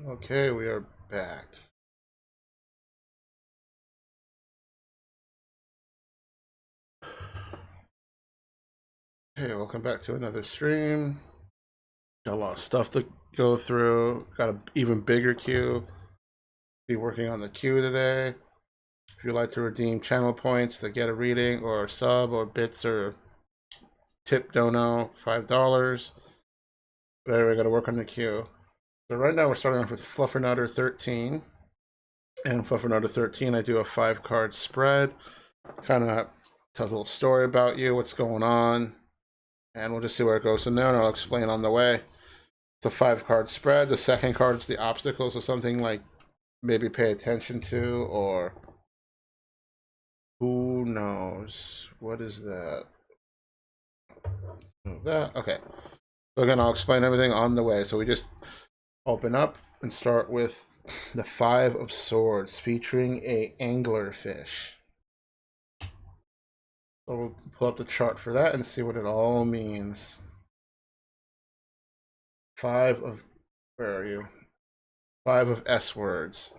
Okay, we are back. Okay, welcome back to another stream. Got a lot of stuff to go through. Got an even bigger queue. Be working on the queue today. If you'd like to redeem channel points to get a reading or a sub or bits or tip dono, $5. But anyway, got to work on the queue. So right now we're starting off with Fluffernutter 13. And Fluffernutter 13, I do a 5-card spread. Kind of tells a little story about you, what's going on. And we'll just see where it goes from there, and I'll explain on the way. It's a 5-card spread. The second card is the obstacles, so something like maybe pay attention to, or who knows? What is that? That okay. So again, I'll explain everything on the way. So we just open up and start with the 5 of Swords, featuring a anglerfish. So we'll pull up the chart for that and see what it all means. 5 of, where are you? 5 of S words.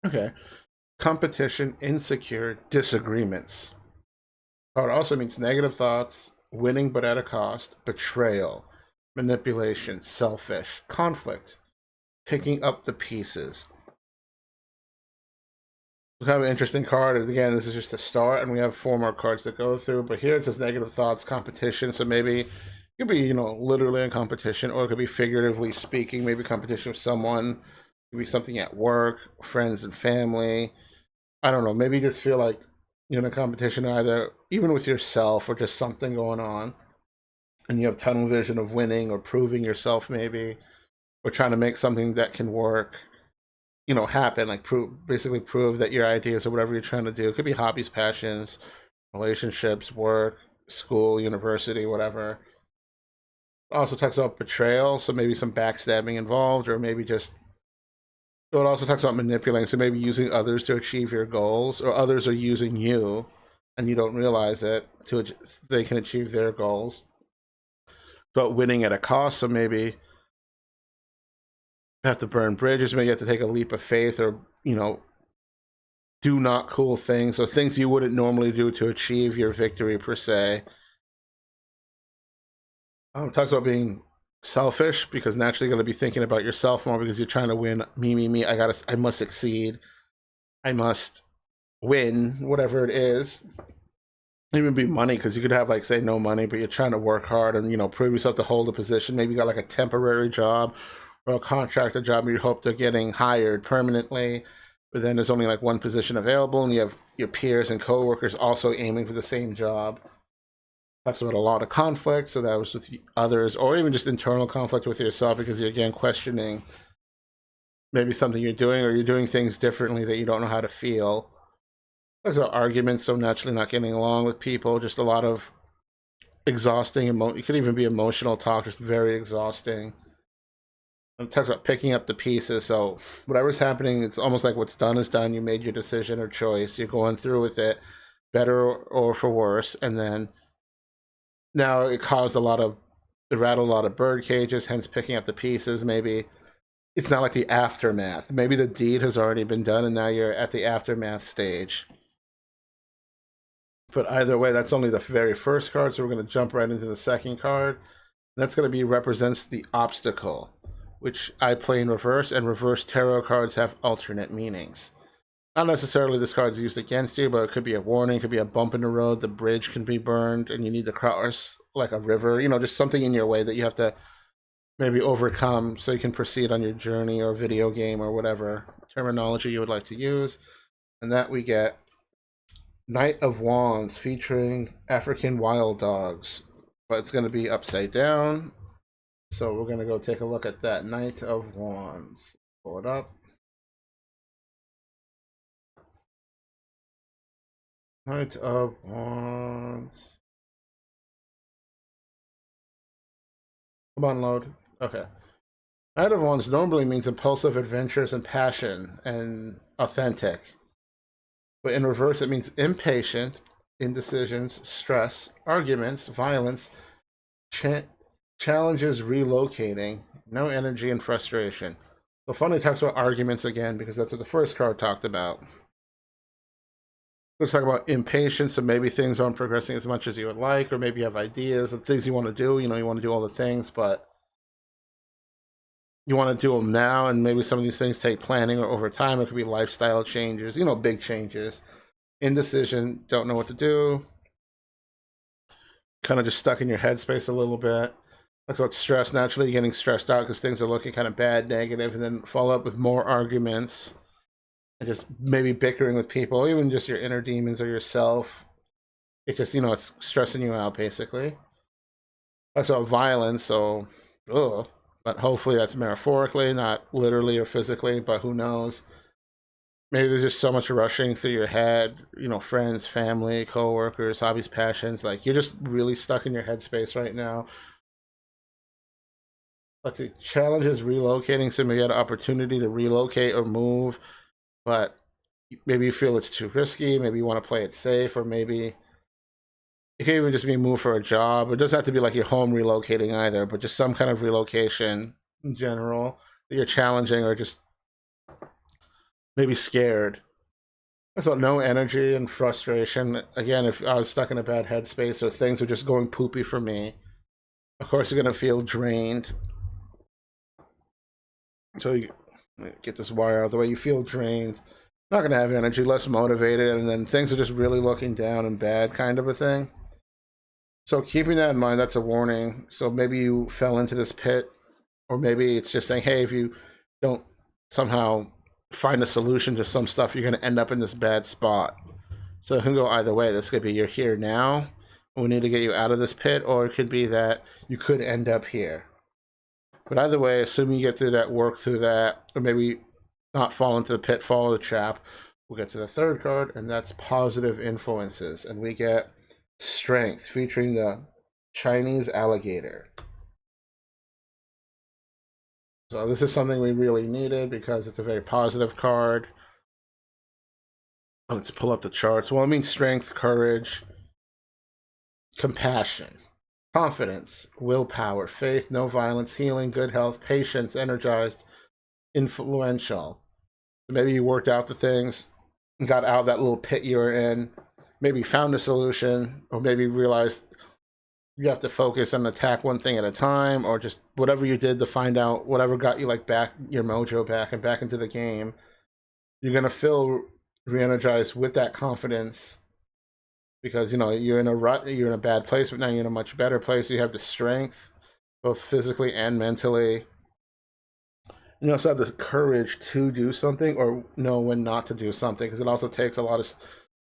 Okay. Competition, insecure, disagreements. It also means negative thoughts, winning but at a cost, betrayal, manipulation, selfish, conflict, picking up the pieces. Kind of an interesting card. And again, this is just a start, and we have 4 more cards to go through. But here it says negative thoughts, competition. So maybe it could be, literally in competition, or it could be figuratively speaking, maybe competition with someone. It could be something at work, friends and family. I don't know. Maybe you just feel like you're in a competition either even with yourself or just something going on, and you have tunnel vision of winning or proving yourself, maybe, or trying to make something that can work, happen. Like basically prove that your ideas or whatever you're trying to do. It could be hobbies, passions, relationships, work, school, university, whatever. It also talks about betrayal, so maybe some backstabbing involved, or maybe just so it also talks about manipulating, so maybe using others to achieve your goals, or others are using you, and you don't realize it, to they can achieve their goals. But winning at a cost, so maybe you have to burn bridges, maybe you have to take a leap of faith, or do not cool things, so things you wouldn't normally do to achieve your victory per se. It talks about being selfish, because naturally you're going to be thinking about yourself more because you're trying to win. Me. I must succeed. I must win, whatever it is. Even be money, because you could have, like, say, no money, but you're trying to work hard and prove yourself to hold a position. Maybe you got like a temporary job or a contractor job, and you hope they're getting hired permanently, but then there's only like one position available, and you have your peers and coworkers also aiming for the same job. Talks about a lot of conflict, so that was with others, or even just internal conflict with yourself, because you're again questioning maybe something you're doing, or you're doing things differently that you don't know how to feel. There's arguments, so naturally not getting along with people, just a lot of exhausting it could even be emotional talk, just very exhausting. It talks about picking up the pieces, so whatever's happening, it's almost like what's done is done. You made your decision or choice, you're going through with it, better or for worse, and then now it caused it rattled a lot of bird cages, hence picking up the pieces. Maybe it's not like the aftermath, maybe the deed has already been done and now you're at the aftermath stage. But either way, that's only the very first card, so we're going to jump right into the second card. That's going to be represents the obstacle, which I play in reverse, and reverse tarot cards have alternate meanings. Not necessarily this card's used against you, but it could be a warning, it could be a bump in the road, the bridge can be burned, and you need to cross like a river, just something in your way that you have to maybe overcome so you can proceed on your journey or video game or whatever terminology you would like to use. And that we get Knight of Wands, featuring African wild dogs, but it's going to be upside down. So we're going to go take a look at that Knight of Wands. Pull it up. Knight of Wands. Come on, load. Okay. Knight of Wands normally means impulsive adventures and passion and authentic. But in reverse, it means impatient, indecisions, stress, arguments, violence, cha- challenges relocating, no energy, and frustration. So funny talks about arguments again because that's what the first card talked about. Let's talk about impatience, so maybe things aren't progressing as much as you would like, or maybe you have ideas of things you want to do. You want to do all the things, but you want to do them now, and maybe some of these things take planning or over time. It could be lifestyle changes, big changes. Indecision, don't know what to do, kind of just stuck in your headspace a little bit. That's what stress, naturally getting stressed out because things are looking kind of bad, negative, and then follow up with more arguments and just maybe bickering with people, even just your inner demons or yourself. It just, it's stressing you out, basically. That's about violence, so, ugh. But hopefully that's metaphorically, not literally or physically, but who knows. Maybe there's just so much rushing through your head, friends, family, coworkers, hobbies, passions. Like, you're just really stuck in your headspace right now. Let's see, challenges relocating. So maybe you had an opportunity to relocate or move, but maybe you feel it's too risky. Maybe you want to play it safe, or maybe it can even just be move for a job. It doesn't have to be like your home relocating either, but just some kind of relocation in general that you're challenging or just maybe scared. So no energy and frustration. Again, if I was stuck in a bad headspace or things are just going poopy for me, of course you're gonna feel drained. So you get this wire out of the way. You feel drained, not gonna have energy, less motivated, and then things are just really looking down and bad, kind of a thing. So keeping that in mind, that's a warning. So maybe you fell into this pit, or maybe it's just saying, hey, if you don't somehow find a solution to some stuff, you're going to end up in this bad spot. So it can go either way. This could be you're here now, and we need to get you out of this pit, or it could be that you could end up here. But either way, assuming you get through that, work through that, or maybe not fall into the pitfall or the trap, we'll get to the third card, and that's positive influences. And we get strength, featuring the Chinese alligator. So this is something we really needed because it's a very positive card. Let's pull up the charts. Well, it means strength, courage, compassion, confidence, willpower, faith, no violence, healing, good health, patience, energized, influential. So maybe you worked out the things, got out of that little pit you were in, maybe found a solution, or maybe realized you have to focus and attack one thing at a time, or just whatever you did to find out whatever got you like back your mojo back and back into the game. You're gonna feel re-energized with that confidence because you're in a rut, you're in a bad place, but now you're in a much better place. You have the strength, both physically and mentally. You also have the courage to do something or know when not to do something, because it also takes a lot of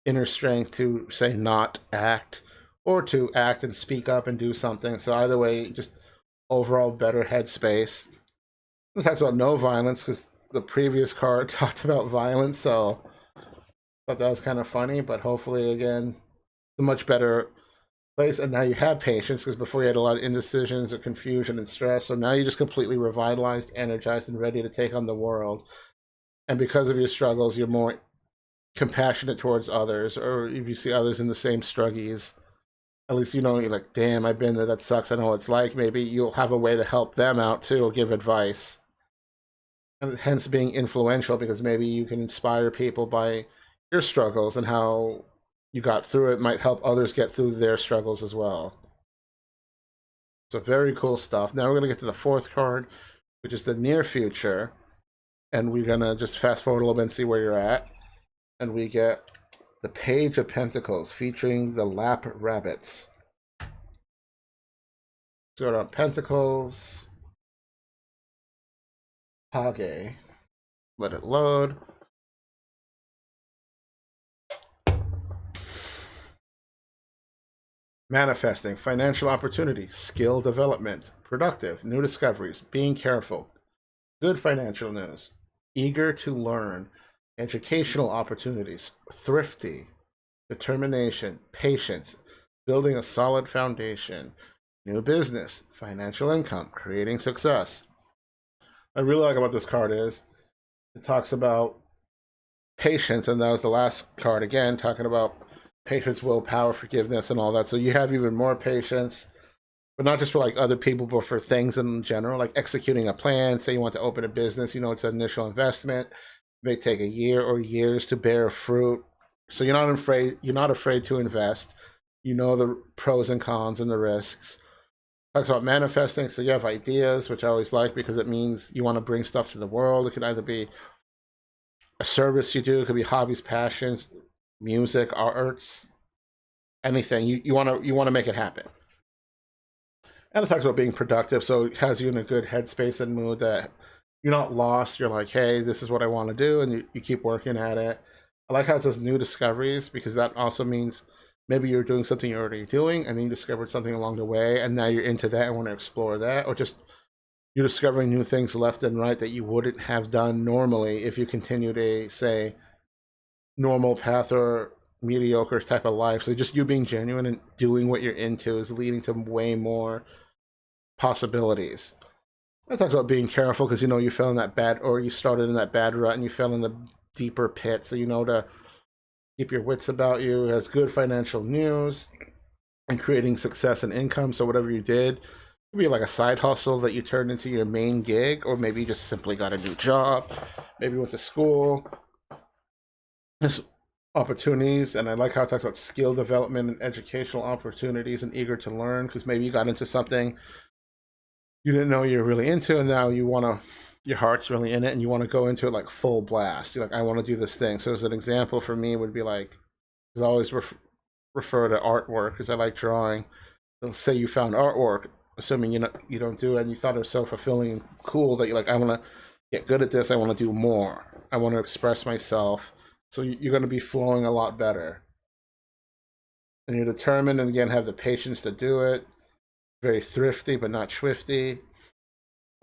inner strength to say not act, or to act and speak up and do something. So either way, just overall better headspace. It talks about no violence because the previous card talked about violence, so I thought that was kind of funny. But hopefully, again, a much better place. And now you have patience because before you had a lot of indecisions or confusion and stress. So now you're just completely revitalized, energized, and ready to take on the world. And because of your struggles, you're more compassionate towards others, or if you see others in the same struggles, at least you're like, damn, I've been there, that sucks, I know what it's like. Maybe you'll have a way to help them out too, or give advice, and hence being influential, because maybe you can inspire people by your struggles, and how you got through it might help others get through their struggles as well. So very cool stuff. Now we're going to get to the fourth card, which is the near future, and we're going to just fast forward a little bit and see where you're at. And we get the Page of Pentacles, featuring the Lap Rabbits. So go to Pentacles, Hage. Let it load. Manifesting, financial opportunity, skill development, productive, new discoveries, being careful, good financial news, eager to learn, educational opportunities, thrifty, determination, patience, building a solid foundation, new business, financial income, creating success. What I really like about this card is it talks about patience, and that was the last card again, talking about patience, willpower, forgiveness, and all that. So you have even more patience, but not just for like other people, but for things in general, like executing a plan. Say you want to open a business, you know, it's an initial investment. It may take a year or years to bear fruit. So you're not afraid. You're not afraid to invest. You know the pros and cons and the risks. Talks about manifesting. So you have ideas, which I always like because it means you want to bring stuff to the world. It could either be a service you do, it could be hobbies, passions, music, arts, anything. You want to make it happen. And it talks about being productive, so it has you in a good headspace and mood that you're not lost. You're like, hey, this is what I want to do, and you keep working at it. I like how it says new discoveries because that also means maybe you're doing something you're already doing, and then you discovered something along the way, and now you're into that and want to explore that, or just you're discovering new things left and right that you wouldn't have done normally if you continued a, say, normal path or mediocre type of life. So just you being genuine and doing what you're into is leading to way more possibilities. It talks about being careful because you know you fell in that bad, or you started in that bad rut and you fell in the deeper pit. So you know to keep your wits about you. It has good financial news and creating success and income. So whatever you did, could be like a side hustle that you turned into your main gig, or maybe you just simply got a new job. Maybe you went to school. There's opportunities, and I like how it talks about skill development and educational opportunities and eager to learn because maybe you got into something you didn't know you were really into, and now you want to, your heart's really in it, and you want to go into it like full blast. You're like, I want to do this thing. So as an example for me would be like, I always refer to artwork because I like drawing. Let's say you found artwork, assuming you don't do it, and you thought it was so fulfilling and cool that you're like, I want to get good at this. I want to do more. I want to express myself. So you're going to be flowing a lot better, and you're determined, and again have the patience to do it. Very thrifty, but not swifty.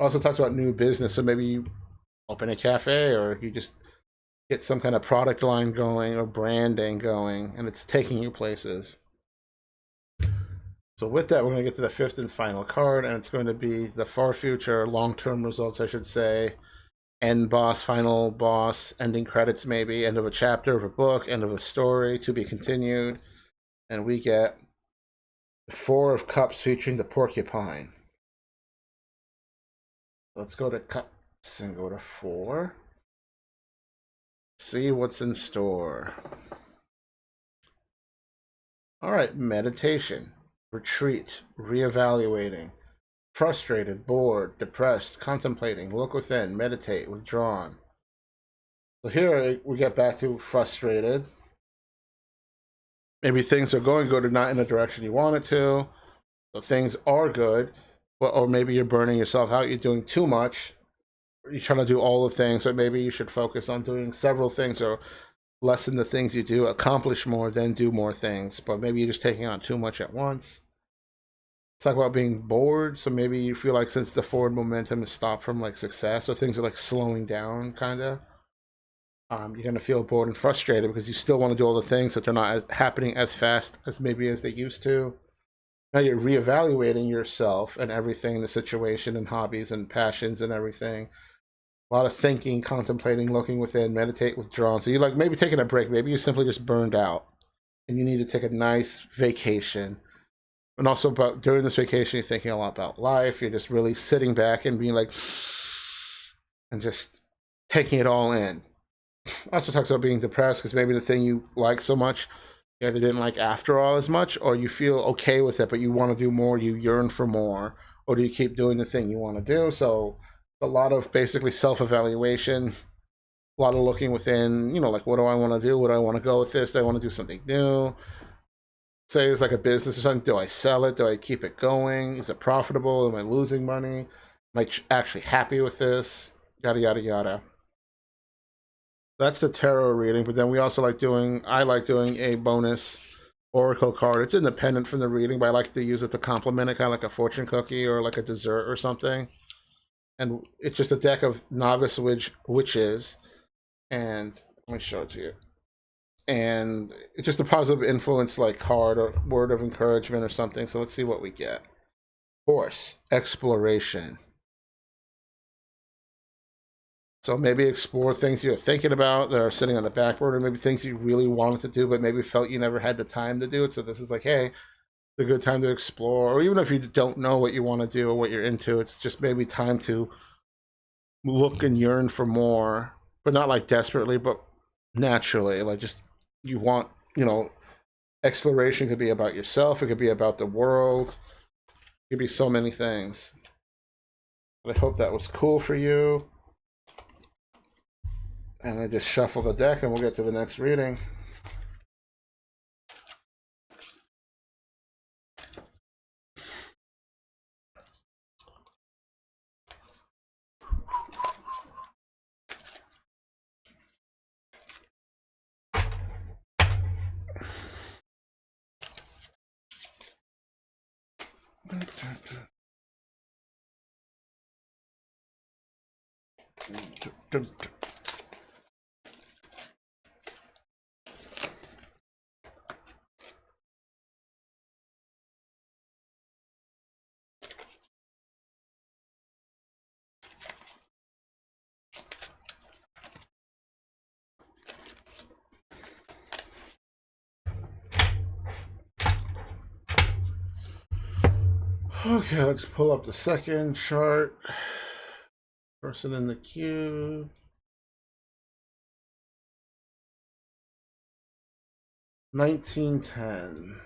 Also talks about new business, so maybe you open a cafe or you just get some kind of product line going or branding going, and it's taking you places. So with that, we're going to get to the fifth and final card, and it's going to be the far future, long-term results, I should say. End boss, final boss, ending credits maybe, end of a chapter of a book, end of a story, to be continued. And we get the Four of Cups featuring the porcupine. Let's go to Cups and go to 4. See what's in store. All right, meditation, retreat, reevaluating, frustrated, bored, depressed, contemplating, look within, meditate, withdrawn. So here we get back to frustrated. Maybe things are going good or not in the direction you want it to. So things are good, but or maybe you're burning yourself out. You're doing too much. You're trying to do all the things. So maybe you should focus on doing several things or lessen the things you do, accomplish more, then do more things. But maybe you're just taking on too much at once. Talk about being bored. So maybe you feel like since the forward momentum is stopped from like success, or things are like slowing down, kind of. You're gonna feel bored and frustrated because you still want to do all the things, but they're not happening as fast as maybe as they used to. Now you're reevaluating yourself and everything, the situation and hobbies and passions and everything. A lot of thinking, contemplating, looking within, meditate, withdrawn. So you like maybe taking a break. Maybe you simply just burned out and you need to take a nice vacation. And also about during this vacation, you're thinking a lot about life. You're just really sitting back and being like, and just taking it all in. Also talks about being depressed because maybe the thing you like so much, you either didn't like after all as much, or you feel okay with it, but you want to do more, you yearn for more, or do you keep doing the thing you want to do? So a lot of basically self-evaluation, a lot of looking within, like what do I want to do? What do I want to go with this? Do I want to do something new? Say it's like a business or something. Do I sell it? Do I keep it going? Is it profitable? Am I losing money? Am I actually happy with this? Yada, yada, yada. That's the tarot reading, but then I like doing a bonus oracle card. It's independent from the reading, but I like to use it to complement it, kind of like a fortune cookie or like a dessert or something. And it's just a deck of novice witches, and let me show it to you. And it's just a positive influence like card or word of encouragement or something. So let's see what we get. Horse, exploration. So maybe explore things you're thinking about that are sitting on the back burner, maybe things you really wanted to do, but maybe felt you never had the time to do it. So this is like, hey, it's a good time to explore. Or even if you don't know what you want to do or what you're into, it's just maybe time to look and yearn for more, but not like desperately, but naturally. Like just you want, you know, exploration could be about yourself, it could be about the world, it could be so many things. But I hope that was cool for you. And I just shuffle the deck and we'll get to the next reading. Okay, let's pull up the second chart. Person in the queue. 1910.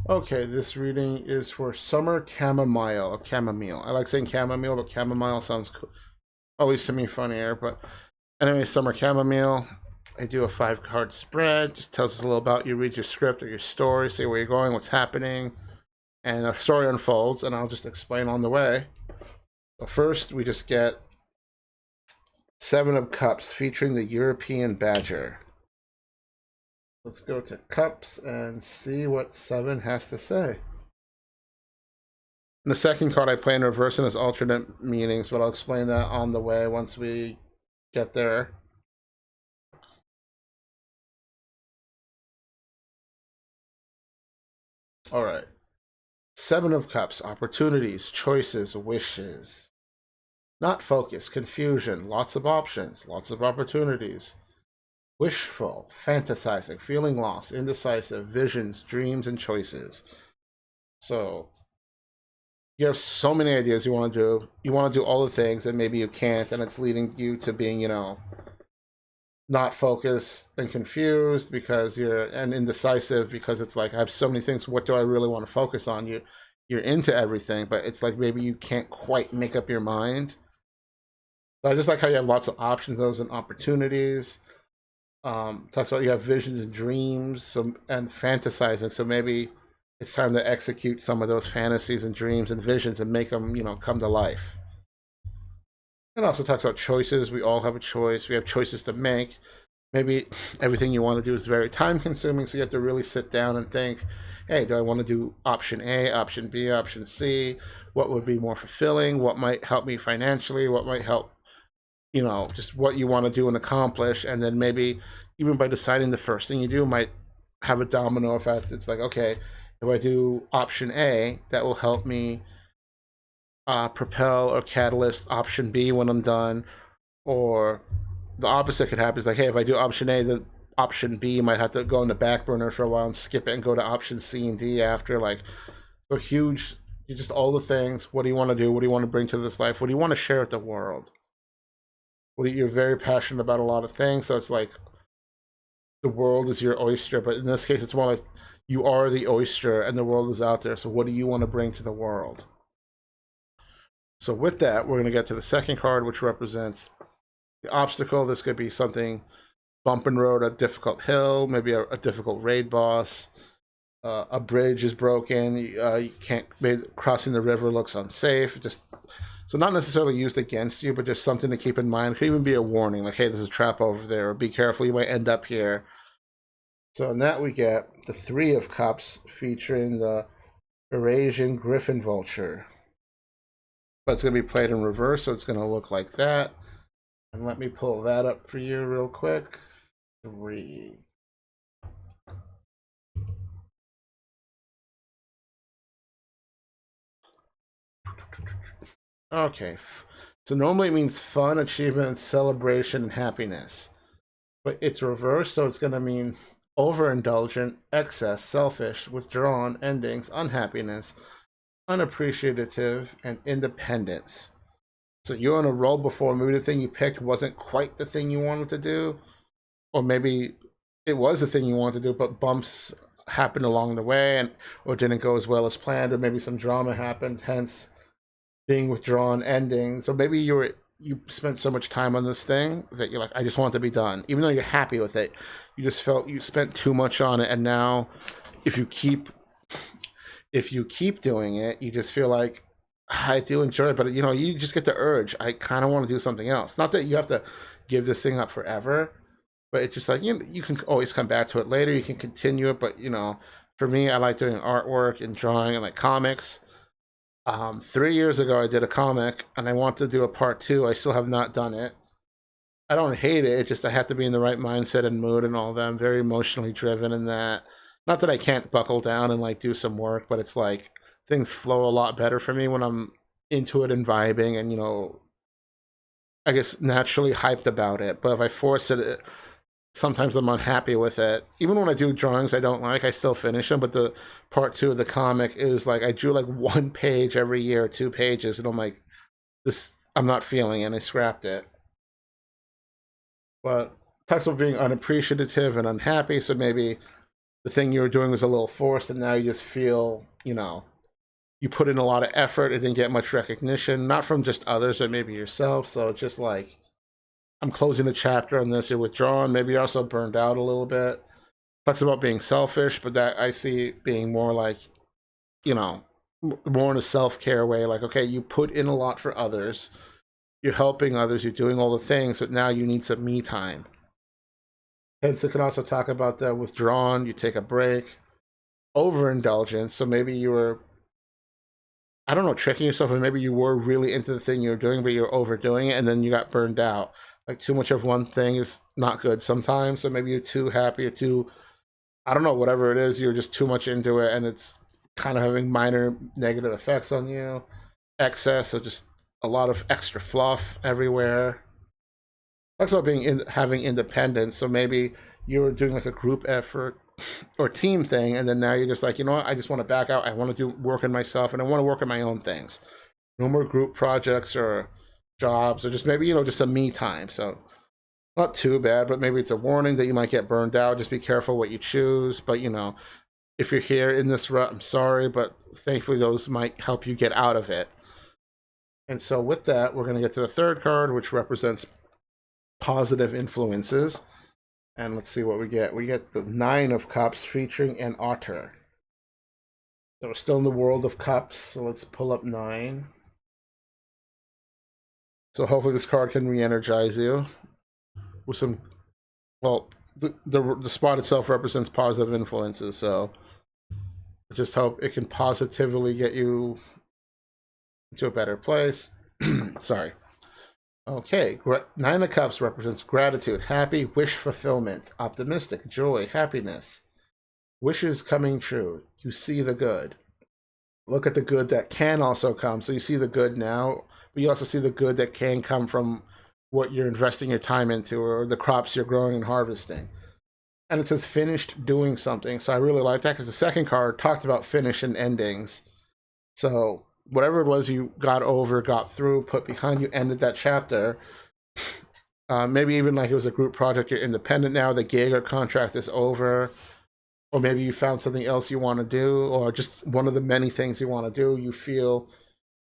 Okay, this reading is for Summer Chamomile, or Chamomile. I like saying chamomile, but chamomile sounds cool, at least to me, funnier. But anyway, Summer Chamomile. I do a 5-card spread. Just tells us a little about you. Read your script or your story. Say where you're going, what's happening, and a story unfolds. And I'll just explain on the way. So first, we just get 7 of Cups, featuring the European Badger. Let's go to Cups and see what 7 has to say. And the second card I play in reverse and has alternate meanings, but I'll explain that on the way once we get there. All right. 7 of Cups, opportunities, choices, wishes. Not focus, confusion, lots of options, lots of opportunities. Wishful, fantasizing, feeling lost, indecisive, visions, dreams, and choices. So you have so many ideas you want to do. You want to do all the things, and maybe you can't, and it's leading you to being, you know, not focused and confused because you're and indecisive because it's like I have so many things. What do I really want to focus on? You're into everything, but it's like maybe you can't quite make up your mind. So I just like how you have lots of options, those and opportunities. Talks about you have visions and dreams, and fantasizing. So maybe it's time to execute some of those fantasies and dreams and visions and make them, you know, come to life. It also talks about choices. We all have a choice. We have choices to make. Maybe everything you want to do is very time consuming, so you have to really sit down and think, hey, do I want to do option A, option B, option C? What would be more fulfilling? What might help me financially? What might help, you know, just what you want to do and accomplish? And then maybe even by deciding the first thing you do might have a domino effect. It's like, okay, if I do option A, that will help me propel or catalyst option B when I'm done. Or the opposite could happen. Is like, hey, if I do option A, the option B might have to go in the back burner for a while and skip it and go to option C and D after. Like, so huge, just all the things. What do you want to do? What do you want to bring to this life? What do you want to share with the world? You're very passionate about a lot of things, so it's like the world is your oyster, but in this case, it's more like you are the oyster and the world is out there. So, what do you want to bring to the world? So, with that, we're going to get to the second card, which represents the obstacle. This could be something bump and road, a difficult hill, maybe a difficult raid boss. A bridge is broken. You can't. Crossing the river looks unsafe. Just so not necessarily used against you, but just something to keep in mind. It could even be a warning, like, hey, there's a trap over there, or be careful, you might end up here. So in that we get the 3 of Cups, featuring the Eurasian Griffin Vulture. But it's going to be played in reverse, so it's going to look like that. And let me pull that up for you real quick. 3. Okay. So normally it means fun, achievement, celebration, and happiness. But it's reversed, so it's going to mean overindulgent, excess, selfish, withdrawn, endings, unhappiness, unappreciative, and independence. So you're on a roll before. Maybe the thing you picked wasn't quite the thing you wanted to do, or maybe it was the thing you wanted to do, but bumps happened along the way, and or didn't go as well as planned, or maybe some drama happened, hence being withdrawn endings. Or maybe you spent so much time on this thing that you're like, I just want it to be done, even though you're happy with it. You just felt you spent too much on it, and now if you keep doing it, you just feel like I do enjoy it, but you just get the urge. I kind of want to do something else. Not that you have to give this thing up forever, but it's just like you can always come back to it later. You can continue it, but for me, I like doing artwork and drawing and like comics. 3 years ago, I did a comic, and I want to do a part two. I still have not done it. I don't hate it. It's just I have to be in the right mindset and mood and all that. I'm very emotionally driven in that. Not that I can't buckle down and like do some work, but it's like things flow a lot better for me when I'm into it and vibing and I guess naturally hyped about it. But if I force it, sometimes I'm unhappy with it. Even when I do drawings I don't like, I still finish them. But the part two of the comic is like I drew like 1 page every year, 2 pages, and I'm like, this I'm not feeling, and I scrapped it. But talks about being unappreciative and unhappy. So maybe the thing you were doing was a little forced, and now you just feel, you put in a lot of effort. It didn't get much recognition, not from just others, but maybe yourself. So it's just like, I'm closing the chapter on this. You're withdrawn. Maybe you're also burned out a little bit. Talks about being selfish, but that I see being more like, you know, more in a self care way. Like, okay, you put in a lot for others. You're helping others. You're doing all the things, but now you need some me time. Hence, it can also talk about the withdrawn. You take a break, overindulgence. So maybe you were, I don't know, tricking yourself, or maybe you were really into the thing you were doing, but you're overdoing it, and then you got burned out. Like too much of one thing is not good sometimes. So maybe you're too happy or too, I don't know, whatever it is, you're just too much into it, and it's kind of having minor negative effects on you. Excess, so just a lot of extra fluff everywhere. Talks about having independence. So maybe you were doing like a group effort or team thing, and then now you're just like, you know what, I just want to back out. I want to do work on myself, and I want to work on my own things. No more group projects or jobs, or just maybe just a me time. So not too bad, but maybe it's a warning that you might get burned out. Just be careful what you choose. But if you're here in this rut, I'm sorry, but thankfully those might help you get out of it. And so with that, we're going to get to the third card, which represents positive influences. And let's see what we get. We get the Nine of Cups featuring an otter. So we're still in the world of cups. So let's pull up 9. So hopefully this card can re-energize you with some. Well, the spot itself represents positive influences. So I just hope it can positively get you to a better place. Sorry. Okay, Nine of Cups represents gratitude, happy, wish fulfillment, optimistic, joy, happiness, wishes coming true. You see the good. Look at the good that can also come. So you see the good now, but you also see the good that can come from what you're investing your time into, or the crops you're growing and harvesting. And it says finished doing something. So I really like that because the second card talked about finish and endings. So whatever it was you got over, got through, put behind you, ended that chapter. Maybe even like it was a group project, you're independent now, the gig or contract is over, or maybe you found something else you want to do, or just one of the many things you want to do. You feel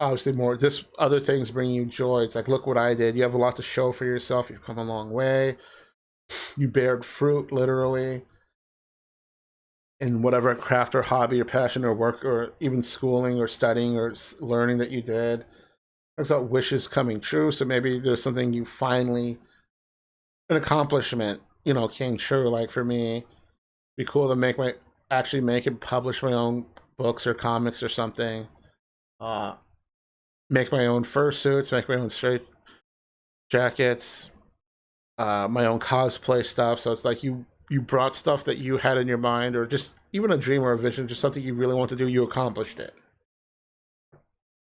obviously more, this other things bring you joy. It's like, look what I did. You have a lot to show for yourself. You've come a long way. You bared fruit, literally, in whatever craft or hobby or passion or work or even schooling or studying or learning that you did. It's about wishes coming true. So maybe there's something you finally, an accomplishment, came true. Like for me, it'd be cool to actually make and publish my own books or comics or something. Uh, make my own fursuits, make my own straight jackets, my own cosplay stuff. So it's like you brought stuff that you had in your mind, or just even a dream or a vision, just something you really want to do. You accomplished it.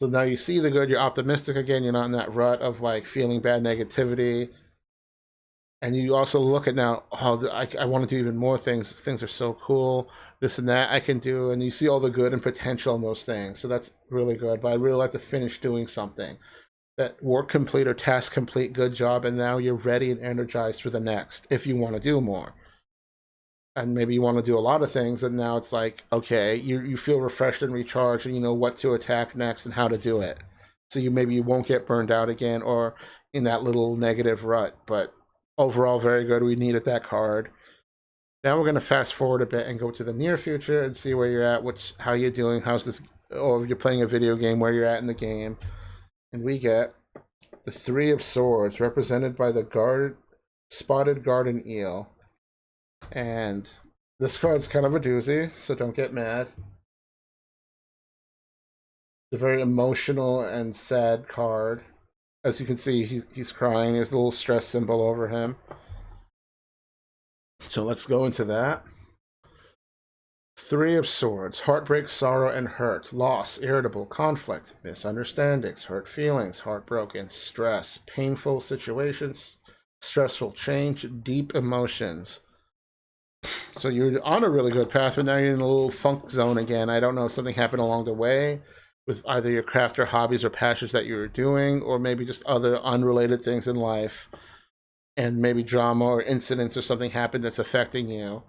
So now you see the good, you're optimistic again, you're not in that rut of like feeling bad negativity. And you also look at now, oh, I want to do even more things. Things are so cool, this and that I can do. And you see all the good and potential in those things. So that's really good. But I'd really like to finish doing something. That work complete or task complete, good job. And now you're ready and energized for the next if you want to do more. And maybe you want to do a lot of things. And now it's like, okay, you feel refreshed and recharged and you know what to attack next and how to do it. So you won't get burned out again or in that little negative rut. But overall, very good. We needed that card. Now we're going to fast forward a bit and go to the near future and see where you're at, how you're doing, how's this, or if you're playing a video game, where you're at in the game. And we get the Three of Swords, represented by the spotted garden eel. And this card's kind of a doozy, so don't get mad. It's a very emotional and sad card. As you can see, he's crying. There's a little stress symbol over him. So let's go into that. Three of Swords, heartbreak, sorrow, and hurt, loss, irritable, conflict, misunderstandings, hurt feelings, heartbroken, stress, painful situations, stressful change, deep emotions. So you're on a really good path, but now you're in a little funk zone again. I don't know if something happened along the way with either your craft or hobbies or passions that you were doing, or maybe just other unrelated things in life, and maybe drama or incidents or something happened that's affecting you.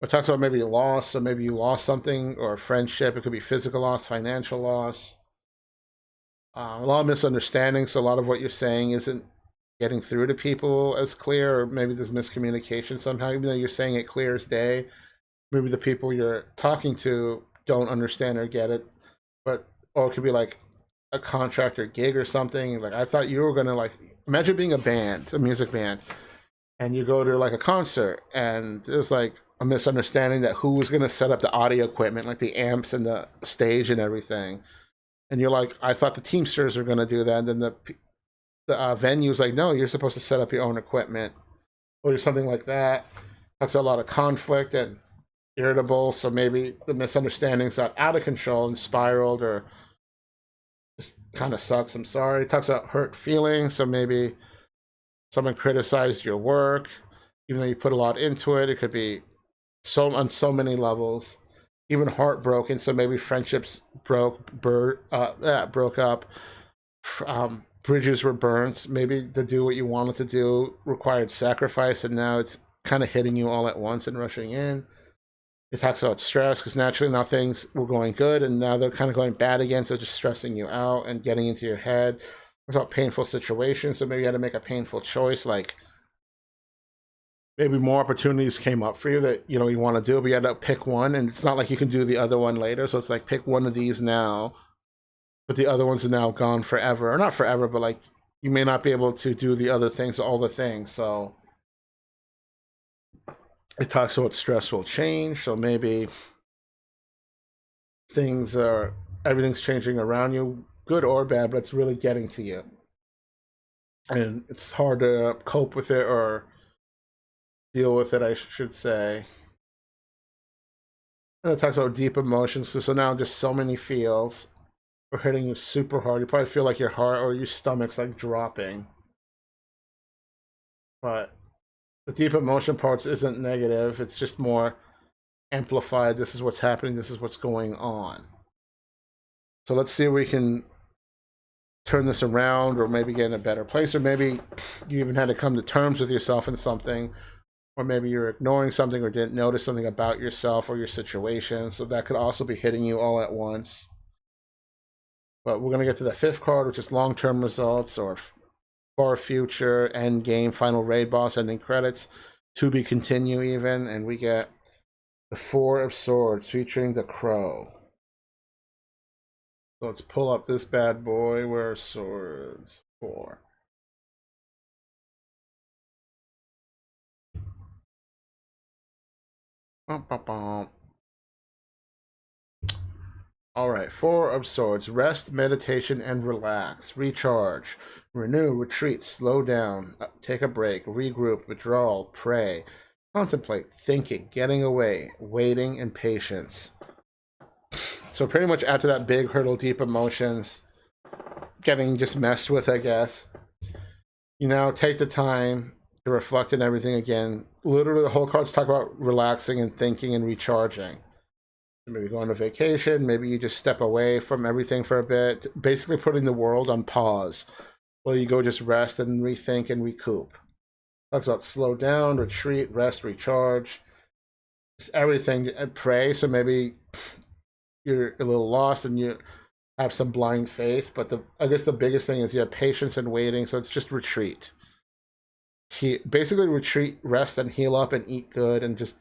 It talks about maybe loss, so maybe you lost something or a friendship. It could be physical loss, financial loss. A lot of misunderstandings. So a lot of what you're saying isn't getting through to people as clear, or maybe there's miscommunication somehow, even though you're saying it clear as day. Maybe the people you're talking to don't understand or get it. But, or it could be like a contract or gig or something. Like, I thought you were going to, like, imagine being a music band, and you go to like a concert and there's like a misunderstanding that who was going to set up the audio equipment, like the amps and the stage and everything. And you're like, I thought the Teamsters were going to do that. And then the venue's like, no, you're supposed to set up your own equipment or something like that. That's a lot of conflict and irritable. So maybe the misunderstandings got out of control and spiraled, or just kind of sucks. I'm sorry. It talks about hurt feelings. So maybe someone criticized your work, even though you put a lot into it. It could be on so many levels. Even heartbroken. So maybe friendships broke up. Bridges were burnt. Maybe to do what you wanted to do required sacrifice, and now it's kind of hitting you all at once and rushing in. It talks about stress, because naturally now things were going good and now they're kind of going bad again, so just stressing you out and getting into your head. It's about painful situations, so maybe you had to make a painful choice, like maybe more opportunities came up for you that you want to do, but you had to pick one, and it's not like you can do the other one later, so it's like pick one of these now, but the other ones are now gone forever. Or not forever, but like you may not be able to do the other things, all the things. So it talks about stressful change, so maybe everything's changing around you, good or bad, but it's really getting to you. And it's hard to cope with it or deal with it, I should say. And it talks about deep emotions. So now just so many feels are hitting you super hard. You probably feel like your heart or your stomach's like dropping. But the deep emotion parts isn't negative. It's just more amplified. This is what's happening. This is what's going on. So let's see if we can turn this around, or maybe get in a better place, or maybe you even had to come to terms with yourself in something, or maybe you're ignoring something or didn't notice something about yourself or your situation. So that could also be hitting you all at once. But we're going to get to the fifth card, which is long-term results or far future, end game, final raid boss, ending credits, to be continue even. And we get the Four of Swords featuring the Crow. So let's pull up this bad boy. Where are swords? 4. Bum, bum, bum. All right, Four of Swords. Rest, meditation, and relax. Recharge. Renew, retreat, slow down, take a break, regroup, withdrawal, pray, contemplate, thinking, getting away, waiting, and patience. So pretty much after that big hurdle, deep emotions, getting just messed with, I guess, you now take the time to reflect on everything again. Literally, the whole card's talk about relaxing and thinking and recharging. Maybe go on a vacation, maybe you just step away from everything for a bit, basically putting the world on pause. Well, you go just rest and rethink and recoup. Talks about slow down, retreat, rest, recharge, just everything, and pray. So maybe you're a little lost and you have some blind faith, but I guess the biggest thing is you have patience and waiting. So it's just retreat. Basically retreat, rest, and heal up and eat good, and just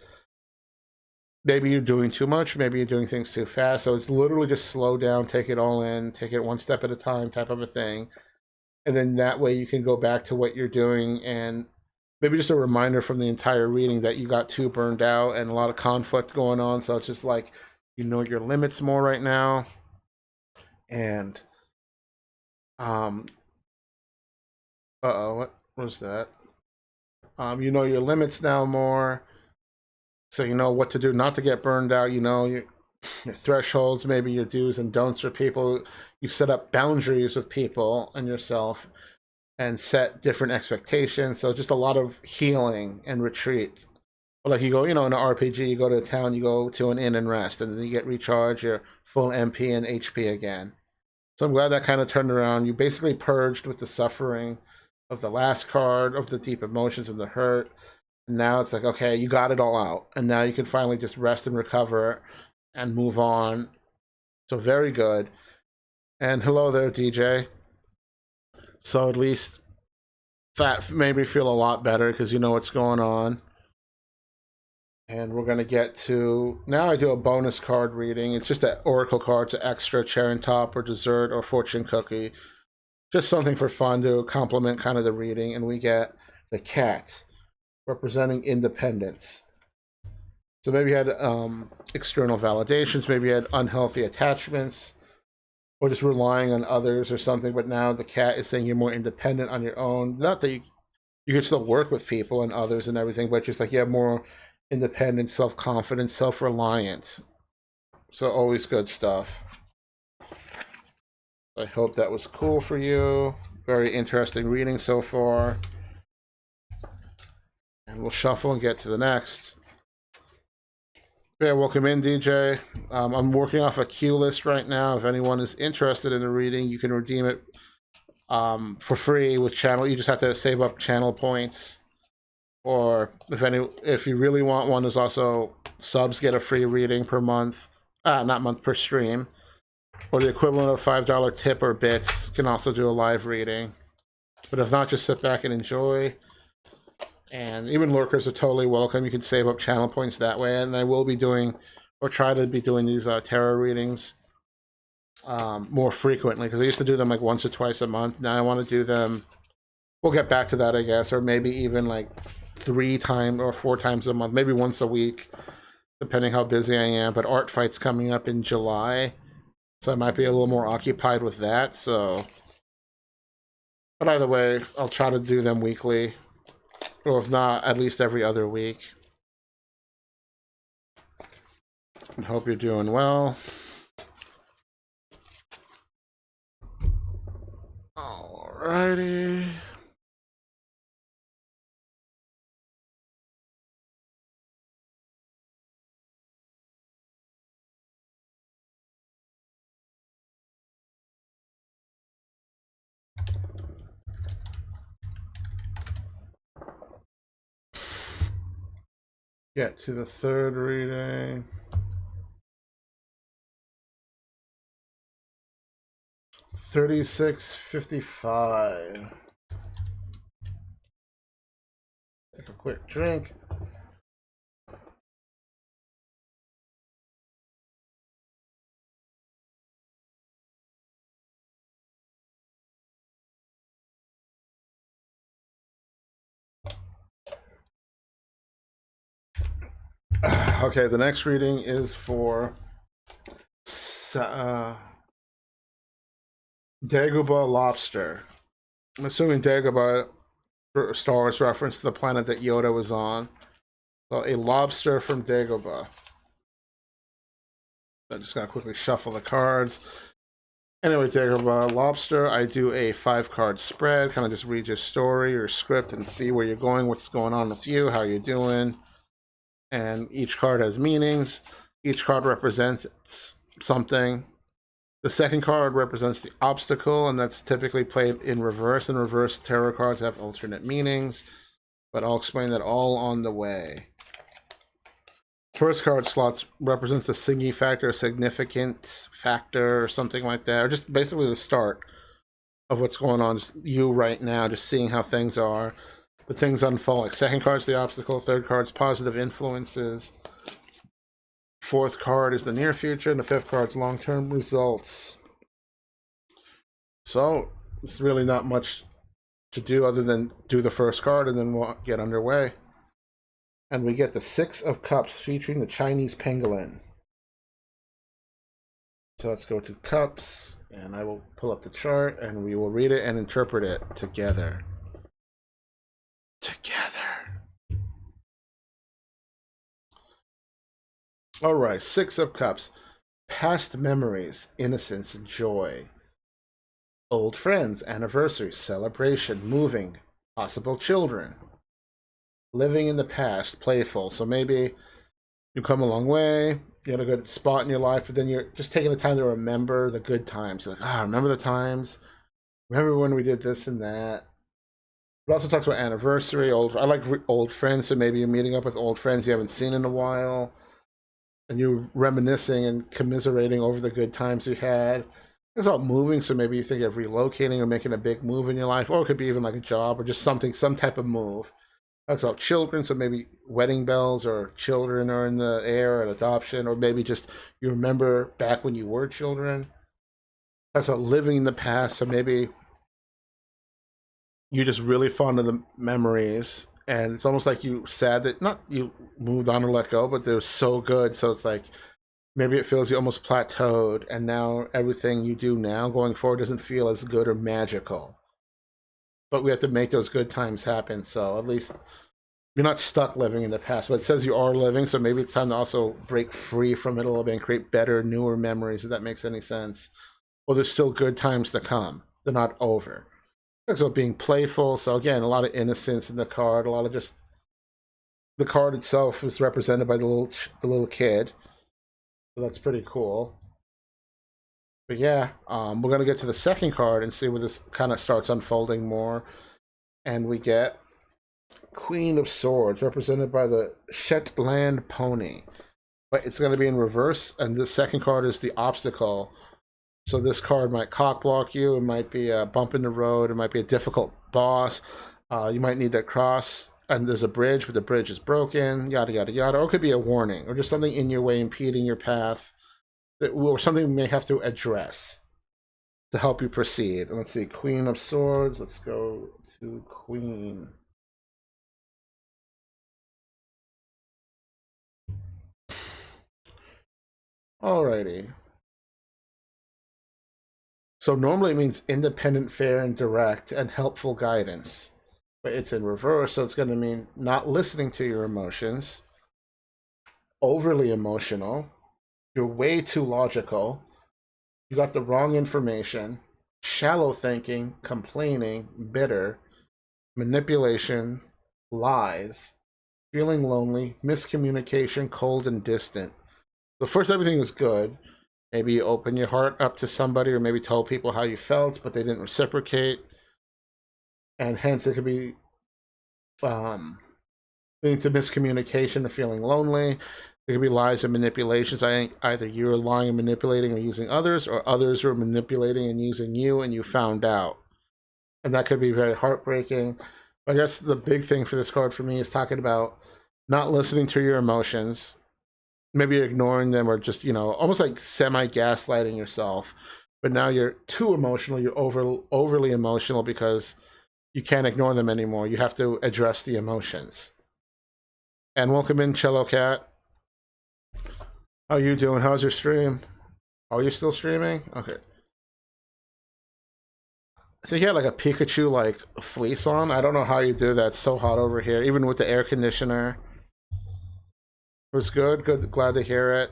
maybe you're doing too much, maybe you're doing things too fast. So it's literally just slow down, take it all in, take it one step at a time type of a thing. And then that way you can go back to what you're doing, and maybe just a reminder from the entire reading that you got too burned out and a lot of conflict going on. So it's just like, you know your limits more right now. And what was that? You know your limits now more, so you know what to do not to get burned out. You know your thresholds, maybe your do's and don'ts for people. You set up boundaries with people and yourself, and set different expectations. So just a lot of healing and retreat. Like you go, in an RPG, you go to a town, you go to an inn and rest, and then you get recharged, you're full MP and HP again. So I'm glad that kind of turned around. You basically purged with the suffering of the last card, of the deep emotions and the hurt. And now it's like, okay, you got it all out. And now you can finally just rest and recover and move on. So very good. And hello there, DJ. So at least that made me feel a lot better because you know what's going on. And we're going to get to, now I do a bonus card reading. It's just an oracle card. It's an extra cherry on top or dessert or fortune cookie. Just something for fun to complement kind of the reading. And we get the cat, representing independence. So maybe you had external validations, maybe you had unhealthy attachments, or just relying on others or something. But now the cat is saying you're more independent on your own. Not that you can still work with people and others and everything, but just like you have more independent, self-confidence, self-reliance. So always good stuff. I hope that was cool for you. Very interesting reading so far. And we'll shuffle and get to the next. Yeah, welcome in, DJ. I'm working off a queue list right now. If anyone is interested in the reading, you can redeem it for free with channel. You just have to save up channel points. Or if you really want one, there's also subs get a free reading per month. Not month, per stream. Or the equivalent of $5 tip or bits can also do a live reading. But if not, just sit back and enjoy. And even lurkers are totally welcome. You can save up channel points that way. And I will be doing, or try to be doing, these tarot readings more frequently. Because I used to do them like once or twice a month. Now I want to do them, we'll get back to that, I guess. Or maybe even like 3 times or 4 times a month. Maybe once a week, depending how busy I am. But Art Fight's coming up in July. So I might be a little more occupied with that. So, but either way, I'll try to do them weekly. Or if not, at least every other week. I hope you're doing well. Alrighty. Get to the third reading. $36.55. Take a quick drink. Okay, the next reading is for Dagobah Lobster. I'm assuming Dagobah, Star Wars reference to the planet that Yoda was on. So a lobster from Dagobah. I just gotta quickly shuffle the cards. Anyway, Jacob, Lobster, I do a 5-card spread, kind of just read your story or script and see where you're going, what's going on with you, how you're doing. And each card has meanings. Each card represents something. The second card represents the obstacle, and that's typically played in reverse. And reverse tarot cards have alternate meanings, but I'll explain that all on the way. First card slots represents the singy factor, significant factor, or something like that, or just basically the start of what's going on. Just you right now, just seeing how things are, the things unfold. Like second card's the obstacle, third card's positive influences, fourth card is the near future, and the fifth card's long-term results. So it's really not much to do other than do the first card, and then we'll get underway. And we get the 6 of Cups featuring the Chinese pangolin. So let's go to Cups, and I will pull up the chart, and we will read it and interpret it together. All right, 6 of Cups. Past memories, innocence, joy. Old friends, anniversary, celebration, moving, possible children. Living in the past, playful. So maybe you come a long way, you had a good spot in your life, but then you're just taking the time to remember the good times. You're like, remember the times? Remember when we did this and that? It also talks about anniversary. I like old friends, so maybe you're meeting up with old friends you haven't seen in a while, and you're reminiscing and commiserating over the good times you had. It's about moving, so maybe you think of relocating or making a big move in your life, or it could be even like a job or just something, some type of move. Talks about children, so maybe wedding bells or children are in the air, or adoption, or maybe just you remember back when you were children. Talks about living in the past, so maybe you're just really fond of the memories, and it's almost like you sad that not you moved on or let go, but they're so good, so it's like maybe it feels you almost plateaued, and now everything you do now going forward doesn't feel as good or magical. But we have to make those good times happen, so at least you're not stuck living in the past. But it says you are living, so maybe it's time to also break free from it a little bit and create better, newer memories, if that makes any sense. Well, there's still good times to come. They're not over. So being playful, so again, a lot of innocence in the card, a lot of just the card itself is represented by the little kid. So that's pretty cool. But yeah, we're going to get to the second card and see where this kind of starts unfolding more. And we get Queen of Swords, represented by the Shetland pony. But it's going to be in reverse, and the second card is the obstacle. So this card might cock block you, it might be a bump in the road, it might be a difficult boss. You might need to cross, and there's a bridge, but the bridge is broken, yada, yada, yada. Or it could be a warning, or just something in your way impeding your path, or something we may have to address to help you proceed. And let's see, Queen of Swords. Let's go to Queen. Alrighty. So normally it means independent, fair, and direct, and helpful guidance. But it's in reverse, so it's going to mean not listening to your emotions, overly emotional, you're way too logical, you got the wrong information, shallow thinking, complaining, bitter, manipulation, lies, feeling lonely, miscommunication, cold and distant. So first, everything is good. Maybe you open your heart up to somebody, or maybe tell people how you felt, but they didn't reciprocate. And hence it could be leading to miscommunication or feeling lonely. It could be lies and manipulations. I think either you're lying and manipulating or using others, or others are manipulating and using you, and you found out. And that could be very heartbreaking. I guess the big thing for this card for me is talking about not listening to your emotions, maybe ignoring them, or just, almost like semi-gaslighting yourself. But now you're too emotional, you're overly emotional because you can't ignore them anymore. You have to address the emotions. And welcome in, Cello Cat. How you doing? How's your stream? Are you still streaming? Okay. I think you had like a Pikachu like fleece on. I don't know how you do that. It's so hot over here, even with the air conditioner. It was good. Good. Glad to hear it.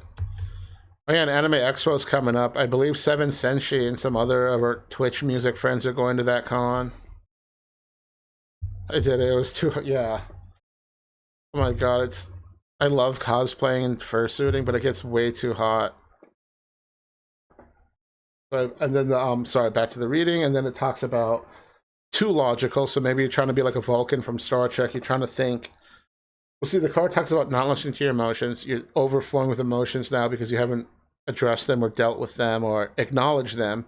Oh yeah, an Anime Expo is coming up. I believe Seven Senshi and some other of our Twitch music friends are going to that con. I did it. It was too, yeah. Oh my god, it's. I love cosplaying and fursuiting, but it gets way too hot. So, and then sorry, back to the reading, and then it talks about too logical. So maybe you're trying to be like a Vulcan from Star Trek. You're trying to think. Well, see, the card talks about not listening to your emotions. You're overflowing with emotions now because you haven't addressed them or dealt with them or acknowledged them,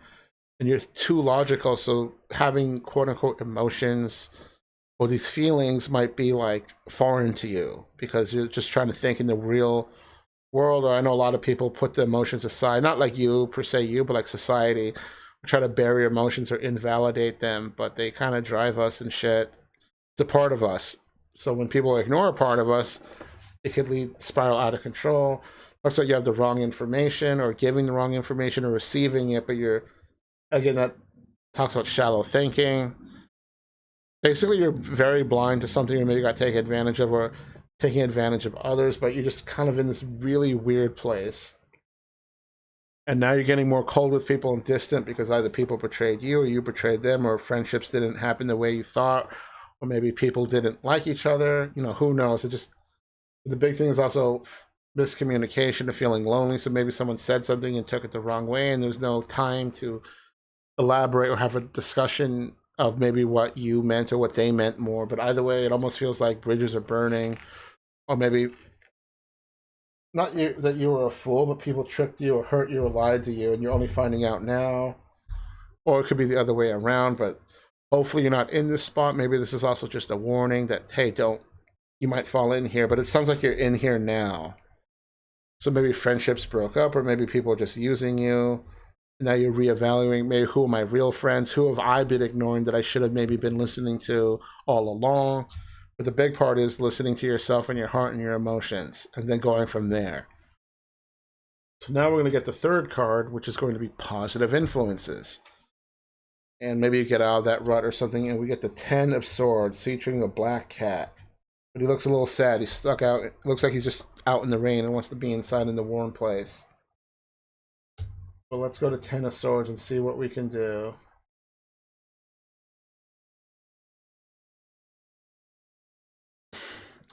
and you're too logical. So having quote unquote emotions or these feelings might be like foreign to you because you're just trying to think in the real world. Or I know a lot of people put the emotions aside, not like you per se, you, but like society, try to bury emotions or invalidate them, but they kind of drive us and shit. It's a part of us. So when people ignore a part of us, it could lead spiral out of control. Looks like you have the wrong information or giving the wrong information or receiving it, but you're, again, that talks about shallow thinking. Basically, you're very blind to something you maybe got taken advantage of or taking advantage of others, but you're just kind of in this really weird place. And now you're getting more cold with people and distant because either people betrayed you or you betrayed them, or friendships didn't happen the way you thought, or maybe people didn't like each other. You know, who knows? It just, the big thing is also miscommunication and feeling lonely. So maybe someone said something and took it the wrong way, and there's no time to elaborate or have a discussion of maybe what you meant or what they meant more. But either way, it almost feels like bridges are burning, or maybe not you, that you were a fool, but people tricked you or hurt you or lied to you, and you're only finding out now. Or it could be the other way around. But hopefully, you're not in this spot. Maybe this is also just a warning that hey, don't, you might fall in here. But it sounds like you're in here now. So maybe friendships broke up, or maybe people are just using you. Now you're reevaluating maybe who are my real friends, who have I been ignoring that I should have maybe been listening to all along. But the big part is listening to yourself and your heart and your emotions, and then going from there. So now we're going to get the third card, which is going to be positive influences. And maybe you get out of that rut or something, and we get the 10 of Swords featuring a black cat. But he looks a little sad. He's stuck out. It looks like he's just out in the rain and wants to be inside in the warm place. But let's go to 10 of Swords and see what we can do.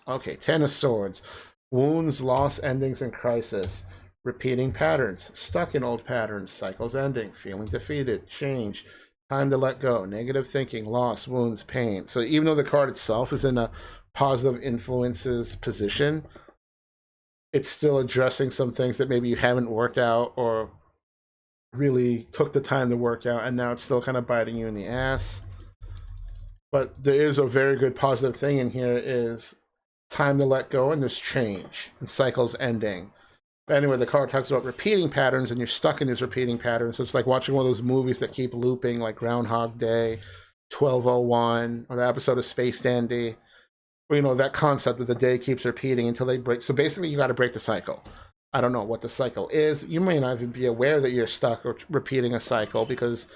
Okay, 10 of Swords. Wounds, loss, endings, and crisis. Repeating patterns. Stuck in old patterns. Cycles ending. Feeling defeated. Change. Time to let go. Negative thinking. Loss, wounds, pain. So even though the card itself is in a positive influences position, it's still addressing some things that maybe you haven't worked out or really took the time to work out, and now it's still kind of biting you in the ass. But there is a very good positive thing in here is time to let go, and there's change and cycles ending. But anyway, the card talks about repeating patterns, and you're stuck in these repeating patterns. So it's like watching one of those movies that keep looping, like Groundhog Day, 1201, or the episode of Space Dandy. Well, you know, that concept of the day keeps repeating until they break. So basically, you got to break the cycle. I don't know what the cycle is. You may not even be aware that you're stuck or repeating a cycle because,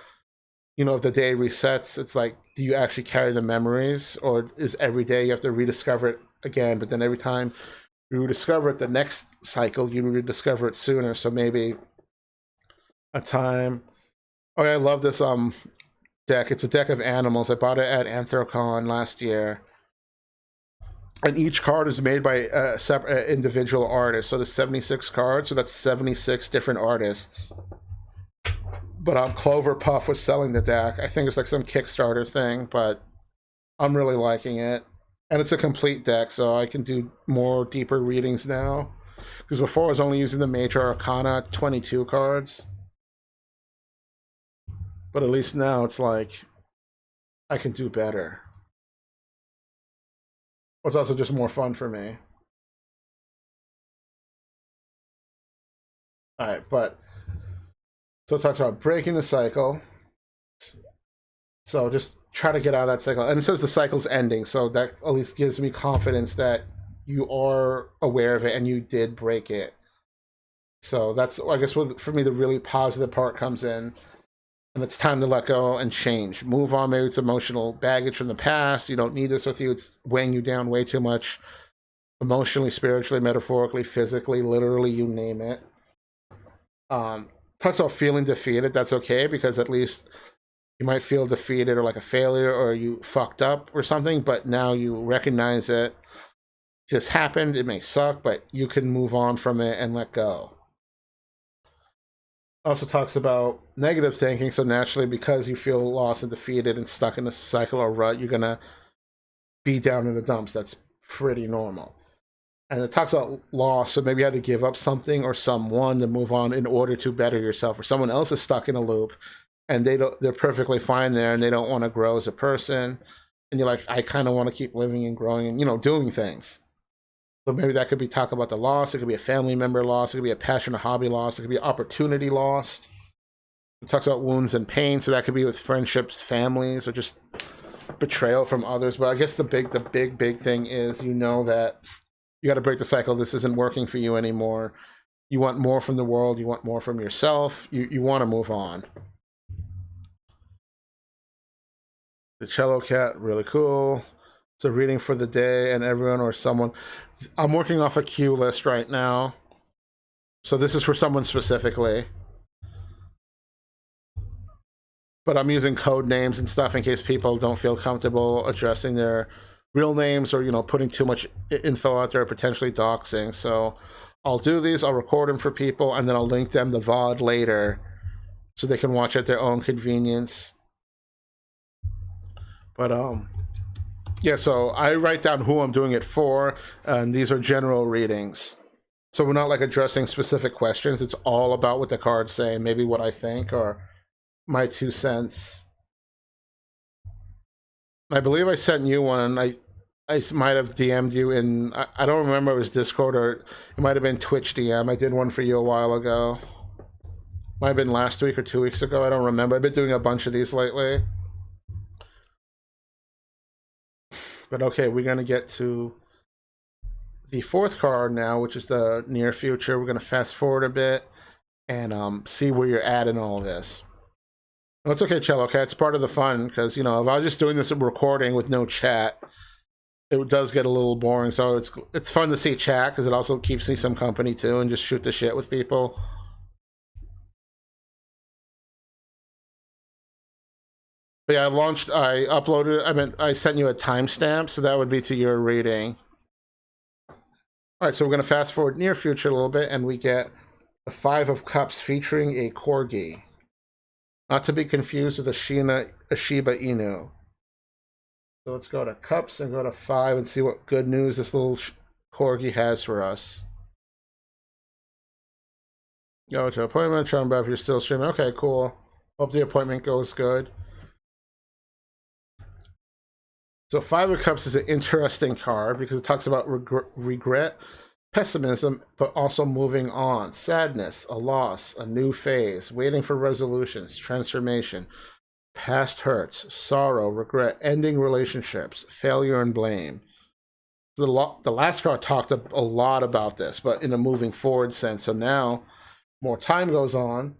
you know, if the day resets, it's like, do you actually carry the memories, or is every day you have to rediscover it again? But then every time you rediscover it, the next cycle, you rediscover it sooner. So maybe a time. Oh, yeah, I love this deck. It's a deck of animals. I bought it at Anthrocon last year. And each card is made by a separate individual artist. So there's 76 cards, so that's 76 different artists. But Clover Puff was selling the deck. I think it's like some Kickstarter thing, but I'm really liking it. And it's a complete deck, so I can do more deeper readings now. Because before I was only using the Major Arcana 22 cards. But at least now it's like I can do better. It's also just more fun for me. Alright, but so it talks about breaking the cycle. So just try to get out of that cycle. And it says the cycle's ending, so that at least gives me confidence that you are aware of it and you did break it. So that's, I guess, for me, the really positive part comes in. And it's time to let go and change. Move on. Maybe it's emotional baggage from the past. You don't need this with you. It's weighing you down way too much. Emotionally, spiritually, metaphorically, physically, literally, you name it. Talks about feeling defeated. That's okay, because at least you might feel defeated or like a failure or you fucked up or something, but now you recognize it. This happened. It may suck, but you can move on from it and let go. Also talks about negative thinking. So naturally, because you feel lost and defeated and stuck in a cycle or rut, you're gonna be down in the dumps. That's pretty normal. And it talks about loss. So maybe you had to give up something or someone to move on in order to better yourself, or someone else is stuck in a loop and they're perfectly fine there and they don't want to grow as a person. And you're like, I kind of want to keep living and growing and, doing things. So maybe that could be talk about the loss. It could be a family member loss. It could be a passion or hobby loss. It could be opportunity lost. It talks about wounds and pain. So that could be with friendships, families, or just betrayal from others. But I guess the big thing is, that you got to break the cycle. This isn't working for you anymore. You want more from the world. You want more from yourself. You want to move on. The cello cat, really cool. So reading for the day and everyone or someone. I'm working off a cue list right now. So this is for someone specifically. But I'm using code names and stuff in case people don't feel comfortable addressing their real names or, putting too much info out there, potentially doxing. So I'll do these, I'll record them for people, and then I'll link them the VOD later so they can watch at their own convenience. But, yeah, so I write down who I'm doing it for, and these are general readings. So we're not like addressing specific questions. It's all about what the cards say, maybe what I think or my 2 cents. I believe I sent you one. I might have DM'd you in, I don't remember if it was Discord or it might have been Twitch DM. I did one for you a while ago. Might have been last week or 2 weeks ago. I don't remember. I've been doing a bunch of these lately. But okay, we're going to get to the 4th card now, which is the near future. We're going to fast forward a bit and see where you're at in all this. Well, it's okay, Cello Cat. It's part of the fun because, if I was just doing this recording with no chat, it does get a little boring. So it's fun to see chat because it also keeps me some company too and just shoot the shit with people. But yeah, I uploaded, I sent you a timestamp, so that would be to your reading. All right, so we're going to fast forward near future a little bit, and we get the 5 of Cups featuring a Corgi. Not to be confused with a Shiba Inu. So let's go to Cups and go to 5 and see what good news this little Corgi has for us. Go to appointment, try if you're still streaming. Okay, cool. Hope the appointment goes good. So 5 of Cups is an interesting card because it talks about regret, pessimism, but also moving on. Sadness, a loss, a new phase, waiting for resolutions, transformation, past hurts, sorrow, regret, ending relationships, failure, and blame. The last card talked a lot about this, but in a moving forward sense. So now, more time goes on.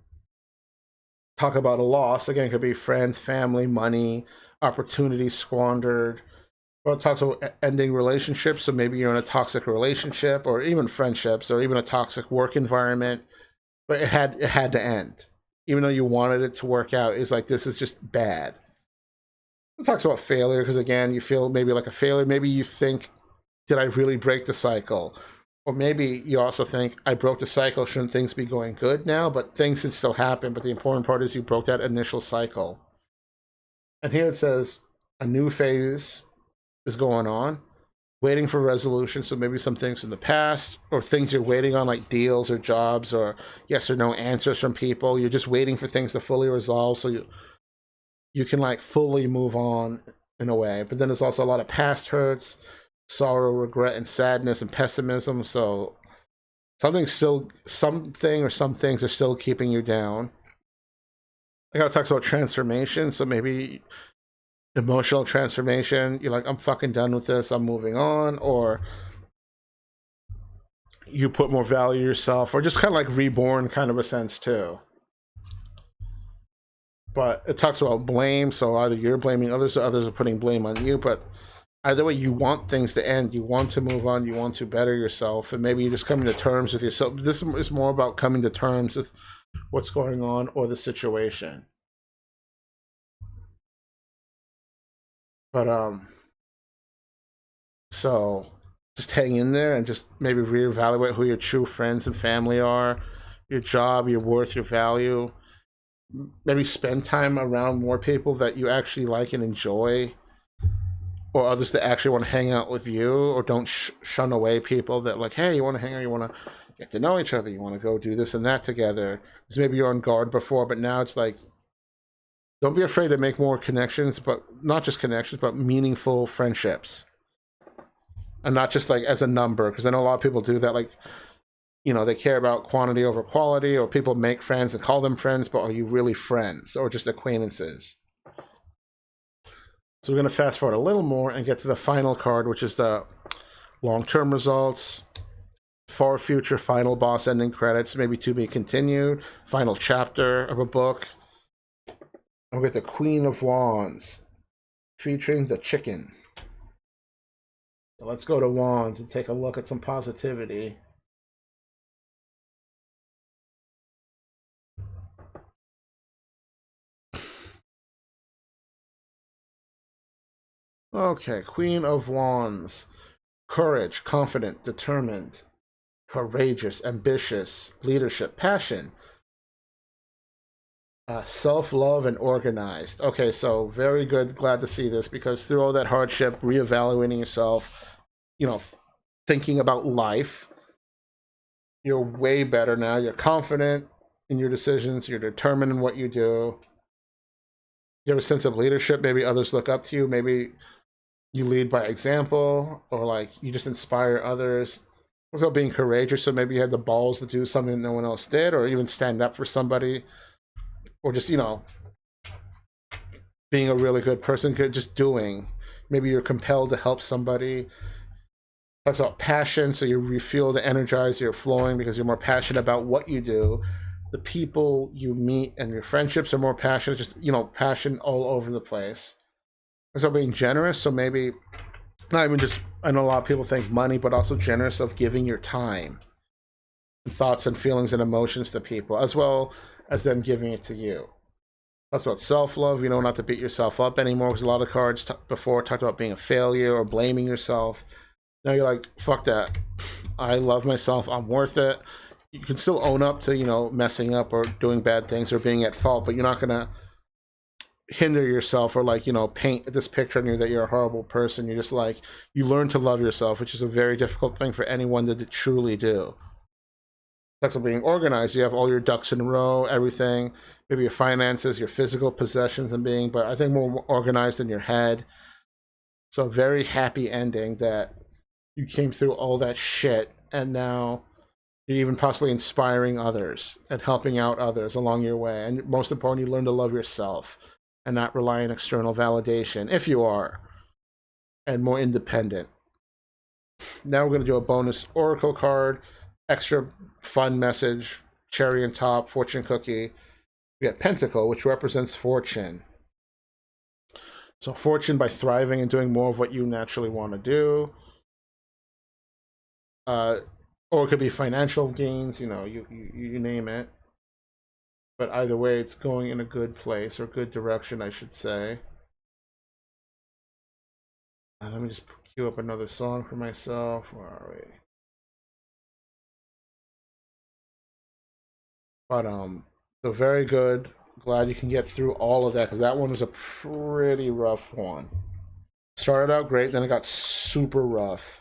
Talk about a loss. Again, it could be friends, family, money, opportunities squandered. Well, it talks about ending relationships. So maybe you're in a toxic relationship or even friendships or even a toxic work environment, but it had to end. Even though you wanted it to work out, it's like, this is just bad. It talks about failure because, again, you feel maybe like a failure. Maybe you think, did I really break the cycle? Or maybe you also think, I broke the cycle. Shouldn't things be going good now? But things can still happen. But the important part is you broke that initial cycle. And here it says a new phase is going on, waiting for resolution. So maybe some things in the past or things you're waiting on, like deals or jobs or yes or no answers from people. You're just waiting for things to fully resolve so you can like fully move on in a way. But then there's also a lot of past hurts, sorrow, regret, and sadness and pessimism. So some things are still keeping you down. I gotta talk about transformation. So maybe emotional transformation. You're like, I'm fucking done with this. I'm moving on. Or you put more value yourself, or just kind of like reborn kind of a sense too. But it talks about blame. So either you're blaming others or others are putting blame on you. But either way, you want things to end. You want to move on. You want to better yourself. And maybe you're just coming to terms with yourself. This is more about coming to terms with what's going on or the situation. But so just hang in there and just maybe reevaluate who your true friends and family are, your job, your worth, your value. Maybe spend time around more people that you actually like and enjoy, or others that actually want to hang out with you, or don't shun away people that like, hey, you want to hang out, you want to get to know each other, you want to go do this and that together. Because maybe you're on guard before, but now it's like, don't be afraid to make more connections, but not just connections, but meaningful friendships, and not just like as a number. Because I know a lot of people do that, like, you know, they care about quantity over quality, or people make friends and call them friends, but are you really friends or just acquaintances? So we're going to fast forward a little more and get to the final card, which is the long-term results, far future, final boss ending credits, maybe to be continued, final chapter of a book. And we get the Queen of Wands, featuring the chicken. So let's go to Wands and take a look at some positivity. Okay, Queen of Wands. Courage, confident, determined, courageous, ambitious, leadership, passion, self-love, and organized. Okay, so very good. Glad to see this, because through all that hardship, reevaluating yourself, you know, thinking about life, you're way better now. You're confident in your decisions. You're determined in what you do. You have a sense of leadership. Maybe others look up to you. Maybe you lead by example, or like you just inspire others. Also being courageous, so maybe you had the balls to do something no one else did, or even stand up for somebody, or just, you know, being a really good person, just doing. Maybe you're compelled to help somebody. Talks about passion, so you refuel to energize, you're flowing because you're more passionate about what you do. The people you meet and your friendships are more passionate, just, you know, passion all over the place. So being generous, so maybe not even just, I know a lot of people think money, but also generous of giving your time, thoughts and feelings and emotions to people, as well as them giving it to you. That's about self-love, you know, not to beat yourself up anymore, because a lot of cards before talked about being a failure or blaming yourself. Now you're like, fuck that. I love myself. I'm worth it. You can still own up to, you know, messing up or doing bad things or being at fault, but you're not going to hinder yourself or, like, you know, paint this picture on you that you're a horrible person. You're just like, you learn to love yourself, which is a very difficult thing for anyone to truly do. That's what being organized. You have all your ducks in a row, everything, maybe your finances, your physical possessions, and being, but I think more organized in your head. So very happy ending that you came through all that shit, and now you're even possibly inspiring others and helping out others along your way. And most importantly, you learn to love yourself and not rely on external validation, if you are, and more independent. Now we're going to do a bonus oracle card, extra fun message, cherry on top, fortune cookie. We got Pentacle, which represents fortune. So fortune by thriving and doing more of what you naturally want to do. Uh, or it could be financial gains, you know, you name it. But either way, it's going in a good place, or good direction, I should say. Let me just queue up another song for myself. Where are we? But so very good. Glad you can get through all of that, because that one was a pretty rough one. Started out great, then it got super rough.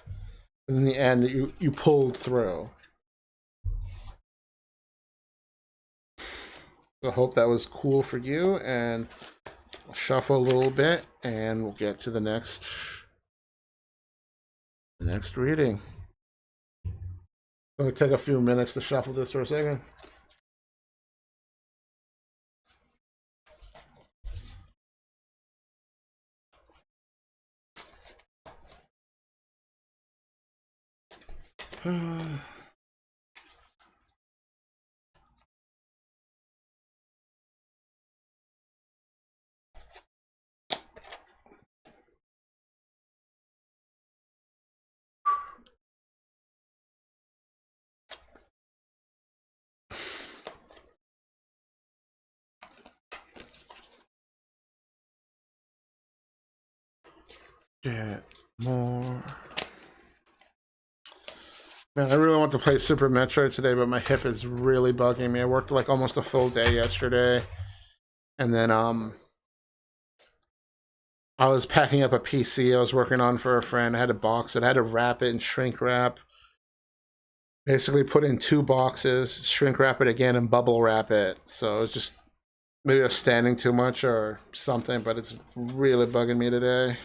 And in the end, you pulled through. So I hope that was cool for you, and I'll shuffle a little bit, and we'll get to the next reading. It'll take a few minutes to shuffle this for a second. Get more. Man, I really want to play Super Metroid today, but my hip is really bugging me. I worked like almost a full day yesterday, and then I was packing up a PC I was working on for a friend. I had to box it, I had to wrap it in shrink wrap. Basically, put in 2 boxes, shrink wrap it again, and bubble wrap it. So it was just maybe I was standing too much or something, but it's really bugging me today.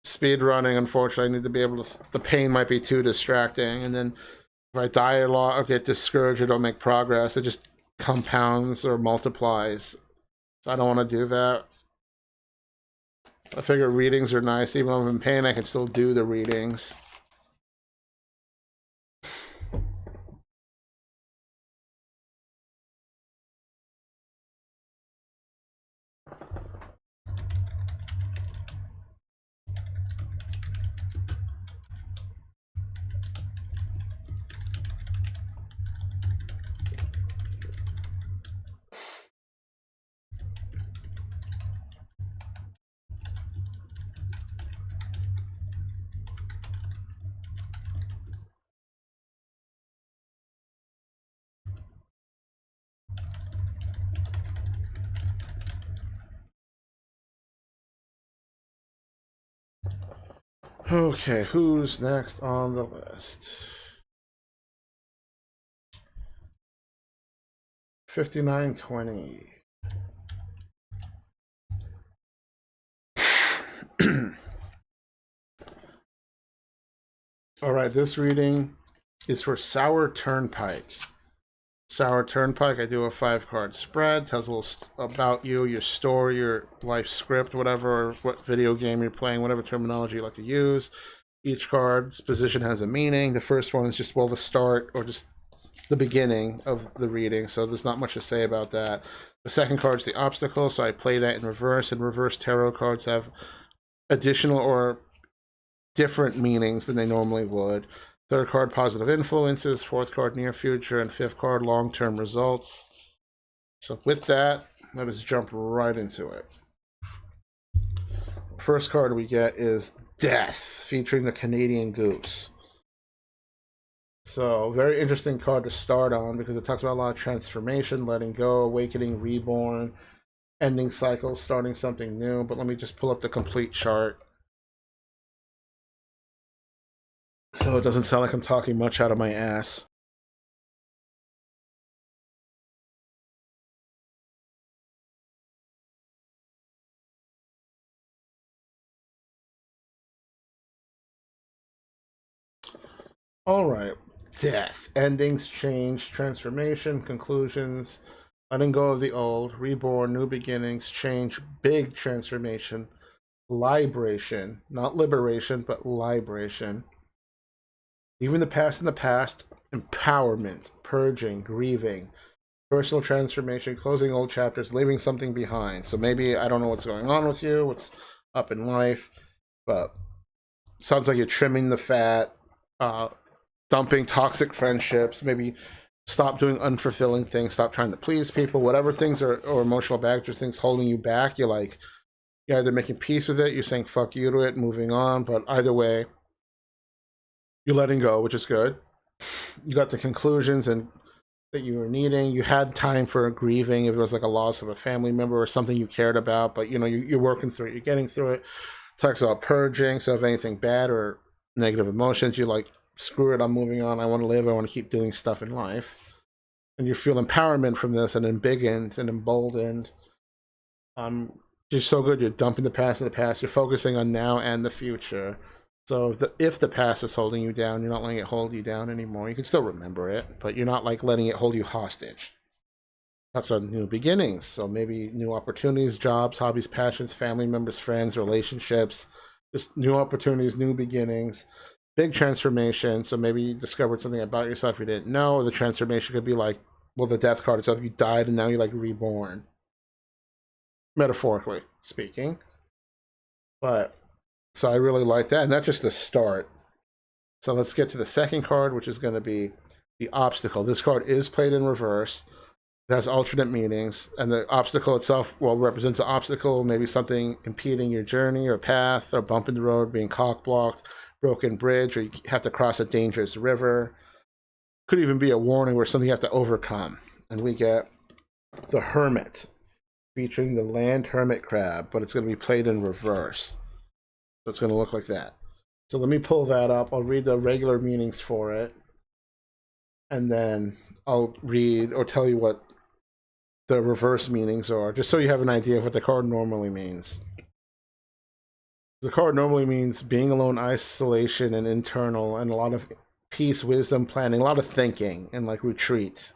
Speed running, unfortunately, I need to be able to. The pain might be too distracting, and then if I die a lot or get discouraged or don't make progress, it just compounds or multiplies. So I don't want to do that. I figure readings are nice. Even though I'm in pain, I can still do the readings. Okay, who's next on the list? 5920. All right, this reading is for Sour Turnpike. Sour Turnpike, I do a 5-card spread, tells a little about you, your story, your life script, whatever, what video game you're playing, whatever terminology you like to use. Each card's position has a meaning. The first one is just, well, the start or just the beginning of the reading, so there's not much to say about that. The second card's the obstacle, so I play that in reverse, and reverse tarot cards have additional or different meanings than they normally would. Third card, positive influences. Fourth card, near future. And fifth card, long-term results. So with that, let us jump right into it. First card we get is Death, featuring the Canadian Goose. So very interesting card to start on because it talks about a lot of transformation, letting go, awakening, reborn, ending cycles, starting something new. But let me just pull up the complete chart. So it doesn't sound like I'm talking much out of my ass. All right. Death. Endings, change, transformation, conclusions, letting go of the old, reborn, new beginnings, change, big transformation, libration, not liberation, but libration. Even the past in the past, empowerment, purging, grieving, personal transformation, closing old chapters, leaving something behind. So maybe I don't know what's going on with you, what's up in life, but sounds like you're trimming the fat, uh, dumping toxic friendships, maybe stop doing unfulfilling things, stop trying to please people, whatever things are or emotional baggage or things holding you back. You're either making peace with it, you're saying fuck you to it, moving on, but either way, you're letting go, which is good. You got the conclusions and that you were needing. You had time for grieving if it was like a loss of a family member or something you cared about, but you're working through it, you're getting through it. Talks about purging, so if anything bad or negative emotions, you like, screw it, I'm moving on, I want to live, I want to keep doing stuff in life. And you feel empowerment from this and embiggened and emboldened. Just so good, you're dumping the past in the past, you're focusing on now and the future. So if the past is holding you down, you're not letting it hold you down anymore. You can still remember it, but you're not like letting it hold you hostage. That's on new beginnings. So maybe new opportunities, jobs, hobbies, passions, family members, friends, relationships, just new opportunities, new beginnings, big transformation. So maybe you discovered something about yourself you didn't know. Or the transformation could be like, well, the death card itself, you died and now you're like reborn, metaphorically speaking. But so I really like that, and that's just the start. So let's get to the second card, which is going to be the obstacle. This card is played in reverse. It has alternate meanings, and the obstacle itself, well, represents an obstacle, maybe something impeding your journey or path, or bump in the road, being cock blocked, broken bridge, or you have to cross a dangerous river. Could even be a warning where something you have to overcome. And we get the Hermit, featuring the land hermit crab, but it's going to be played in reverse. So it's going to look like that. So let me pull that up. I'll read the regular meanings for it, and then I'll read or tell you what the reverse meanings are, just so you have an idea of what the card normally means. The card normally means being alone, isolation, and internal, and a lot of peace, wisdom, planning, a lot of thinking, and like retreat.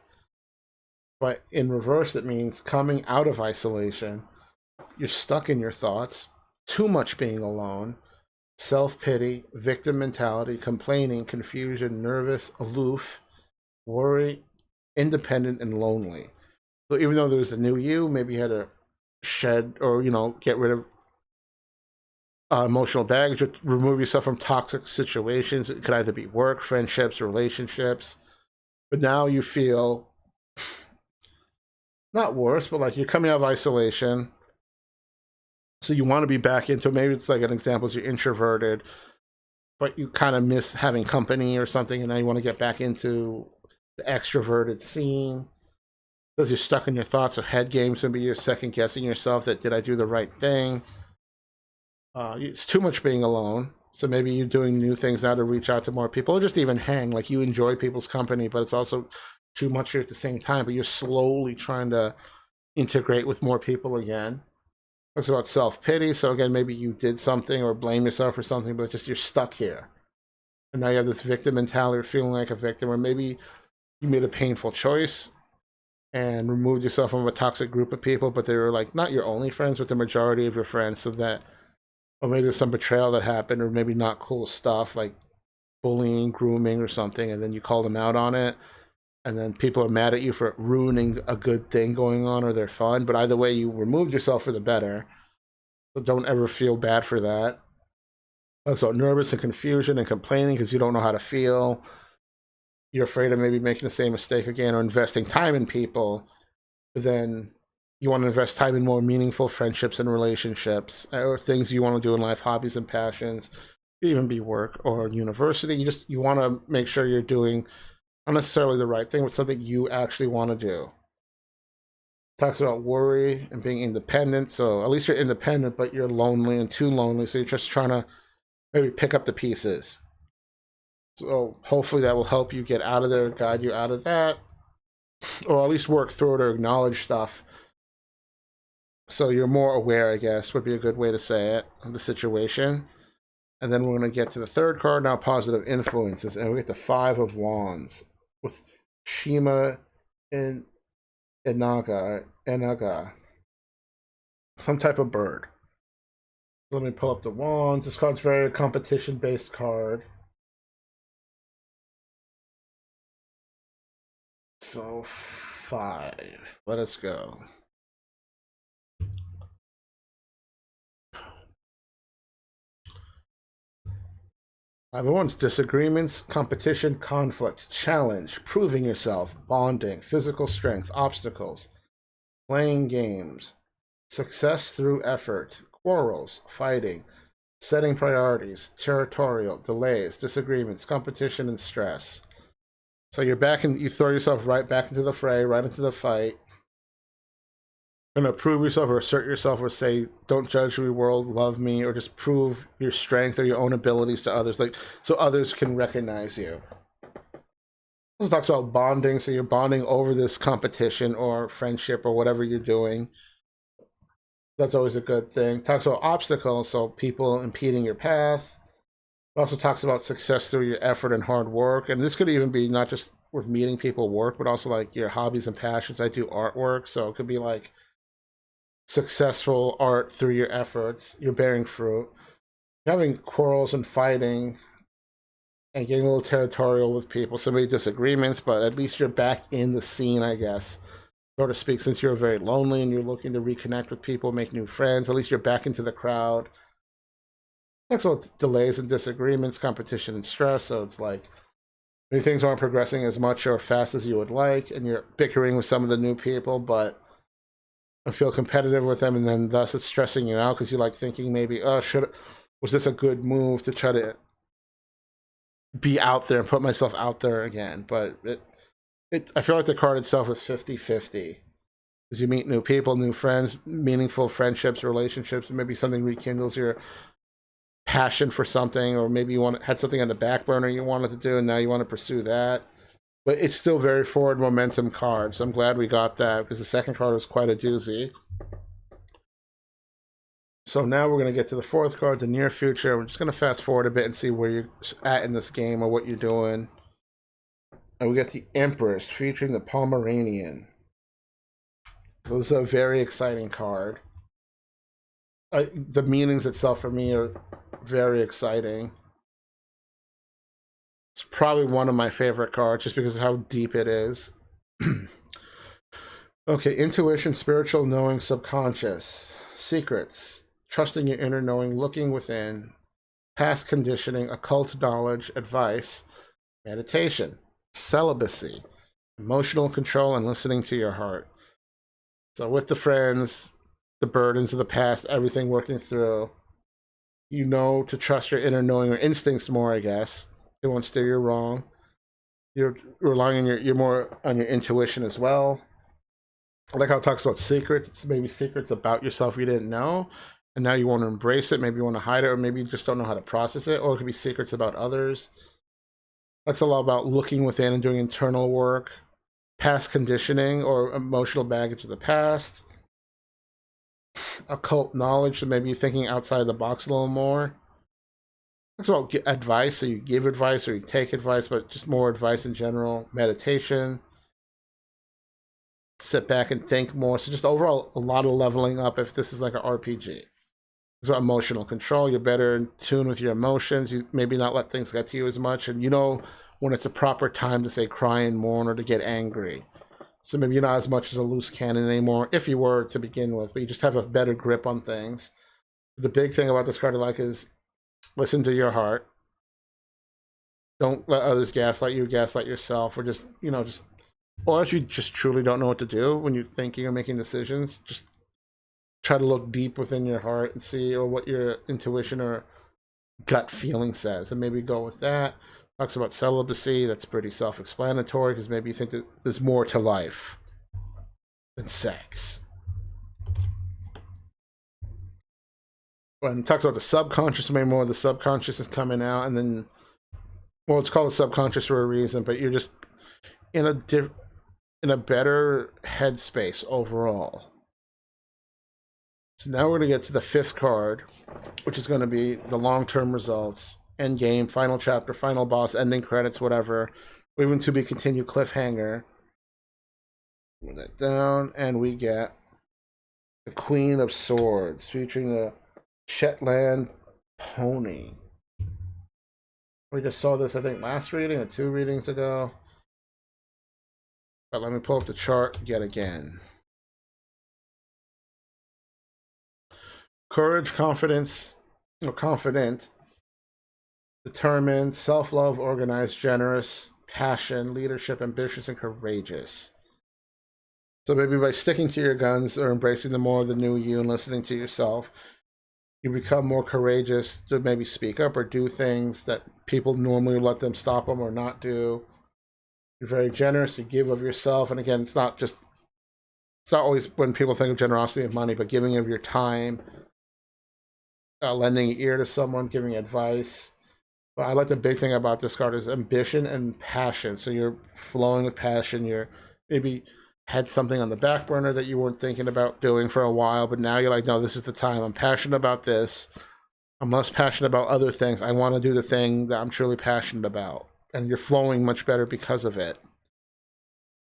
But in reverse, it means coming out of isolation. You're stuck in your thoughts, too much being alone, self pity, victim mentality, complaining, confusion, nervous, aloof, worry, independent, and lonely. So even though there's a new you, maybe you had to shed or get rid of emotional baggage, or remove yourself from toxic situations. It could either be work, friendships, relationships. But now you feel not worse, but like you're coming out of isolation. So you want to be back into, maybe it's like an example is you're introverted, but you kind of miss having company or something, and now you want to get back into the extroverted scene because you're stuck in your thoughts. So head games, maybe you're second guessing yourself that did I do the right thing? It's too much being alone. So maybe you're doing new things now to reach out to more people, or just even hang. Like you enjoy people's company, but it's also too much here at the same time. But you're slowly trying to integrate with more people again. Talks about self pity. So again, maybe you did something or blame yourself for something, but it's just you're stuck here. And now you have this victim mentality, or feeling like a victim, or maybe you made a painful choice and removed yourself from a toxic group of people, but they were like not your only friends, but the majority of your friends. So that, or maybe there's some betrayal that happened, or maybe not cool stuff like bullying, grooming, or something, and then you call them out on it, and then people are mad at you for ruining a good thing going on or their fun. But either way, you removed yourself for the better. So don't ever feel bad for that. Also, nervous and confusion and complaining because you don't know how to feel. You're afraid of maybe making the same mistake again, or investing time in people. But then you want to invest time in more meaningful friendships and relationships, or things you want to do in life, hobbies and passions. It could even be work or university. You want to make sure you're doing not necessarily the right thing, but something you actually want to do. Talks about worry and being independent. So at least you're independent, but you're lonely and too lonely. So you're just trying to maybe pick up the pieces. So hopefully that will help you get out of there, guide you out of that, or at least work through it or acknowledge stuff. So you're more aware, I guess, would be a good way to say it, of the situation. And then we're going to get to the third card now, positive influences, and we get the Five of Wands with Shima and Enaga, some type of bird. Let me pull up the wands. This card's very competition-based card. So 5. Let us go. Everyone's disagreements, competition, conflict, challenge, proving yourself, bonding, physical strength, obstacles, playing games, success through effort, quarrels, fighting, setting priorities, territorial, delays, disagreements, competition, and stress. So you're back and you throw yourself right back into the fray, right into the fight. Gonna prove yourself or assert yourself or say, don't judge me, world, love me, or just prove your strength or your own abilities to others, like so others can recognize you. This talks about bonding, so you're bonding over this competition or friendship or whatever you're doing. That's always a good thing. Talks about obstacles, so people impeding your path. It also talks about success through your effort and hard work. And this could even be not just with meeting people work, but also like your hobbies and passions. I do artwork, so it could be like successful art through your efforts. You're bearing fruit. You're having quarrels and fighting and getting a little territorial with people. So many disagreements, but at least you're back in the scene, I guess, so to speak, since you're very lonely and you're looking to reconnect with people, make new friends. At least you're back into the crowd. That's what delays and disagreements, competition and stress. So it's like maybe things aren't progressing as much or fast as you would like, and you're bickering with some of the new people, but I feel competitive with them, and then thus it's stressing you out because you're like thinking maybe, oh, was this a good move to try to be out there and put myself out there again? But I feel like the card itself is 50-50. Because you meet new people, new friends, meaningful friendships, relationships, and maybe something rekindles your passion for something, or maybe you had something on the back burner you wanted to do, and now you want to pursue that. But it's still very forward momentum card, so I'm glad we got that because the second card was quite a doozy. So now we're going to get to the fourth card, the near future. We're just going to fast forward a bit and see where you're at in this game or what you're doing. And we got the Empress featuring the Pomeranian. It was a very exciting card. The meanings itself for me are very exciting. It's probably one of my favorite cards just because of how deep it is. Okay, intuition, spiritual knowing, subconscious, secrets, trusting your inner knowing, looking within, past conditioning, occult knowledge, advice, meditation, celibacy, emotional control, and listening to your heart. So with the friends, the burdens of the past, everything working through, you know to trust your inner knowing or instincts more, I guess. It won't steer you wrong. You're relying on you're more on your intuition as well. I like how it talks about secrets. It's maybe secrets about yourself you didn't know, and now you want to embrace it. Maybe you want to hide it, or maybe you just don't know how to process it, or it could be secrets about others. That's a lot about looking within and doing internal work, past conditioning or emotional baggage of the past, occult knowledge, so maybe you're thinking outside the box a little more. It's about advice, so you give advice or you take advice, but just more advice in general. Meditation, sit back and think more. So just overall, a lot of leveling up if this is like an RPG. It's about emotional control. You're better in tune with your emotions. You maybe not let things get to you as much, and you know when it's a proper time to say cry and mourn or to get angry. So maybe you're not as much as a loose cannon anymore, if you were to begin with, but you just have a better grip on things. The big thing about this card I like is listen to your heart. Don't let others gaslight you, gaslight yourself, or just, or if you just truly don't know what to do when you're thinking or making decisions, just try to look deep within your heart and see or what your intuition or gut feeling says, and maybe go with that. Talks about celibacy. That's pretty self-explanatory because maybe you think that there's more to life than sex. When it talks about the subconscious, maybe more of the subconscious is coming out, and then, well, it's called the subconscious for a reason, but you're just in a better headspace overall. So now we're going to get to the fifth card, which is going to be the long-term results, end game, final chapter, final boss, ending credits, whatever. Even to be continued cliffhanger. Move that down, and we get the Queen of Swords, featuring a Shetland pony. We just saw this, I think, last reading or 2 readings ago. But let me pull up the chart yet again. Courage, confidence, or confident, determined, self-love, organized, generous, passion, leadership, ambitious, and courageous. So maybe by sticking to your guns or embracing the more of the new you and listening to yourself, you become more courageous to maybe speak up or do things that people normally let them stop them or not do. You're very generous. You give of yourself, and again, it's not always when people think of generosity of money, but giving of your time, lending an ear to someone, giving advice. But I like the big thing about this card is ambition and passion. So you're flowing with passion. You're maybe had something on the back burner that you weren't thinking about doing for a while, but now you're like, no, this is the time. I'm passionate about this. I'm less passionate about other things. I want to do the thing that I'm truly passionate about. And you're flowing much better because of it.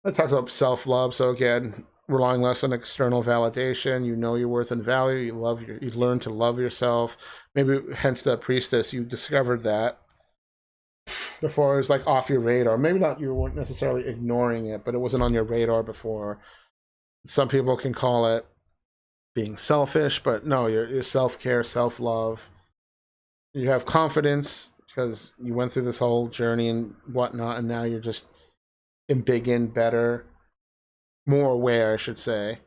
It talks about self-love. So again, relying less on external validation. You know your worth and value. You learn to love yourself. Maybe hence the priestess, you discovered that before it was like off your radar. Maybe not, you weren't necessarily ignoring it, but it wasn't on your radar before. Some people can call it being selfish, but no, your self-care, self-love. You have confidence because you went through this whole journey and whatnot, and now you're just in bigger, better, more aware, I should say.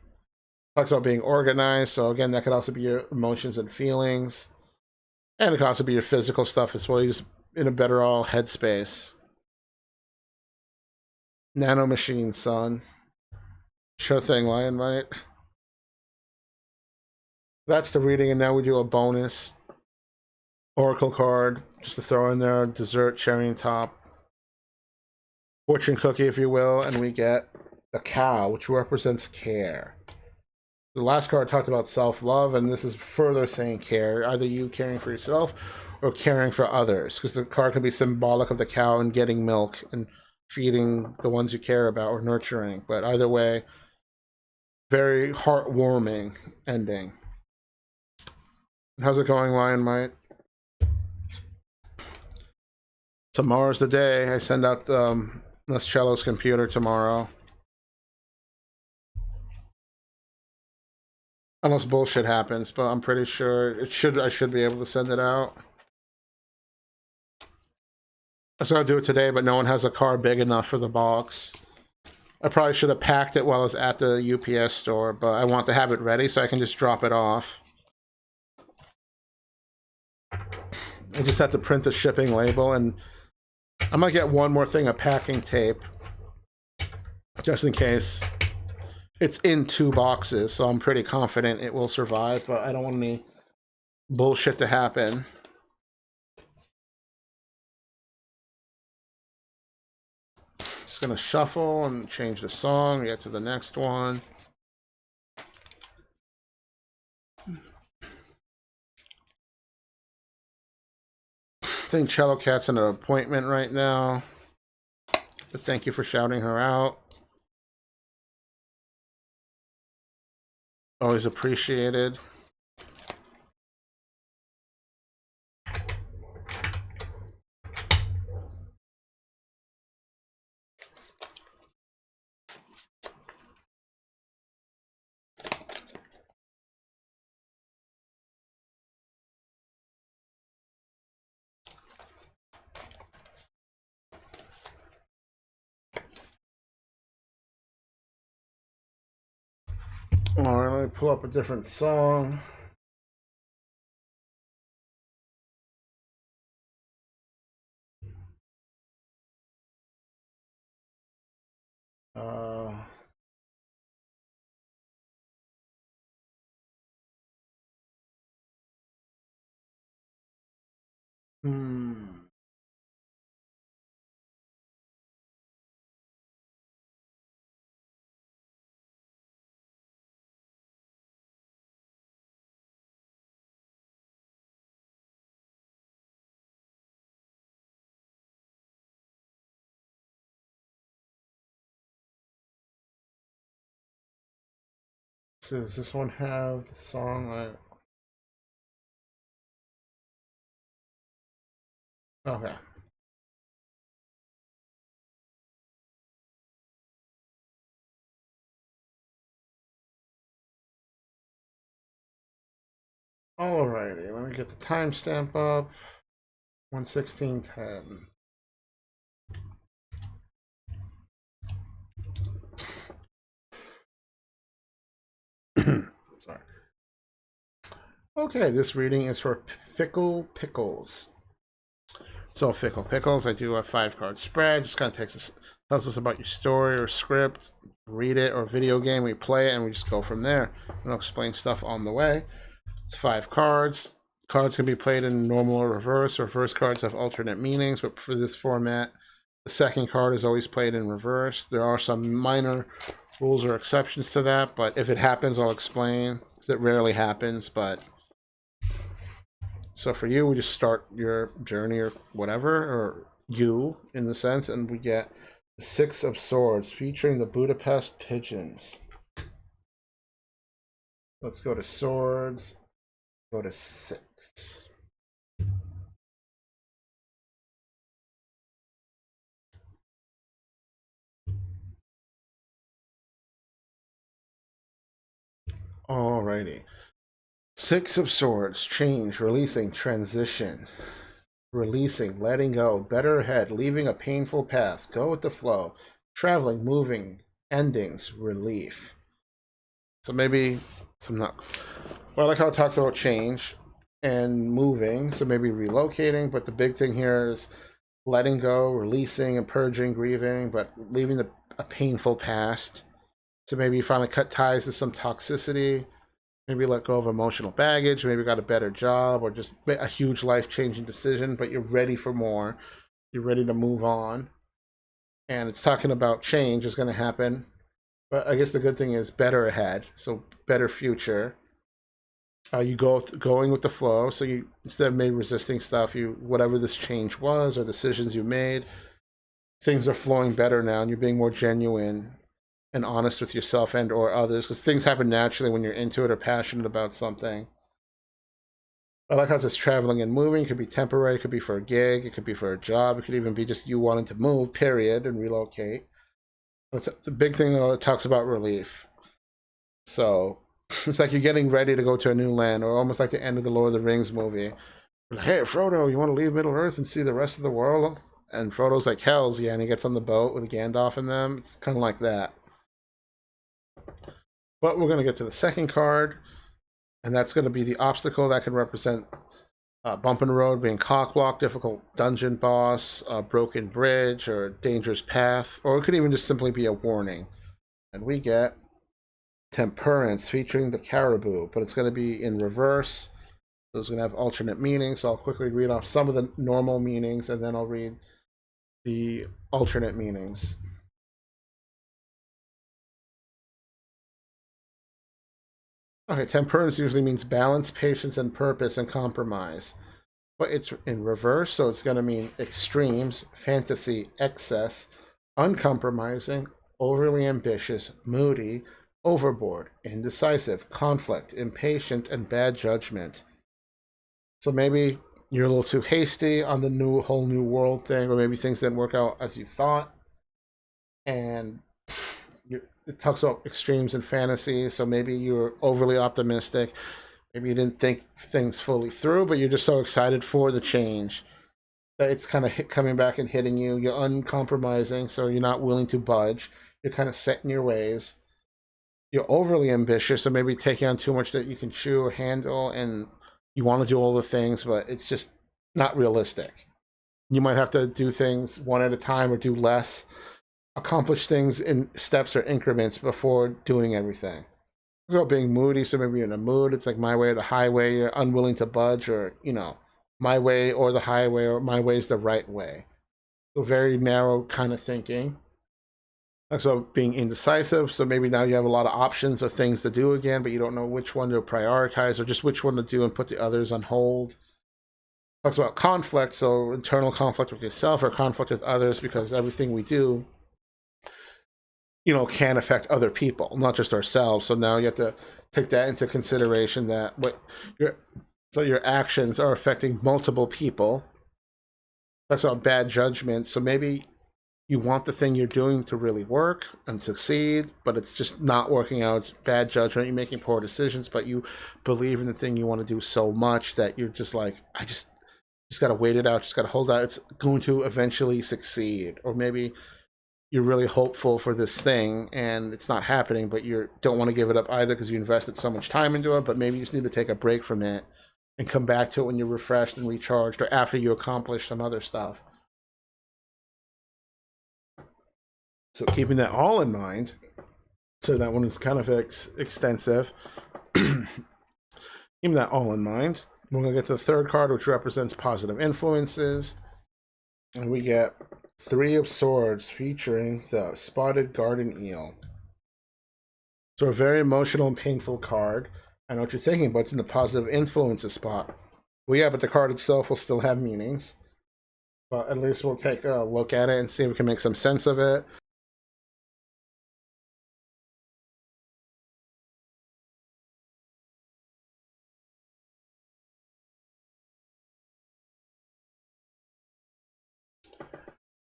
Talks about being organized, so again, that could also be your emotions and feelings, and it could also be your physical stuff as well. You're just in a better all headspace. Nano machines, son. Sure thing, Lion Mite. That's the reading, and now we do a bonus oracle card just to throw in there. Dessert, cherry on top, fortune cookie, if you will, and we get a cow, which represents care. The last card talked about self-love, and this is further saying care. Either you caring for yourself or caring for others, because the card can be symbolic of the cow and getting milk and feeding the ones you care about or nurturing. But either way, very heartwarming ending. How's it going, Lion Mite? Tomorrow's the day. I send out Cello's computer tomorrow. Unless bullshit happens, but I'm pretty sure I should be able to send it out. I was gonna do it today, but no one has a car big enough for the box. I probably should have packed it while I was at the UPS store, but I want to have it ready so I can just drop it off. I just have to print the shipping label, and I might get one more thing of packing tape, just in case. It's in 2 boxes, so I'm pretty confident it will survive, but I don't want any bullshit to happen. Just gonna shuffle and change the song, get to the next one. I think Cello Cat's in an appointment right now, but thank you for shouting her out. Always appreciated. Alright, let me pull up a different song. Hmm. So does this one have the song? Okay. Alrighty, let me get the timestamp up. 1:16:10. Sorry. Okay, this reading is for Fickle Pickles. So Fickle Pickles, I do a 5-card spread. Just kind of tells us about your story or script, read it, or video game. We play it and we just go from there. And I'll explain stuff on the way. It's 5 cards. Cards can be played in normal or reverse. Reverse cards have alternate meanings, but for this format, the second card is always played in reverse. There are some minor rules or exceptions to that, but if it happens, I'll explain. It rarely happens, but so for you, we just start your journey or whatever, or you in the sense, and we get the 6 of Swords featuring the Budapest Pigeons. Let's go to Swords, go to 6. Alrighty. 6 of Swords, change, releasing, transition. releasing, letting go, better ahead, leaving a painful path, go with the flow, traveling, moving, endings, relief. So maybe some not. Well, I like how it talks about change and moving. So maybe relocating, but the big thing here is letting go, releasing, and purging, grieving, but leaving a painful past. So maybe you finally cut ties to some toxicity. Maybe let go of emotional baggage. Maybe got a better job or just a huge life changing decision, but you're ready for more. You're ready to move on. And it's talking about change is going to happen. But I guess the good thing is better ahead. So better future. You going with the flow. So you, instead of maybe resisting stuff, you, whatever this change was or decisions you made, things are flowing better now and you're being more genuine and honest with yourself and or others, because things happen naturally when you're into it or passionate about something. I like how it's just traveling and moving. It could be temporary, it could be for a gig, it could be for a job, it could even be just you wanting to move, period, and relocate. The big thing though, it talks about relief. So it's like you're getting ready to go to a new land, or almost like the end of the Lord of the Rings movie. Like, hey Frodo, you want to leave Middle Earth and see the rest of the world? And Frodo's like, hells yeah, and he gets on the boat with Gandalf and them. It's kind of like that. But we're going to get to the second card, and that's going to be the obstacle that can represent bump in the road, being cockblock, difficult dungeon boss, a broken bridge, or a dangerous path, or it could even just simply be a warning. And we get Temperance featuring the caribou, but it's going to be in reverse. So it's going to have alternate meanings. So I'll quickly read off some of the normal meanings, and then I'll read the alternate meanings. Okay, temperance usually means balance, patience, and purpose, and compromise. But it's in reverse, so it's going to mean extremes, fantasy, excess, uncompromising, overly ambitious, moody, overboard, indecisive, conflict, impatient, and bad judgment. So maybe you're a little too hasty on the whole new world thing, or maybe things didn't work out as you thought, and it talks about extremes in fantasy. So maybe you're overly optimistic. Maybe you didn't think things fully through, but you're just so excited for the change that it's kind of coming back and hitting you. You're uncompromising, so you're not willing to budge. You're kind of set in your ways. You're overly ambitious, so maybe taking on too much that you can chew or handle, and you want to do all the things, but it's just not realistic. You might have to do things one at a time or do less, accomplish things in steps or increments before doing everything. About being moody, so maybe you're in a mood. It's like my way or the highway. You're unwilling to budge, or my way or the highway, or my way is the right way. So very narrow kind of thinking. So being indecisive. So maybe now you have a lot of options of things to do again, but you don't know which one to prioritize or just which one to do and put the others on hold. Talks about conflict, so internal conflict with yourself or conflict with others, because everything we do can affect other people, not just ourselves. So now you have to take that into consideration, that your actions are affecting multiple people. That's about bad judgment. So maybe you want the thing you're doing to really work and succeed, but it's just not working out. It's bad judgment. You're making poor decisions, but you believe in the thing you want to do so much that you're just like, I just got to wait it out. Just got to hold out. It's going to eventually succeed. Or maybe you're really hopeful for this thing and it's not happening, but you don't want to give it up either because you invested so much time into it. But maybe you just need to take a break from it and come back to it when you're refreshed and recharged, or after you accomplish some other stuff. So keeping that all in mind, so that one is kind of extensive. Keeping that all in mind, we're going to get to the third card, which represents positive influences. And we get Three of Swords featuring the Spotted Garden Eel. So a very emotional and painful card. I know what you're thinking, but it's in the positive influences spot. Well, yeah, but the card itself will still have meanings. But at least we'll take a look at it and see if we can make some sense of it.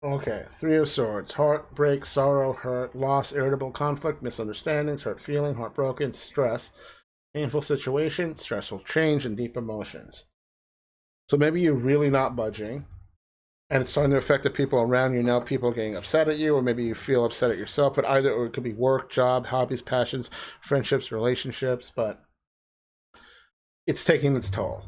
Okay, Three of Swords. Heartbreak, sorrow, hurt, loss, irritable conflict, misunderstandings, hurt feeling, heartbroken, stress, painful situation, stressful change, and deep emotions. So maybe you're really not budging, and it's starting to affect the people around you. Now people are getting upset at you, or maybe you feel upset at yourself. But either, or it could be work, job, hobbies, passions, friendships, relationships. But it's taking its toll.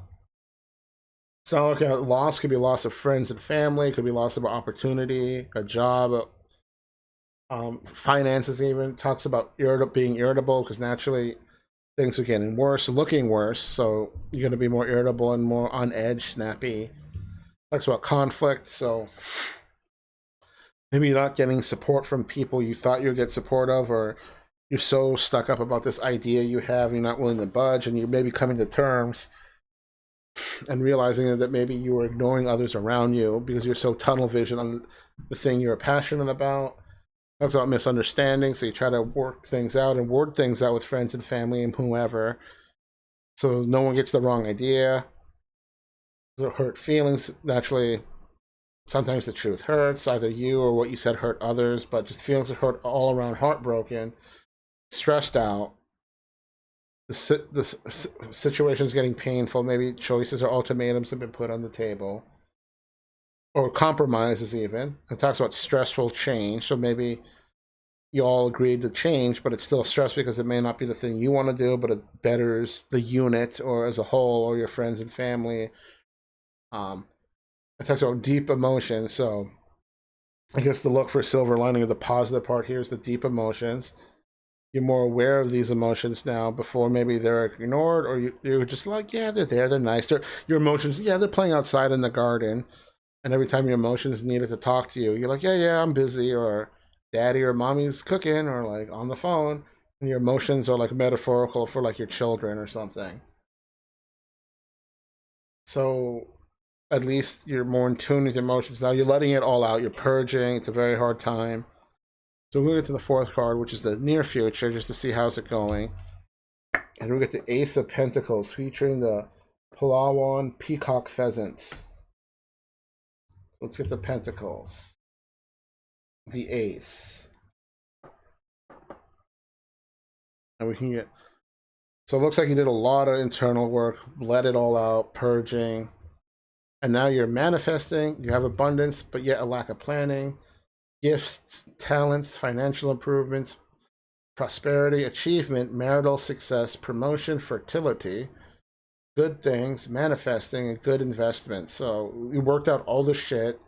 It's not like a loss. Could be loss of friends and family. It could be loss of opportunity, a job, finances. Even talks about being irritable because naturally things are getting worse, looking worse. So you're going to be more irritable and more on edge, snappy. Talks about conflict. So maybe you're not getting support from people you thought you'd get support of, or you're so stuck up about this idea you have, you're not willing to budge, and you're maybe coming to terms and realizing that maybe you were ignoring others around you because you're so tunnel vision on the thing you're passionate about. That's about misunderstanding. So you try to work things out and word things out with friends and family and whoever, so no one gets the wrong idea. So hurt feelings naturally. Sometimes the truth hurts. Either you or what you said hurt others, but just feelings of hurt all around, heartbroken, stressed out. The situation's getting painful. Maybe choices or ultimatums have been put on the table, or compromises even. It talks about stressful change. So maybe you all agreed to change, but it's still stress because it may not be the thing you want to do, but it betters the unit or as a whole or your friends and family. Um, it talks about deep emotions. So I guess the look for silver lining of the positive part here is the deep emotions. You're more aware of these emotions now. Before maybe they're ignored, or you're just like, yeah, they're there, they're nice. Your emotions, yeah, they're playing outside in the garden. And every time your emotions needed to talk to you, you're like, yeah, yeah, I'm busy, or daddy or mommy's cooking, or like on the phone. And your emotions are like metaphorical for like your children or something. So at least you're more in tune with your emotions now. You're letting it all out. You're purging. It's a very hard time. So we'll get to the fourth card, which is the near future, just to see how's it going. And we get the Ace of Pentacles, featuring the Palawan Peacock Pheasant. So let's get the Pentacles. The Ace. And we can get... So it looks like you did a lot of internal work, let it all out, purging. And now you're manifesting. You have abundance, but yet a lack of planning. Gifts, talents, financial improvements, prosperity, achievement, marital success, promotion, fertility, good things, manifesting, and good investments. So you worked out all the shit,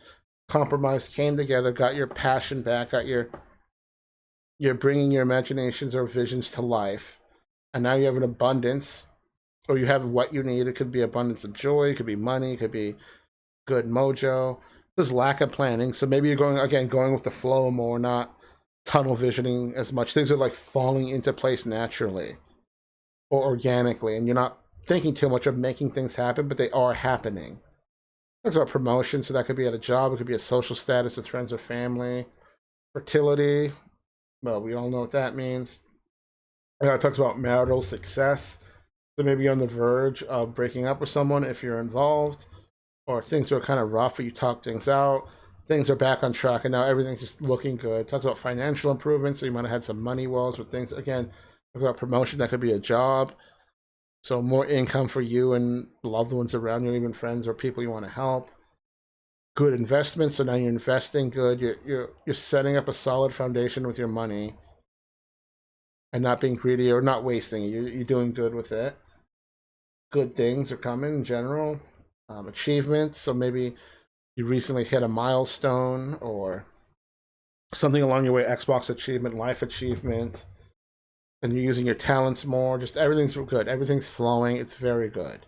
compromise came together, got your passion back, got you're bringing your imaginations or visions to life, and now you have an abundance, or you have what you need. It could be abundance of joy, it could be money, it could be good mojo. There's lack of planning, so maybe you're going with the flow more, not tunnel visioning as much. Things are like falling into place naturally or organically, and you're not thinking too much of making things happen, but they are happening. Talks about promotion, so that could be at a job, it could be a social status with friends or family. Fertility, well, we all know what that means. It talks about marital success, so maybe you're on the verge of breaking up with someone if you're involved, or things are kind of rough, but you talk things out. Things are back on track, and now everything's just looking good. It talks about financial improvements, so you might have had some money woes with things. Again, talk about promotion, that could be a job. So more income for you and loved ones around you, even friends or people you want to help. Good investments. So now you're investing good. You're setting up a solid foundation with your money, and not being greedy or not wasting it. You're doing good with it. Good things are coming in general. Achievements. So maybe you recently hit a milestone or something along your way. Xbox achievement, life achievement, and you're using your talents more. Just everything's good. Everything's flowing. It's very good.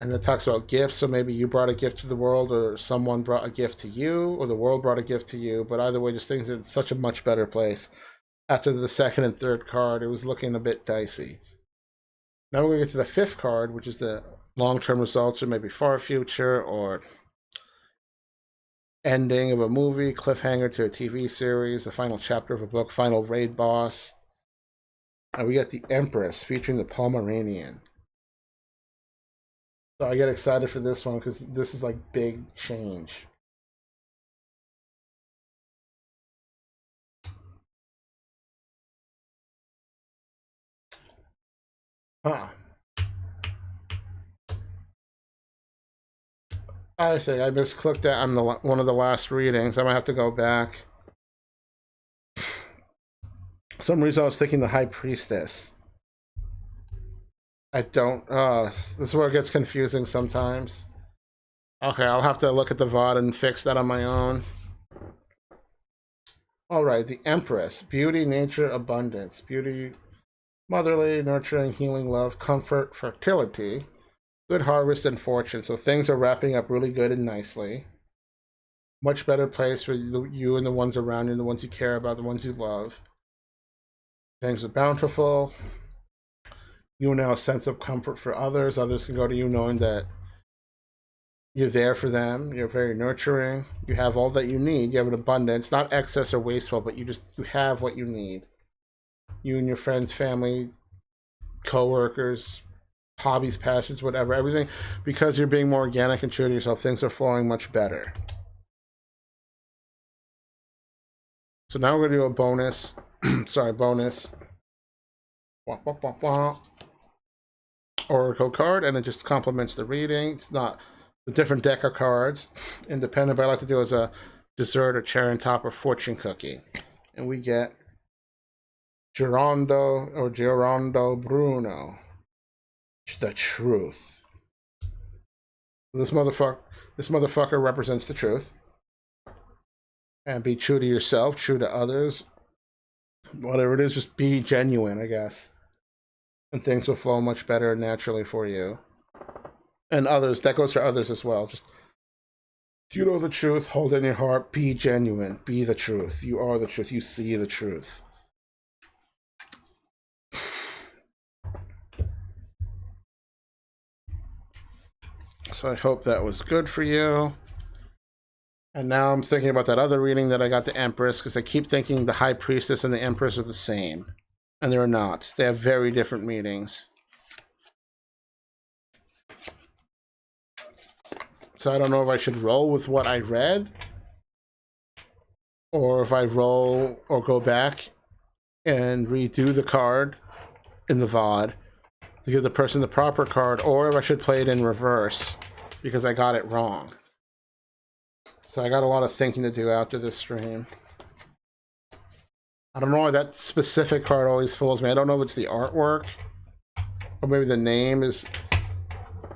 And it talks about gifts. So maybe you brought a gift to the world, or someone brought a gift to you, or the world brought a gift to you. But either way, just things are in such a much better place. After the second and third card, it was looking a bit dicey. Now we're going to get to the fifth card, which is the long-term results, or maybe far future, or ending of a movie, cliffhanger to a TV series, the final chapter of a book, final raid boss. And we got the Empress, featuring the Pomeranian. So I get excited for this one because this is like big change. Huh. I think I misclicked that on one of the last readings. I might have to go back. For some reason I was thinking the High Priestess. I don't. This is where it gets confusing sometimes. Okay, I'll have to look at the VOD and fix that on my own. All right, the Empress. Beauty, nature, abundance. Beauty, motherly, nurturing, healing, love, comfort, fertility, good harvest, and fortune. So things are wrapping up really good and nicely. Much better place for you and the ones around you, the ones you care about, the ones you love. Things are bountiful. You now a sense of comfort for others. Others can go to you knowing that you're there for them. You're very nurturing. You have all that you need. You have an abundance, not excess or wasteful, but you have what you need. You and your friends, family, co-workers, hobbies, passions, whatever, everything, because you're being more organic and true to yourself, things are flowing much better. So now we're gonna do a bonus. Sorry, bonus. Wah, wah, wah, wah. Oracle card, and it just complements the reading. It's not a different deck of cards. Independent, but I like to do as a dessert or cherry on top or fortune cookie. And we get Girondo Bruno. The truth. This motherfucker represents the truth. And be true to yourself, true to others. Whatever it is, just be genuine, I guess. And things will flow much better naturally for you. And others, that goes for others as well. Just, you know the truth, hold it in your heart, be genuine, be the truth. You are the truth, you see the truth. So I hope that was good for you. And now I'm thinking about that other reading that I got, the Empress, because I keep thinking the High Priestess and the Empress are the same. And they're not. They have very different meanings. So I don't know if I should roll with what I read, or if I roll or go back and redo the card in the VOD to give the person the proper card, or if I should play it in reverse because I got it wrong. So I got a lot of thinking to do after this stream. I don't know why that specific card always fools me. I don't know if it's the artwork, or maybe the name is,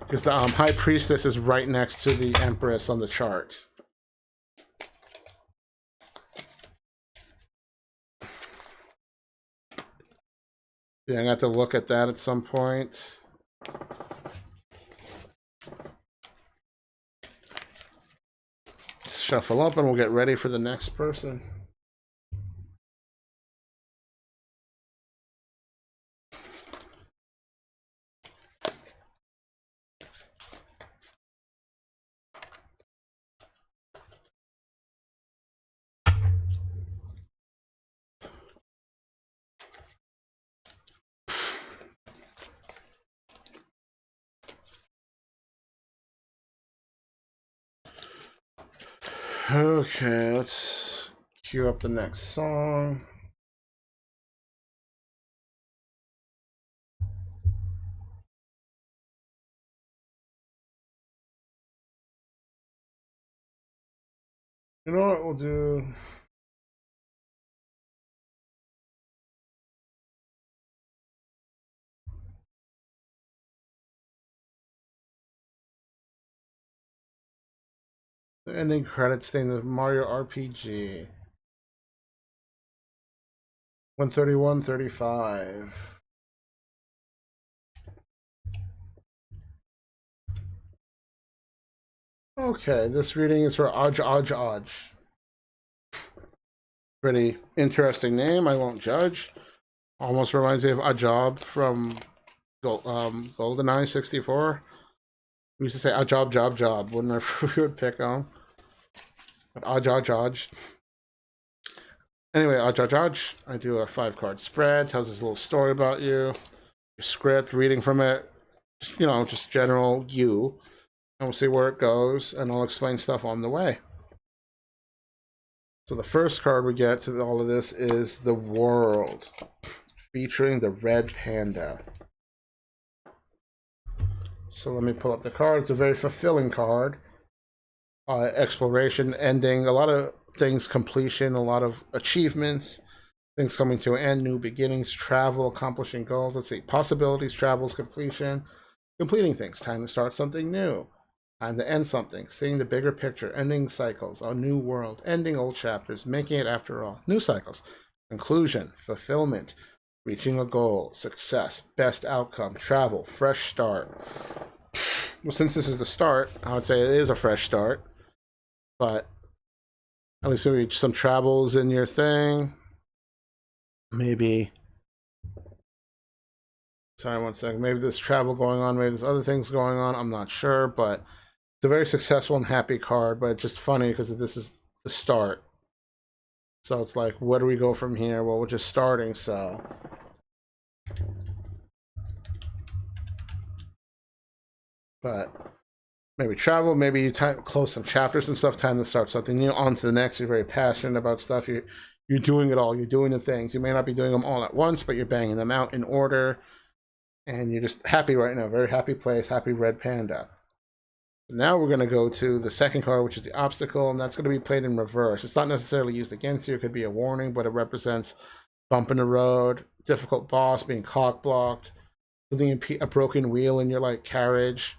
because the High Priestess is right next to the Empress on the chart. Yeah, I got to look at that at some point. Shuffle up and we'll get ready for the next person. Okay, let's cue up the next song. You know what we'll do? The ending credits thing, the Mario RPG. 131.35. Okay, this reading is for Aj. Pretty interesting name, I won't judge. Almost reminds me of Ajab from GoldenEye 64. We used to say job, whenever we would pick on. But Aj. Anyway, Aj. I do a 5-card spread, tells us a little story about you, your script, reading from it, just general you. And we'll see where it goes, and I'll explain stuff on the way. So the first card we get to all of this is The World, featuring the red panda. So let me pull up the card. It's a very fulfilling card. exploration, ending, a lot of things, completion, a lot of achievements, things coming to an end, new beginnings, travel, accomplishing goals. Let's see, possibilities, travels, completion, completing things, time to start something new, time to end something, seeing the bigger picture, ending cycles, a new world, ending old chapters, making it after all, new cycles, conclusion, fulfillment, reaching a goal, success, best outcome, travel, fresh start. Well, since this is the start, I would say it is a fresh start, but at least maybe some travels in your thing. Maybe, sorry, one second. Maybe there's travel going on, maybe there's other things going on. I'm not sure, but it's a very successful and happy card, but it's just funny because this is the start. So it's like, where do we go from here? Well, we're just starting, so. But maybe travel, maybe you close some chapters and stuff, time to start something new, on to the next. You're very passionate about stuff. You're doing it all. You're doing the things. You may not be doing them all at once, but you're banging them out in order. And you're just happy right now. Very happy place, happy red panda. Now we're going to go to the second card, which is the obstacle, and that's going to be played in reverse. It's not necessarily used against you. It could be a warning, but it represents bump in the road, difficult boss, being cock blocked, something, a broken wheel in your like carriage,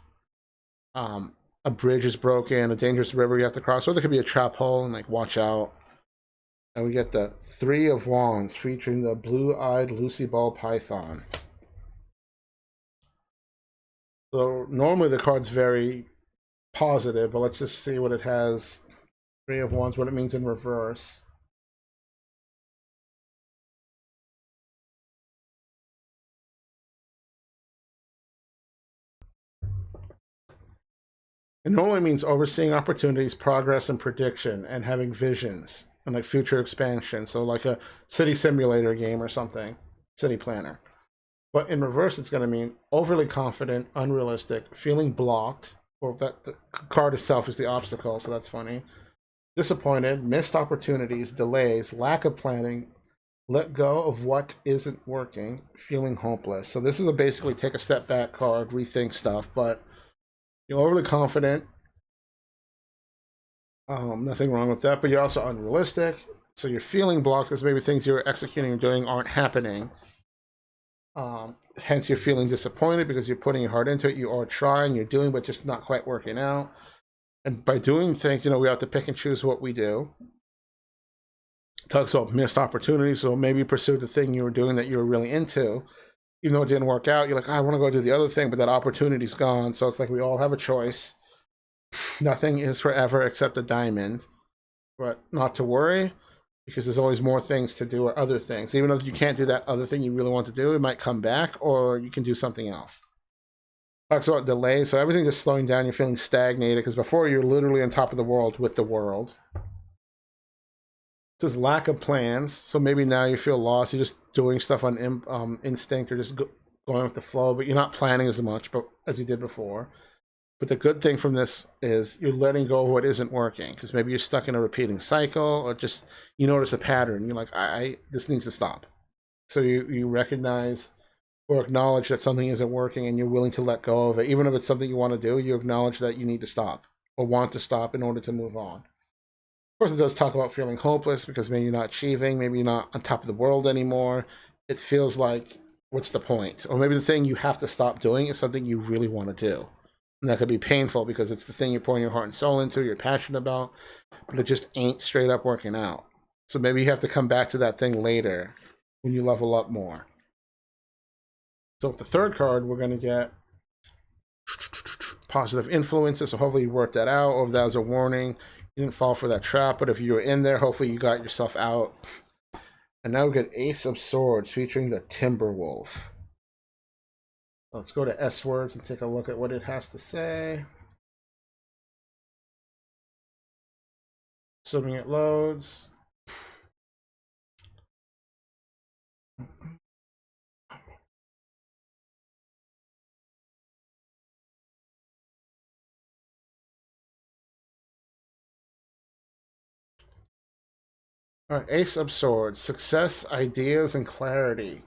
a bridge is broken, a dangerous river you have to cross, or there could be a trap hole and like watch out. And we get the Three of Wands featuring the blue-eyed Lucy Ball Python. So normally the card's very positive, but let's just see what it has. Three of Wands, what it means in reverse. It normally means overseeing opportunities, progress, and prediction, and having visions and like future expansion. So like a city simulator game or something, city planner. But in reverse, it's going to mean overly confident, unrealistic, feeling blocked. Well, that the card itself is the obstacle, so that's funny. Disappointed, missed opportunities, delays, lack of planning, let go of what isn't working, feeling hopeless. So this is a basically take a step back card, rethink stuff, but you're overly confident. Nothing wrong with that, but you're also unrealistic. So you're feeling blocked because maybe things you're executing and doing aren't happening. Hence, you're feeling disappointed because you're putting your heart into it. You are trying, you're doing, but just not quite working out. And by doing things, we have to pick and choose what we do. Talks about missed opportunities. So maybe pursue the thing you were doing that you were really into. Even though it didn't work out, you're like, I want to go do the other thing, but that opportunity's gone. So it's like we all have a choice. Nothing is forever except a diamond. But not to worry, because there's always more things to do or other things. Even if you can't do that other thing you really want to do, it might come back, or you can do something else. Talks about delay, so everything is slowing down. You're feeling stagnated because before you're literally on top of the world with the world. Just lack of plans, so maybe now you feel lost. You're just doing stuff on instinct or just going with the flow, but you're not planning as much as you did before. But the good thing from this is you're letting go of what isn't working, because maybe you're stuck in a repeating cycle, or just you notice a pattern. You're like, this needs to stop. So you recognize or acknowledge that something isn't working, and you're willing to let go of it. Even if it's something you want to do, you acknowledge that you need to stop or want to stop in order to move on. Of course, it does talk about feeling hopeless because maybe you're not achieving, maybe you're not on top of the world anymore. It feels like, what's the point? Or maybe the thing you have to stop doing is something you really want to do. And that could be painful because it's the thing you're pouring your heart and soul into, you're passionate about, but it just ain't straight up working out. So maybe you have to come back to that thing later when you level up more. So with the third card, we're going to get positive influences. So hopefully you worked that out, or if that was a warning, you didn't fall for that trap. But if you were in there, hopefully you got yourself out. And now we get Ace of Swords featuring the Timberwolf. Let's go to S words and take a look at what it has to say. Assuming it loads. All right, Ace of Swords, success, ideas, and clarity.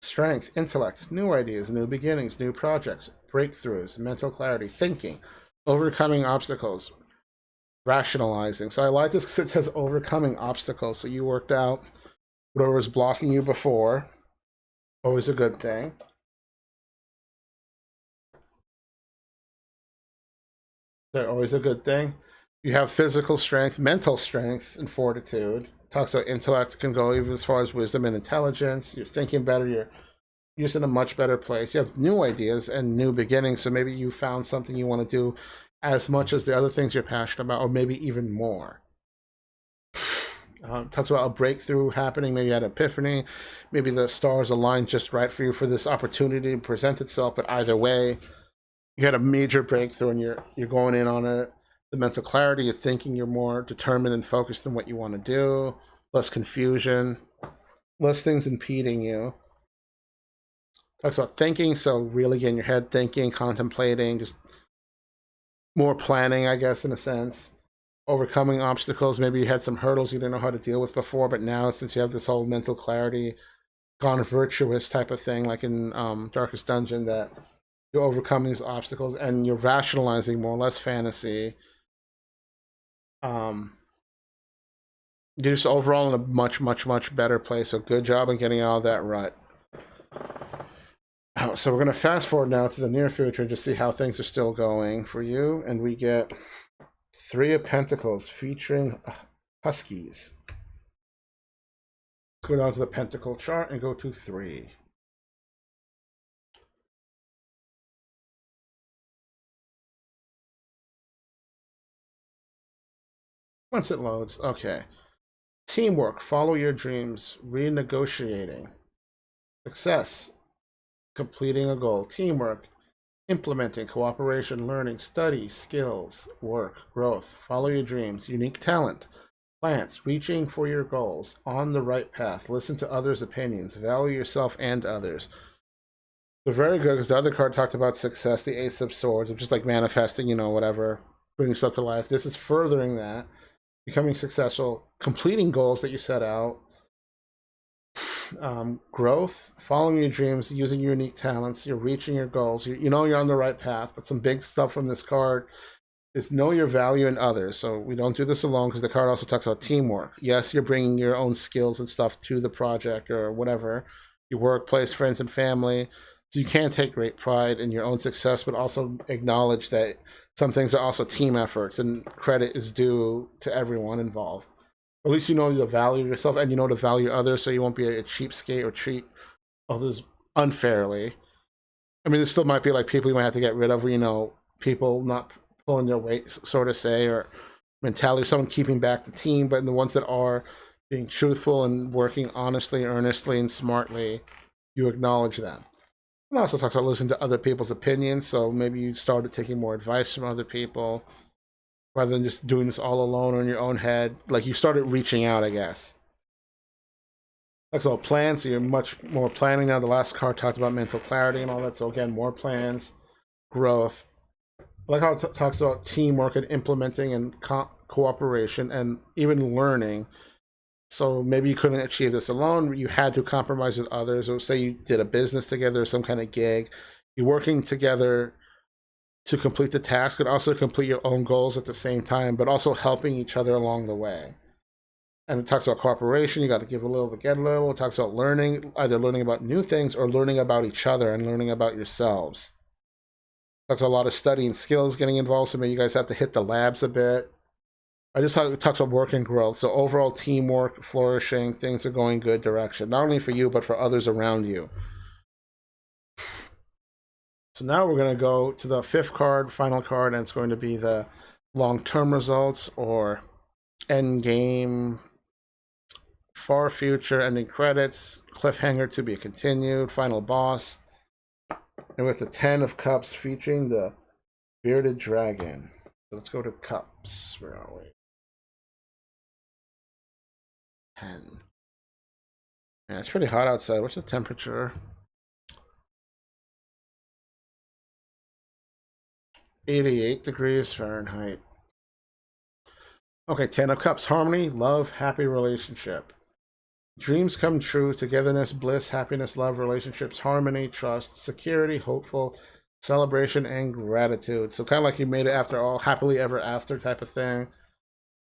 Strength, intellect, new ideas, new beginnings, new projects, breakthroughs, mental clarity, thinking, overcoming obstacles, rationalizing. So I like this because it says overcoming obstacles. So you worked out whatever was blocking you before. Always a good thing. They're always a good thing. You have physical strength, mental strength, and fortitude. Talks about intellect can go even as far as wisdom and intelligence. You're thinking better. You're just in a much better place. You have new ideas and new beginnings. So maybe you found something you want to do as much as the other things you're passionate about, or maybe even more. Talks about a breakthrough happening, maybe at epiphany, maybe the stars aligned just right for you for this opportunity to present itself. But either way, you had a major breakthrough and you're going in on it. The mental clarity, you're thinking, you're more determined and focused in what you want to do, less confusion, less things impeding you. Talks about thinking, so really getting your head thinking, contemplating, just more planning, I guess, in a sense. Overcoming obstacles. Maybe you had some hurdles you didn't know how to deal with before, but now since you have this whole mental clarity, gone virtuous type of thing, like in Darkest Dungeon, that you're overcoming these obstacles and you're rationalizing more, less fantasy. You're just overall in a much, much, much better place. So good job in getting out of that rut. So we're going to fast forward now to the near future to see how things are still going for you. And we get Three of Pentacles featuring Huskies. Let's go down to the Pentacle chart and go to 3. Once it loads, okay. Teamwork, follow your dreams, renegotiating. Success, completing a goal. Teamwork, implementing, cooperation, learning, study, skills, work, growth, follow your dreams, unique talent, plans, reaching for your goals, on the right path, listen to others' opinions, value yourself and others. So very good, because the other card talked about success, the Ace of Swords, of just like manifesting, whatever, bringing stuff to life. This is furthering that, becoming successful, completing goals that you set out, growth, following your dreams, using your unique talents, you're reaching your goals, you're on the right path. But some big stuff from this card is know your value in others. So we don't do this alone, because the card also talks about teamwork. Yes, you're bringing your own skills and stuff to the project or whatever, your workplace, friends and family. So you can take great pride in your own success, but also acknowledge that some things are also team efforts and credit is due to everyone involved. At least you know the value of yourself and you know to value others, so you won't be a cheapskate or treat others unfairly. I mean, there still might be like people you might have to get rid of, people not pulling their weight, sort of say, or mentality, someone keeping back the team, but in the ones that are being truthful and working honestly, earnestly, and smartly, you acknowledge them. It also talks about listening to other people's opinions, so maybe you started taking more advice from other people rather than just doing this all alone or in your own head. Like you started reaching out, I guess. That's all plans, so you're much more planning now. The last card talked about mental clarity and all that, so again, more plans, growth. I like how it talks about teamwork and implementing and cooperation and even learning. So maybe you couldn't achieve this alone. You had to compromise with others. Or say you did a business together or some kind of gig. You're working together to complete the task, but also complete your own goals at the same time, but also helping each other along the way. And it talks about cooperation. You got to give a little to get a little. It talks about learning, either learning about new things or learning about each other and learning about yourselves. It talks about a lot of studying skills getting involved. So maybe you guys have to hit the labs a bit. I just thought it talks about work and growth. So overall teamwork, flourishing, things are going good direction, not only for you, but for others around you. So now we're going to go to the 5th card, final card, and it's going to be the long-term results or end game, far future, ending credits, cliffhanger to be continued, final boss. And with the 10 of Cups featuring the Bearded Dragon. So let's go to Cups. Where are we? 10. Yeah, it's pretty hot outside. What's the temperature? 88 degrees Fahrenheit. Okay, 10 of Cups. Harmony, love, happy relationship. Dreams come true, togetherness, bliss, happiness, love, relationships, harmony, trust, security, hopeful, celebration, and gratitude. So kind of like you made it after all, happily ever after type of thing.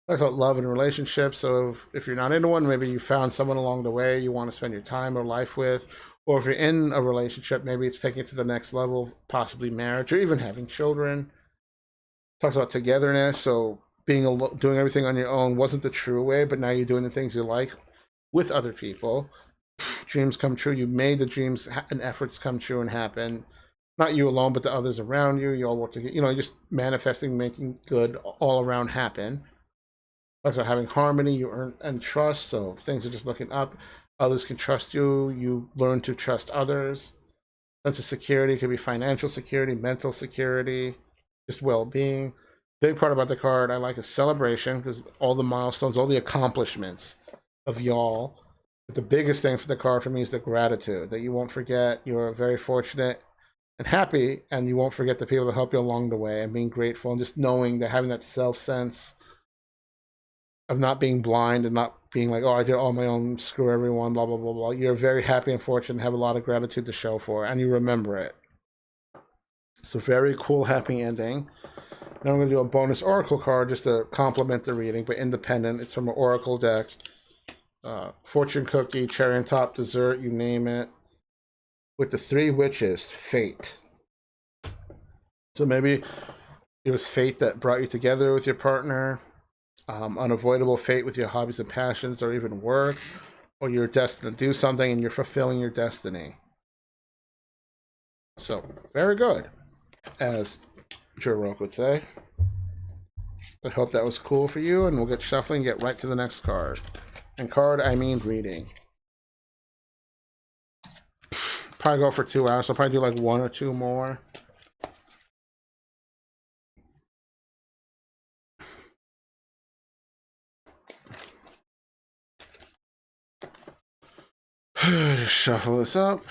Talks about love and relationships. So if you're not into one, maybe you found someone along the way you want to spend your time or life with. Or if you're in a relationship, maybe it's taking it to the next level, possibly marriage or even having children. Talks about togetherness. So doing everything on your own wasn't the true way, but now you're doing the things you like with other people. Dreams come true. You made the dreams and efforts come true and happen. Not you alone, but the others around you. You all work together. Just manifesting, making good all around happen. Also having harmony, you earn and trust. So things are just looking up. Others can trust you. You learn to trust others. Sense of security could be financial security, mental security, just well-being. Big part about the card I like is celebration because all the milestones, all the accomplishments of y'all. But the biggest thing for the card for me is the gratitude that you won't forget. You're very fortunate and happy, and you won't forget the people that help you along the way and being grateful and just knowing that having that self sense of not being blind and not being like, oh, I did all my own, screw everyone, blah, blah, blah, blah. You're very happy and fortunate and have a lot of gratitude to show for, and you remember it. So very cool, happy ending. Now I'm going to do a bonus Oracle card just to complement the reading, but independent. It's from an Oracle deck. Fortune cookie, cherry on top, dessert, you name it. With the three witches, fate. So maybe it was fate that brought you together with your partner. Unavoidable fate with your hobbies and passions or even work, or you're destined to do something and you're fulfilling your destiny. So, very good, as Joe Roke would say. I hope that was cool for you, and we'll get shuffling and get right to the next card. And card, I mean reading. Probably go for 2 hours, so I'll probably do like 1 or 2 more. Just shuffle this up.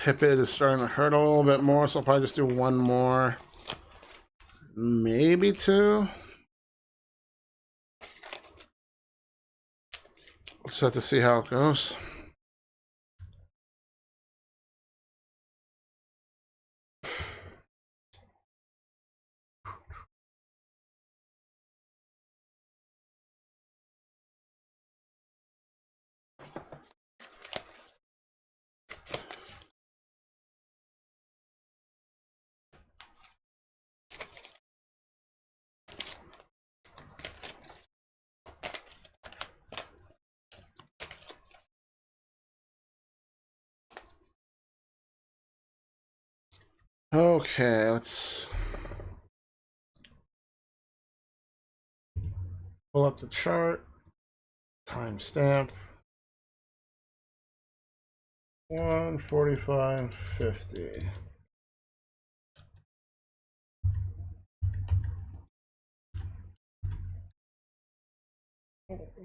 Hip it is starting to hurt a little bit more, so I'll probably just do 1 more. Maybe 2. We'll just have to see how it goes. Okay, let's pull up the chart. Timestamp 1:45:50.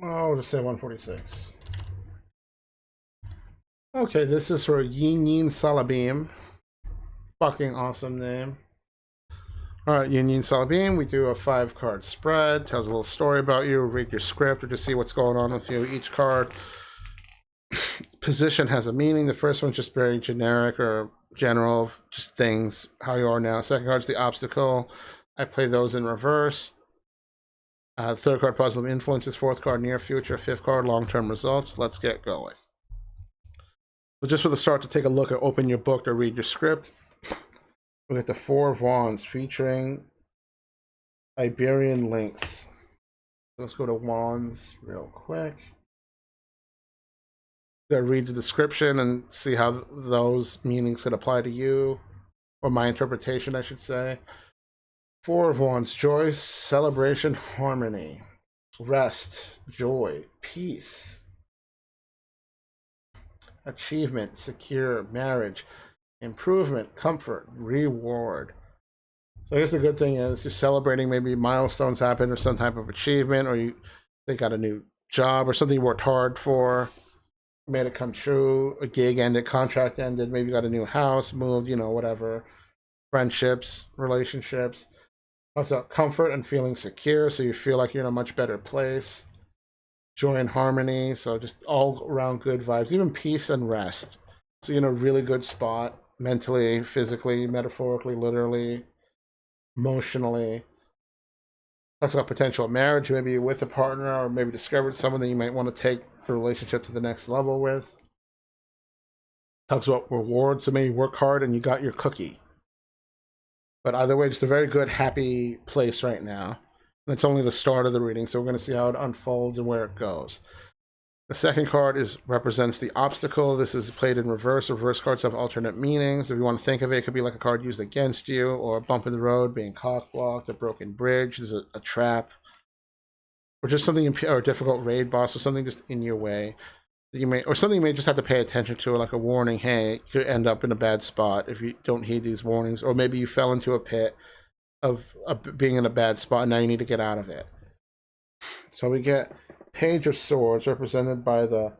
I'll just say 1:46. Okay, this is for Yin Yin Salabim. Fucking awesome name. Alright, Yin Yin Salabim, we do a 5-card spread. Tells a little story about you. Read your script or just see what's going on with you. Each card position has a meaning. The first one's just very generic or general, just things, how you are now. Second card's the obstacle. I play those in reverse. Third card, positive influences. Fourth card, near future. Fifth card, long-term results. Let's get going. So just for the start, to take a look or open your book or read your script, we get the 4 of Wands featuring Iberian Lynx. Let's go to Wands real quick. Read the description and see how those meanings could apply to you, or my interpretation, I should say. 4 of Wands, joy, celebration, harmony, rest, joy, peace, achievement, secure, marriage, improvement, comfort, reward. So I guess the good thing is you're celebrating maybe milestones happen or some type of achievement, or they got a new job or something you worked hard for, made it come true, a gig ended, contract ended, maybe you got a new house, moved, whatever. friendships, relationships. Also, comfort and feeling secure, so you feel like you're in a much better place. Joy and harmony, so just all around good vibes. Even peace and rest. So you're in a really good spot mentally, physically, metaphorically, literally, emotionally. Talks about potential marriage, maybe with a partner, or maybe discovered someone that you might want to take the relationship to the next level with. Talks about rewards, so maybe work hard and you got your cookie. But either way, just a very good, happy place right now. And it's only the start of the reading, so we're going to see how it unfolds and where it goes. The second card represents the obstacle. This is played in reverse. Reverse cards have alternate meanings. If you want to think of it, it could be like a card used against you, or a bump in the road, being cock blocked, a broken bridge, there's a trap, or just something, or a difficult raid boss, or something just in your way. Or something you may just have to pay attention to, like a warning. Hey, you could end up in a bad spot if you don't heed these warnings, or maybe you fell into a pit of being in a bad spot, and now you need to get out of it. So we get Page of Swords, represented by the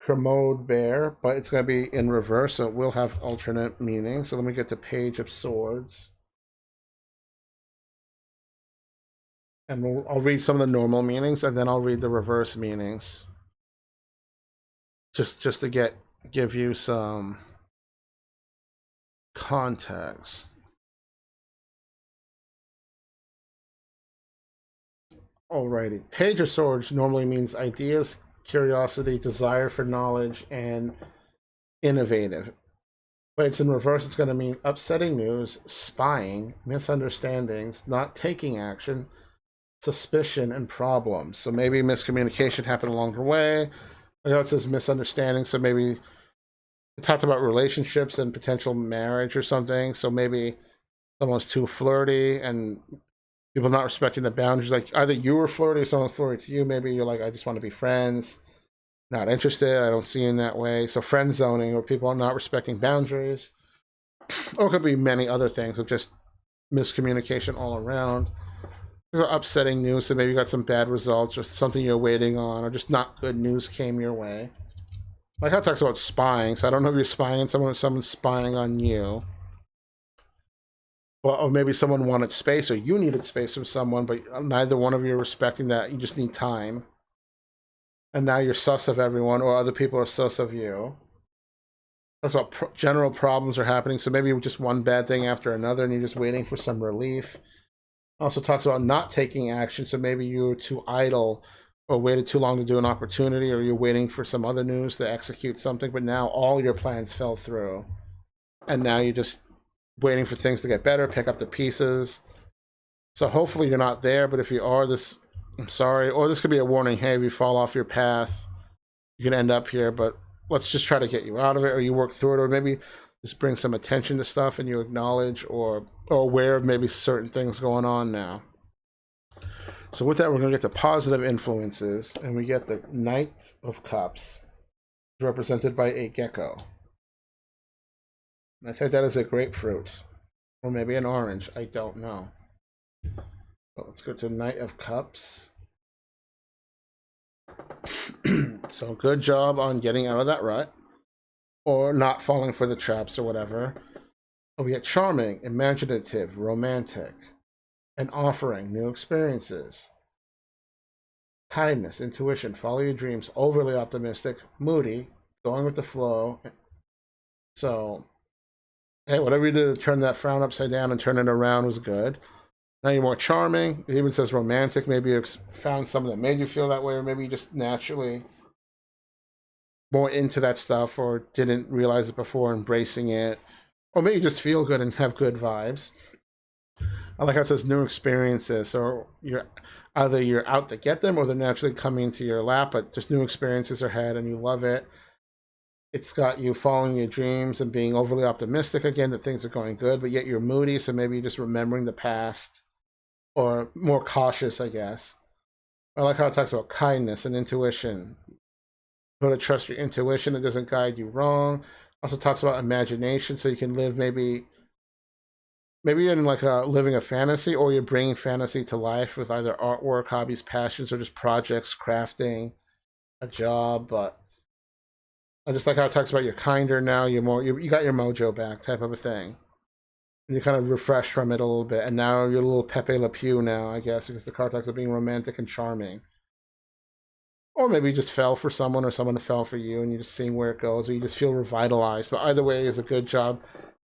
Kermode bear, but it's going to be in reverse, so it will have alternate meanings. So let me get the Page of Swords. And I'll read some of the normal meanings, and then I'll read the reverse meanings. Just to give you some context. Alrighty. Page of Swords normally means ideas, curiosity, desire for knowledge, and innovative. But it's in reverse, it's going to mean upsetting news, spying, misunderstandings, not taking action, suspicion, and problems. So maybe miscommunication happened along the way. I know it says misunderstanding, so maybe it talked about relationships and potential marriage or something. So maybe someone's too flirty and people not respecting the boundaries. Like either you were flirty or someone's flirty to you. Maybe you're like, I just want to be friends. Not interested. I don't see you in that way. So friend zoning, or people are not respecting boundaries. Or it could be many other things of just miscommunication all around. Upsetting news, so maybe you got some bad results or something you're waiting on, or just not good news came your way. Like how it talks about spying, so I don't know if you're spying on someone or someone's spying on you. Well, or maybe someone wanted space, or you needed space from someone, but neither one of you are respecting that. You just need time. And now you're sus of everyone, or other people are sus of you. That's what general problems are happening, so maybe just one bad thing after another, and you're just waiting for some relief. Also talks about not taking action, so maybe you were too idle or waited too long to do an opportunity, or you're waiting for some other news to execute something, but now all your plans fell through. And now you're just waiting for things to get better, pick up the pieces. So hopefully you're not there, but if you are, I'm sorry. Or this could be a warning, hey, if you fall off your path, you can end up here, but let's just try to get you out of it, or you work through it, or maybe just bring some attention to stuff and you acknowledge or aware of maybe certain things going on now. So with that, we're going to get the positive influences, and we get the Knight of Cups, represented by a gecko. I think that is a grapefruit, or maybe an orange. I don't know. But let's go to Knight of Cups. So good job on getting out of that rut, or not falling for the traps or whatever. We get charming, imaginative, romantic, and offering new experiences. Kindness, intuition, follow your dreams, overly optimistic, moody, going with the flow. So, hey, whatever you did to turn that frown upside down and turn it around was good. Now you're more charming. It even says romantic. Maybe you found someone that made you feel that way, or maybe you just naturally more into that stuff, or didn't realize it before, embracing it. Or maybe you just feel good and have good vibes. I like how it says new experiences. So either you're out to get them, or they're naturally coming into your lap, but just new experiences are had and you love it. It's got you following your dreams and being overly optimistic again that things are going good, but yet you're moody, so maybe you're just remembering the past, or more cautious, I guess. I like how it talks about kindness and intuition. You want to trust your intuition, it doesn't guide you wrong. Also talks about imagination, so you can live maybe you're in like living a fantasy, or you're bringing fantasy to life with either artwork, hobbies, passions, or just projects, crafting, a job. But I just like how it talks about you're kinder now, you're more, you got your mojo back type of a thing. And you kind of refresh from it a little bit, and now you're a little Pepe Le Pew now, I guess, because the card talks about being romantic and charming. Or maybe you just fell for someone, or someone fell for you, and you're just seeing where it goes, or you just feel revitalized. But either way is a good job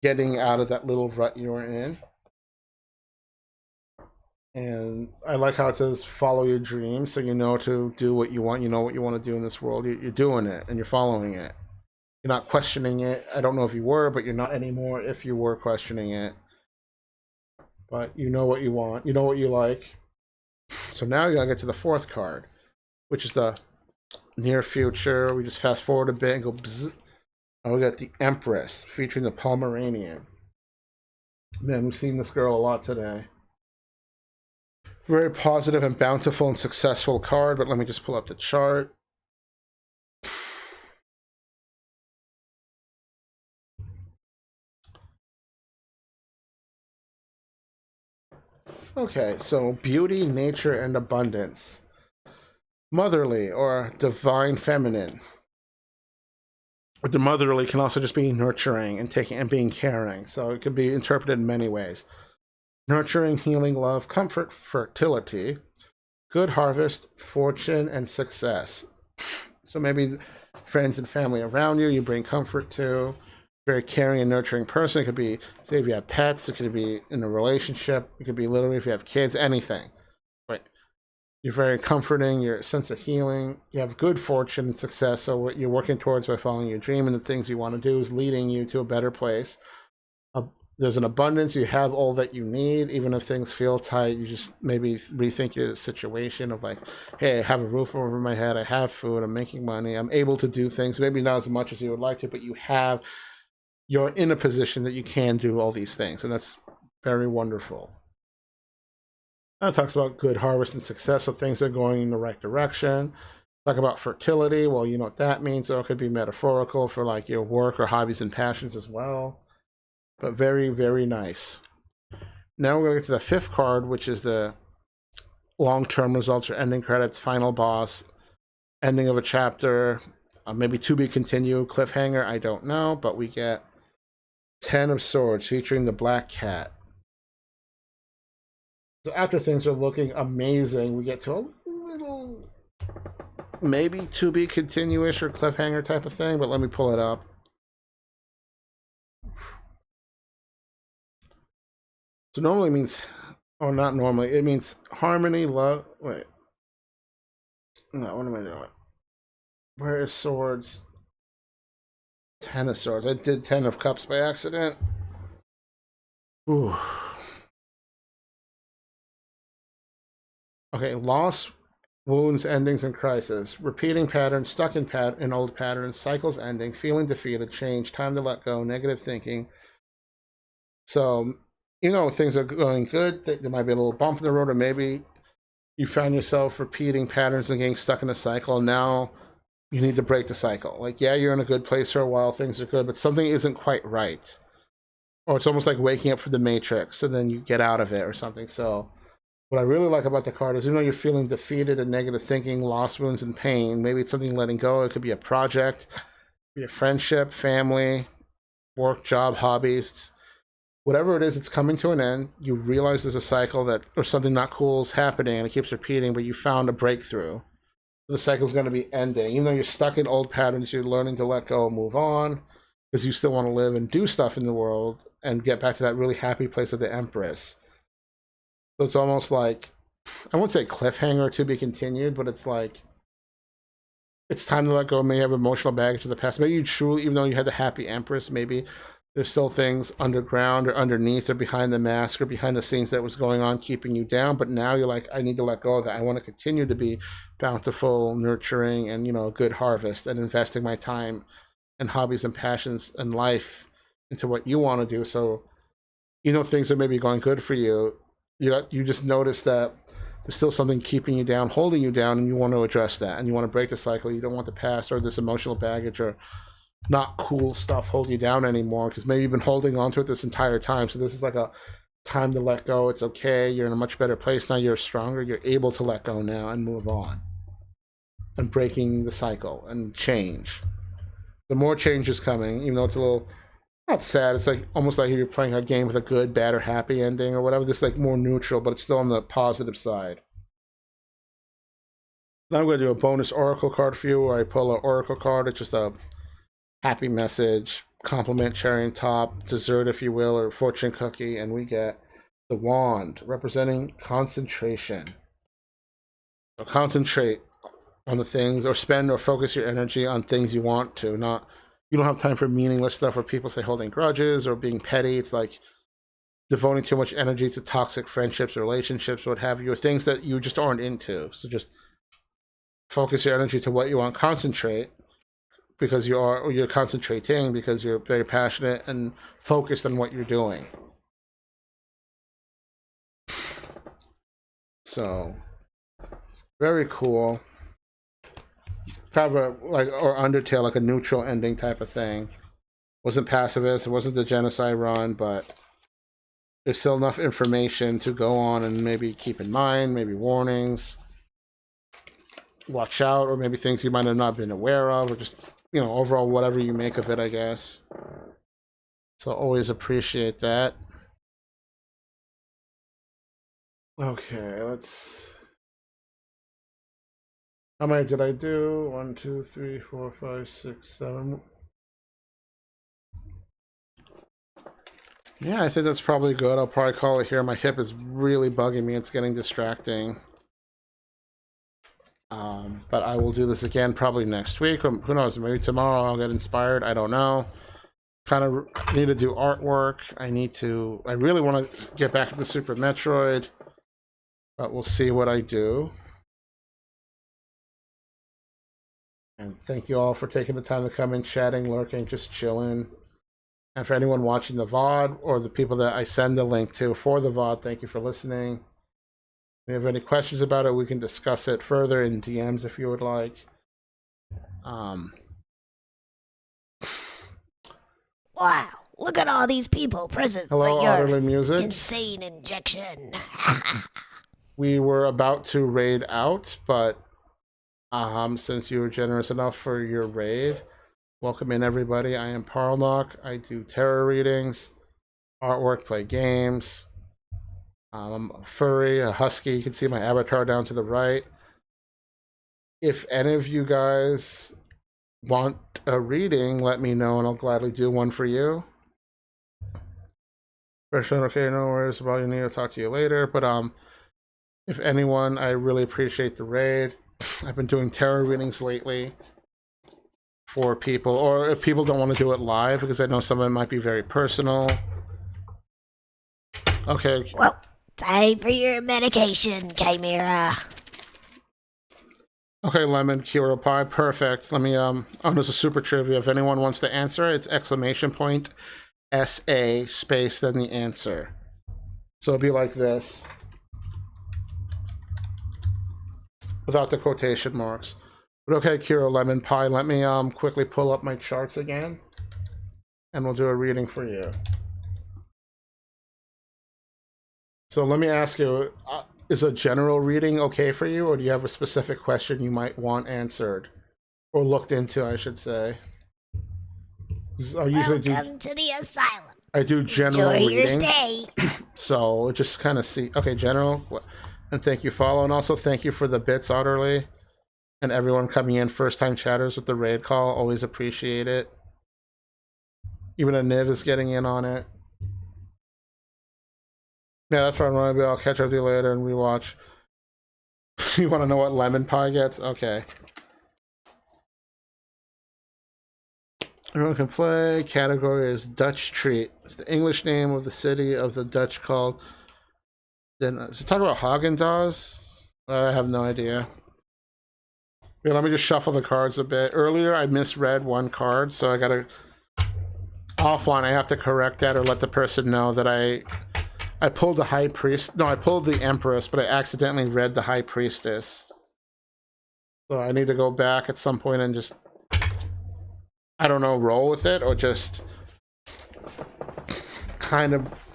getting out of that little rut you were in. And I like how it says follow your dreams, so you know to do what you want. You know what you want to do in this world. You're doing it, and you're following it. You're not questioning it. I don't know if you were, but you're not anymore if you were questioning it. But you know what you want. You know what you like. So now you gotta get to the fourth card, which is the near future. We just fast forward a bit and go bzz. And we got the Empress featuring the Pomeranian. Man, we've seen this girl a lot today. Very positive and bountiful and successful card, but let me just pull up the chart. Okay, so beauty, nature, and abundance. Motherly or divine feminine. But the motherly can also just be nurturing and taking and being caring. So it could be interpreted in many ways. Nurturing, healing, love, comfort, fertility, good harvest, fortune, and success. So maybe friends and family around you, you bring comfort to. Very caring and nurturing person. It could be, say, if you have pets, it could be in a relationship, it could be literally if you have kids, anything. Right. You're very comforting, your sense of healing, you have good fortune and success. So what you're working towards by following your dream and the things you want to do is leading you to a better place. There's an abundance, you have all that you need, even if things feel tight. You just maybe rethink your situation of like, hey, I have a roof over my head, I have food, I'm making money, I'm able to do things, maybe not as much as you would like to, but you're in a position that you can do all these things, and that's very wonderful. It talks about good harvest and success, so things are going in the right direction. Talk about fertility, well, you know what that means, or it could be metaphorical for like your work or hobbies and passions as well. But very, very nice. Now we're going to get to the fifth card, which is the long-term results or ending credits, final boss, ending of a chapter, maybe to be continued, cliffhanger, I don't know, but we get 10 of Swords featuring the Black Cat. So after things are looking amazing, we get to a little maybe to be continuous or cliffhanger type of thing, but let me pull it up. So normally means, or not normally, it means harmony, love. Wait. No, what am I doing? Where is Swords? 10 of Swords. I did 10 of Cups by accident. Ooh. Okay, loss, wounds, endings, and crisis. Repeating patterns, stuck in old patterns, cycles ending, feeling defeated, change, time to let go, negative thinking. So, you know, things are going good. There might be a little bump in the road, or maybe you find yourself repeating patterns and getting stuck in a cycle. And now you need to break the cycle. Like, yeah, you're in a good place for a while, things are good, but something isn't quite right. Or it's almost like waking up for the Matrix, and then you get out of it or something. So, what I really like about the card is, even though you're feeling defeated and negative thinking, loss, wounds, and pain, maybe it's something letting go. It could be a project, be a friendship, family, work, job, hobbies. Whatever it is, it's coming to an end. You realize there's a cycle that, or something not cool is happening, and it keeps repeating, but you found a breakthrough. The cycle's going to be ending. Even though you're stuck in old patterns, you're learning to let go, move on, because you still want to live and do stuff in the world and get back to that really happy place of the Empress. So it's almost like, I won't say cliffhanger to be continued, but it's like, it's time to let go. Maybe you have emotional baggage to the past. Maybe you truly, even though you had the happy Empress, maybe there's still things underground or underneath or behind the mask or behind the scenes that was going on keeping you down. But now you're like, I need to let go of that. I want to continue to be bountiful, nurturing, and, you know, a good harvest, and investing my time and hobbies and passions and life into what you want to do. So, you know, things are maybe going good for you. You just notice that there's still something keeping you down, holding you down, and you want to address that. And you want to break the cycle. You don't want the past or this emotional baggage or not cool stuff hold you down anymore, because maybe you've been holding on to it this entire time. So this is like a time to let go. It's okay. You're in a much better place now. You're stronger. You're able to let go now and move on. And breaking the cycle and change. The more change is coming, even though it's a little not sad. It's like almost like you're playing a game with a good, bad, or happy ending or whatever. This like more neutral, but it's still on the positive side. Now I'm going to do a bonus oracle card for you, where I pull an oracle card. It's just a happy message, compliment, cherry on top, dessert, if you will, or fortune cookie, and we get the wand representing concentration. So concentrate on the things, or spend or focus your energy on things you want to. Not you don't have time for meaningless stuff where people say holding grudges or being petty. It's like devoting too much energy to toxic friendships, relationships, what have you, or things that you just aren't into. So just focus your energy to what you want. Concentrate because you're concentrating because you're very passionate and focused on what you're doing. So very cool. Kind of a, like, or Undertale, like a neutral ending type of thing. Wasn't pacifist, it wasn't the genocide run, but there's still enough information to go on and maybe keep in mind, maybe warnings, watch out, or maybe things you might have not been aware of, or just, you know, overall whatever you make of it, I guess. So always appreciate that. Okay, let's... How many did I do? 1, 2, 3, 4, 5, 6, 7. Yeah, I think that's probably good. I'll probably call it here. My hip is really bugging me. It's getting distracting. But I will do this again probably next week. Who knows? Maybe tomorrow I'll get inspired. I don't know. Kind of need to do artwork. I really want to get back into Super Metroid. But we'll see what I do. And thank you all for taking the time to come in, chatting, lurking, just chilling. And for anyone watching the VOD, or the people that I send the link to for the VOD, thank you for listening. If you have any questions about it, we can discuss it further in DMs if you would like. Wow, look at all these people present Hello, for your Otterly Music. insane injection. We were about to raid out, but since you were generous enough for your raid, welcome in everybody. I am parlnock. I do tarot readings, artwork, play games. I'm a furry, a husky. You can see my avatar down to the right. If any of you guys want a reading, let me know and I'll gladly do one for you. Okay, no worries about you. Need to talk to you later. But if anyone, I really appreciate the raid. I've been doing tarot readings lately for people, or if people don't want to do it live, because I know some of it might be very personal. Okay. Well, time for your medication, Chimera. Okay, Lemon Kiro Pie, perfect. Let me there's a super trivia. If anyone wants to answer, it's exclamation point SA space then the answer. So it'll be like this, without the quotation marks. But okay, Kiro Lemon Pie, let me quickly pull up my charts again, and we'll do a reading for you. So let me ask you, is a general reading okay for you, or do you have a specific question you might want answered? Or looked into, I should say. Welcome to the asylum. I do general Enjoy readings. Your stay. So just kind of see. Okay, general. And thank you, follow. And also thank you for the bits, Otterly. And everyone coming in, first-time chatters with the raid call. Always appreciate it. Even a Niv is getting in on it. Yeah, that's right, Maybe I'll catch up with you later and rewatch. You want to know what Lemon Pie gets? Okay. Everyone can play. Category is Dutch Treat. It's the English name of the city of the Dutch called... Then, is it talking about Haagen-Dazs? I have no idea. Yeah, let me just shuffle the cards a bit. Earlier, I misread one card, so I gotta... Offline, I have to correct that or let the person know that I pulled the High Priest. No, I pulled the Empress, but I accidentally read the High Priestess. So I need to go back at some point and just, I don't know, roll with it or just kind of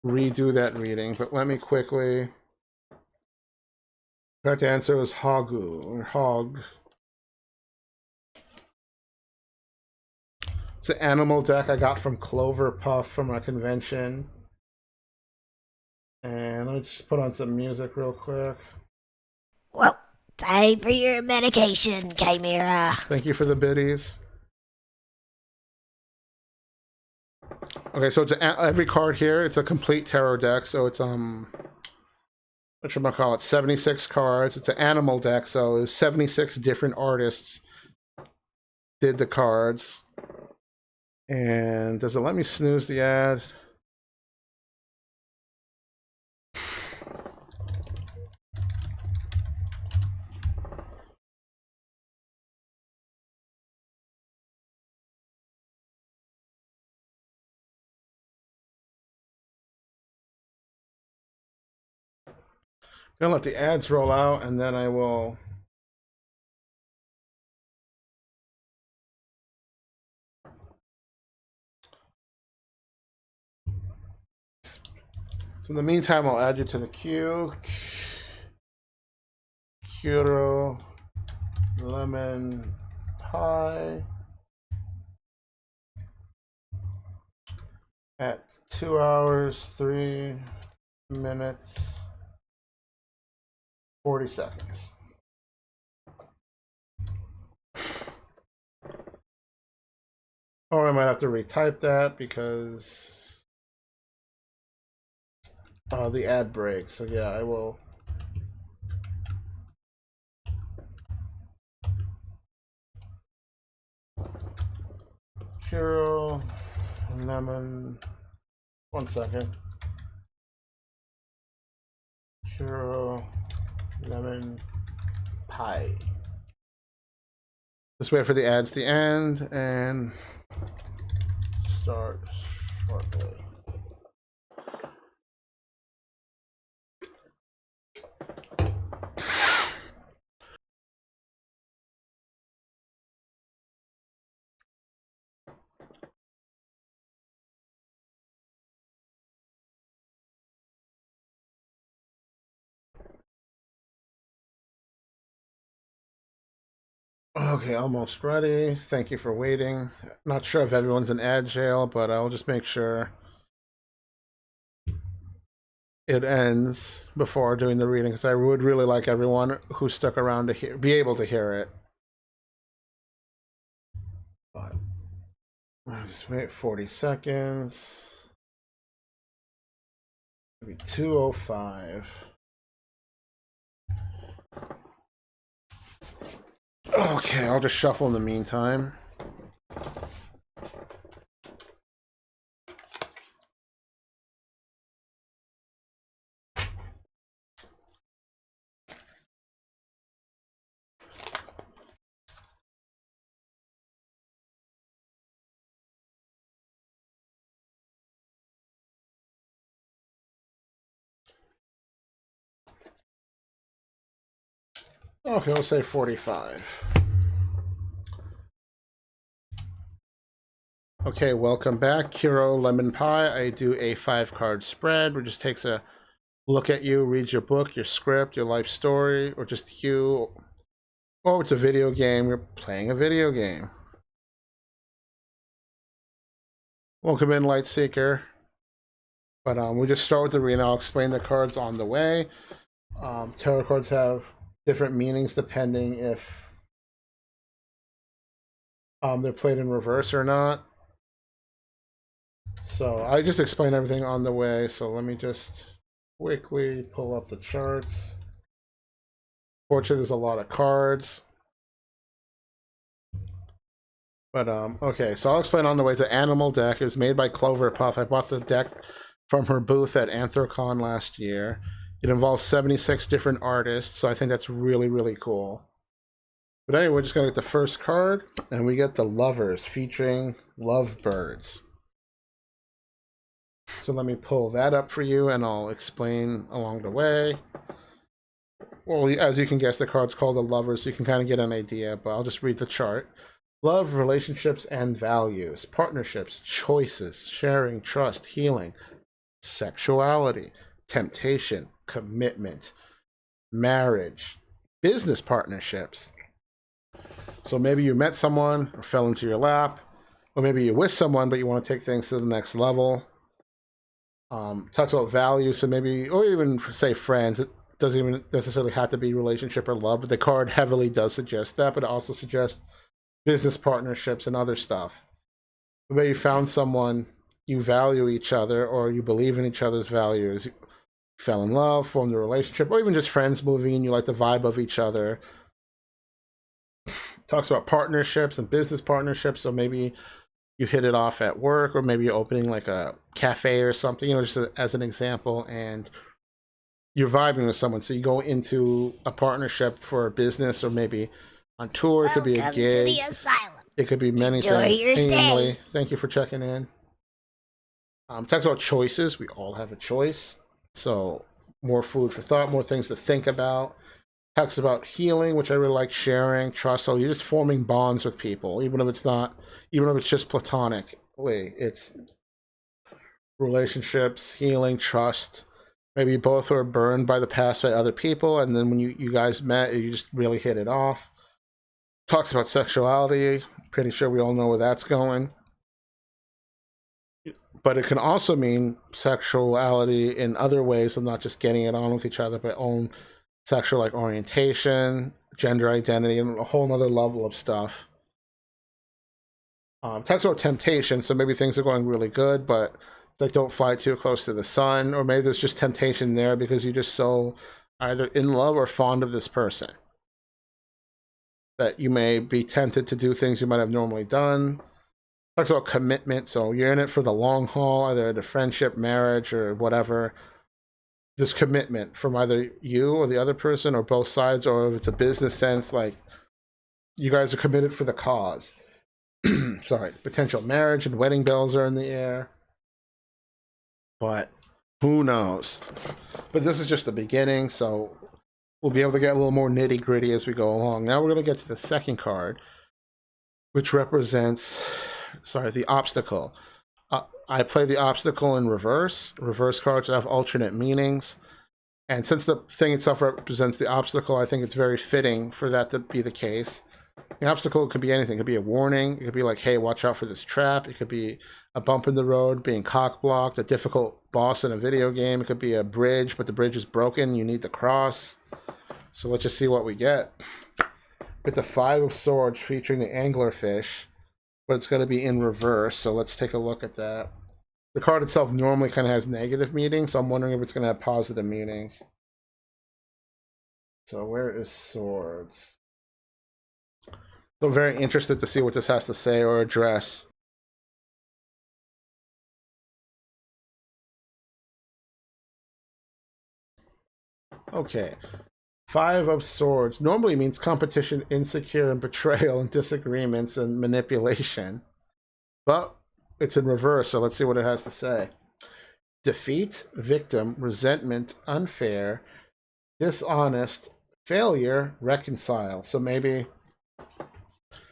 redo that reading. But let me quickly... Correct answer was Hogu, or Hog. It's an animal deck I got from Clover Puff from a convention. And let me just put on some music real quick. Well, time for your medication, Chimera. Thank you for the biddies. Okay, so it's every card here. It's a complete tarot deck. So it's what should I call it? 76 cards. It's an animal deck. So 76 different artists did the cards. And does it let me snooze the ad? I'm gonna let the ads roll out, and then I will. So in the meantime, I'll add you to the queue. Kuro lemon pie at 2 hours 3 minutes 40 seconds. Or I might have to retype that because the ad breaks. So yeah, I will. Kuro lemon. 1 second. Kuro lemon pie. Just wait for the ads to end and start shortly. Okay, almost ready. Thank you for waiting. Not sure if everyone's in ad jail, but I'll just make sure it ends before doing the reading because I would really like everyone who stuck around to be able to hear it. But I'll just wait 40 seconds. Maybe 2:05. Okay, I'll just shuffle in the meantime. Okay, we'll say 45. Okay, welcome back. Kuro Lemon Pie. I do a 5-card spread, which just takes a look at you, reads your book, your script, your life story, or just you. Oh, it's a video game. You're playing a video game. Welcome in, Light Seeker. But we just start with the reading. I'll explain the cards on the way. Tarot cards have different meanings depending if they're played in reverse or not. So I just explain everything on the way. So let me just quickly pull up the charts. Fortunately, there's a lot of cards. But okay, so I'll explain on the way. It's an animal deck. It was made by Clover Puff. I bought the deck from her booth at Anthrocon last year. It involves 76 different artists, so I think that's really, really cool. But anyway, we're just going to get the first card, and we get the Lovers featuring Lovebirds. So let me pull that up for you, and I'll explain along the way. Well, as you can guess, the card's called the Lovers, so you can kind of get an idea, but I'll just read the chart. Love, relationships, and values. Partnerships, choices, sharing, trust, healing. Sexuality, temptation, commitment, marriage, business partnerships. So maybe you met someone or fell into your lap. or maybe you're with someone, but you want to take things to the next level. Talks about values, so maybe, or even say friends. It doesn't even necessarily have to be relationship or love, but the card heavily does suggest that, but it also suggests business partnerships and other stuff. Maybe you found someone, you value each other, or you believe in each other's values. You fell in love, formed a relationship, or even just friends moving, and you like the vibe of each other. Talks about partnerships and business partnerships, so maybe you hit it off at work, or maybe you're opening like a cafe or something, just as an example, and you're vibing with someone. So you go into a partnership for a business, or maybe on tour. It could be a Welcome to the gig. asylum. It could be many Enjoy things. your Hey, stay. Emily, thank you for checking in. Talks about choices. We all have a choice. So more food for thought, more things to think about. Talks about healing, which I really like, sharing, trust. So you're just forming bonds with people, even if it's just platonically. It's relationships, healing, trust. Maybe you both were burned by the past by other people, and then when you guys met, you just really hit it off. Talks about sexuality. Pretty sure we all know where that's going. But it can also mean sexuality in other ways of not just getting it on with each other, but own sexual like orientation, gender identity, and a whole other level of stuff. Talks about temptation, so maybe things are going really good, but like don't fly too close to the sun, or maybe there's just temptation there because you're just so either in love or fond of this person that you may be tempted to do things you might have normally done. Talks about commitment, so you're in it for the long haul, either the friendship, marriage, or whatever. This commitment from either you or the other person, or both sides, or if it's a business sense, like you guys are committed for the cause. Sorry, potential marriage and wedding bells are in the air. But who knows? But this is just the beginning, so we'll be able to get a little more nitty gritty as we go along. Now we're going to get to the second card, which represents, the obstacle. I play the obstacle in reverse. Reverse cards have alternate meanings. And since the thing itself represents the obstacle, I think it's very fitting for that to be the case. The obstacle could be anything. It could be a warning. It could be like, hey, watch out for this trap. It could be a bump in the road, being cock blocked, a difficult boss in a video game. It could be a bridge, but the bridge is broken. You need to cross. So let's just see what we get. With the Five of Swords featuring the anglerfish, but it's going to be in reverse. So let's take a look at that. The card itself normally kind of has negative meanings, so I'm wondering if it's going to have positive meanings. So where is Swords? So I'm very interested to see what this has to say or address. Okay. Five of Swords normally means competition, insecure, and betrayal, and disagreements and manipulation. But it's in reverse, so let's see what it has to say. Defeat, victim, resentment, unfair, dishonest, failure, reconcile. So maybe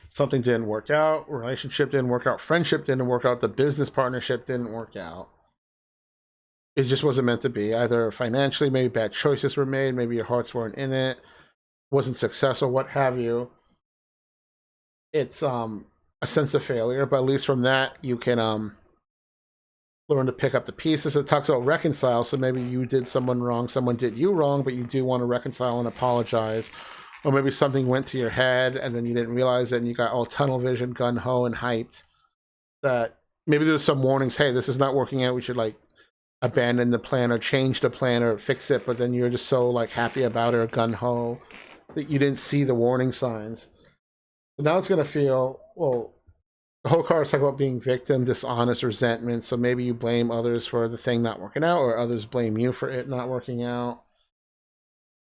something didn't work out, relationship didn't work out, friendship didn't work out, the business partnership didn't work out. It just wasn't meant to be. Either financially, maybe bad choices were made, maybe your hearts weren't in it, wasn't successful, what have you. It's a sense of failure, but at least from that you can learn to pick up the pieces. It talks about reconcile, so maybe you did someone wrong, someone did you wrong, but you do want to reconcile and apologize. Or maybe something went to your head and then you didn't realize it and you got all tunnel vision, gun ho, and hyped. That maybe there's some warnings, hey, this is not working out, we should like abandon the plan or change the plan or fix it, but then you're just so like happy about it or gun ho that you didn't see the warning signs. So now it's gonna feel, well, the whole card is talking about being victim, dishonest, resentment. So maybe you blame others for the thing not working out, or others blame you for it not working out.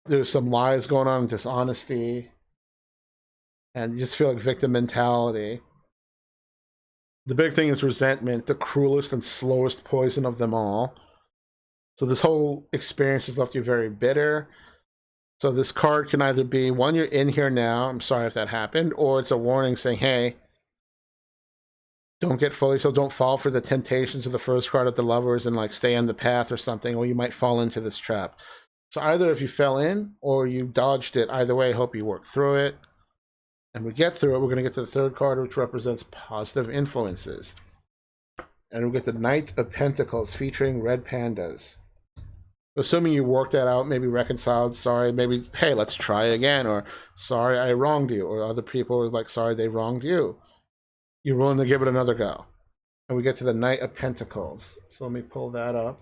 There's some lies going on, dishonesty, and you just feel like victim mentality. The big thing is resentment, the cruelest and slowest poison of them all. So this whole experience has left you very bitter. So this card can either be, one, you're in here now, I'm sorry if that happened, or it's a warning saying, hey, don't get fully, so don't fall for the temptations of the first card of the lovers and like stay on the path or something, or you might fall into this trap. So either if you fell in or you dodged it, either way, I hope you work through it. And we get through it, we're going to get to the third card, which represents positive influences. And we get the Knight of Pentacles featuring red pandas. Assuming you worked that out, maybe reconciled, sorry, maybe, hey, let's try again, or sorry, I wronged you, or other people were like, sorry, they wronged you. You're willing to give it another go. And we get to the Knight of Pentacles. So let me pull that up.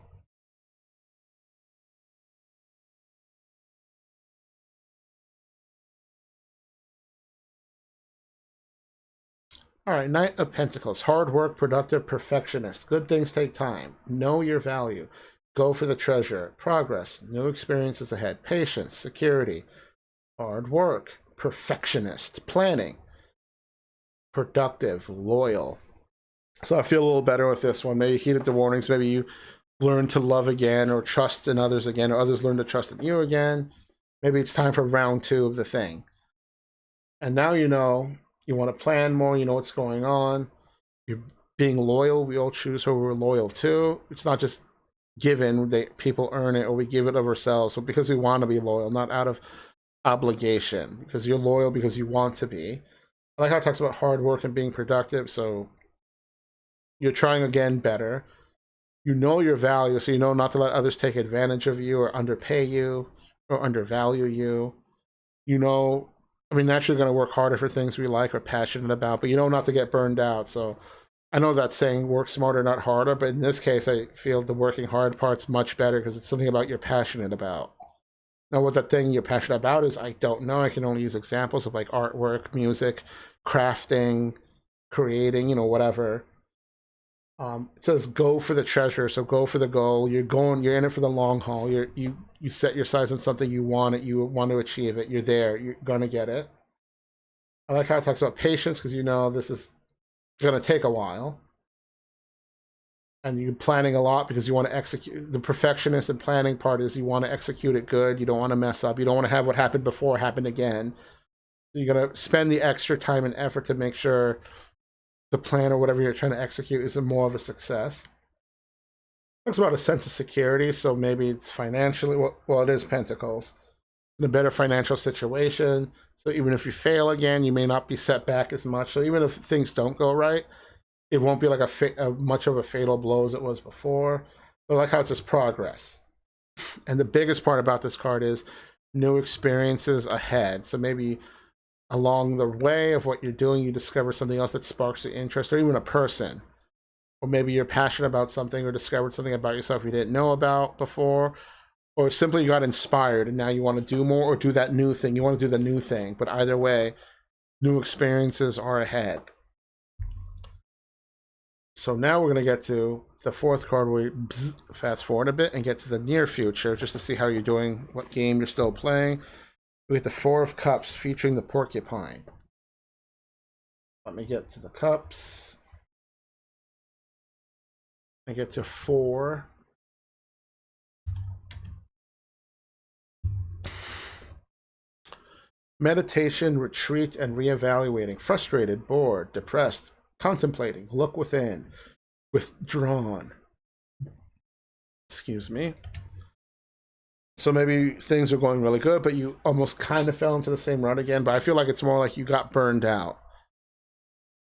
All right, Knight of Pentacles. Hard work, productive, perfectionist. Good things take time. Know your value. Go for the treasure. Progress. New experiences ahead. Patience. Security. Hard work. Perfectionist. Planning. Productive. Loyal. So I feel a little better with this one. Maybe you heeded the warnings. Maybe you learn to love again or trust in others again, or others learn to trust in you again. Maybe it's time for round 2 of the thing. And now you know you want to plan more, you know what's going on. You're being loyal. We all choose who we're loyal to. It's not just given, people earn it, or we give it of ourselves, but because we want to be loyal, not out of obligation. Because you're loyal because you want to be. I like how it talks about hard work and being productive. So you're trying again better. You know your value, so you know not to let others take advantage of you or underpay you or undervalue you. You know, I mean, naturally going to work harder for things we like or passionate about, but you know not to get burned out. So I know that saying work smarter, not harder, but in this case, I feel the working hard part's much better because it's something about you're passionate about. Now, what that thing you're passionate about is, I don't know. I can only use examples of like artwork, music, crafting, creating, whatever. It says go for the treasure, so go for the goal. You're in it for the long haul. You set your sights on something, you want it, you want to achieve it. You're there. You're gonna get it. I like how it talks about patience because this is gonna take a while, and you're planning a lot because you want to execute. The perfectionist and planning part is you want to execute it good. You don't want to mess up. You don't want to have what happened before happen again. So you're gonna spend the extra time and effort to make sure the plan or whatever you're trying to execute is more of a success. Talks about a sense of security, so maybe it's financially, well, it is Pentacles, in a better financial situation. So even if you fail again, you may not be set back as much. So even if things don't go right, it won't be like a much of a fatal blow as it was before. But I like how it says progress. And the biggest part about this card is new experiences ahead. So maybe along the way of what you're doing, you discover something else that sparks your interest, or even a person. Or maybe you're passionate about something or discovered something about yourself you didn't know about before, or simply you got inspired and now you want to do more or do that new thing. You want to do the new thing, but either way, new experiences are ahead. So now we're going to get to the fourth card where we fast forward a bit and get to the near future just to see how you're doing, what game you're still playing. We get the Four of Cups featuring the porcupine. Let me get to the cups. I get to 4. Meditation, retreat, and reevaluating. Frustrated, bored, depressed, contemplating, look within, withdrawn. Excuse me. So maybe things are going really good, but you almost kind of fell into the same rut again. But I feel like it's more like you got burned out.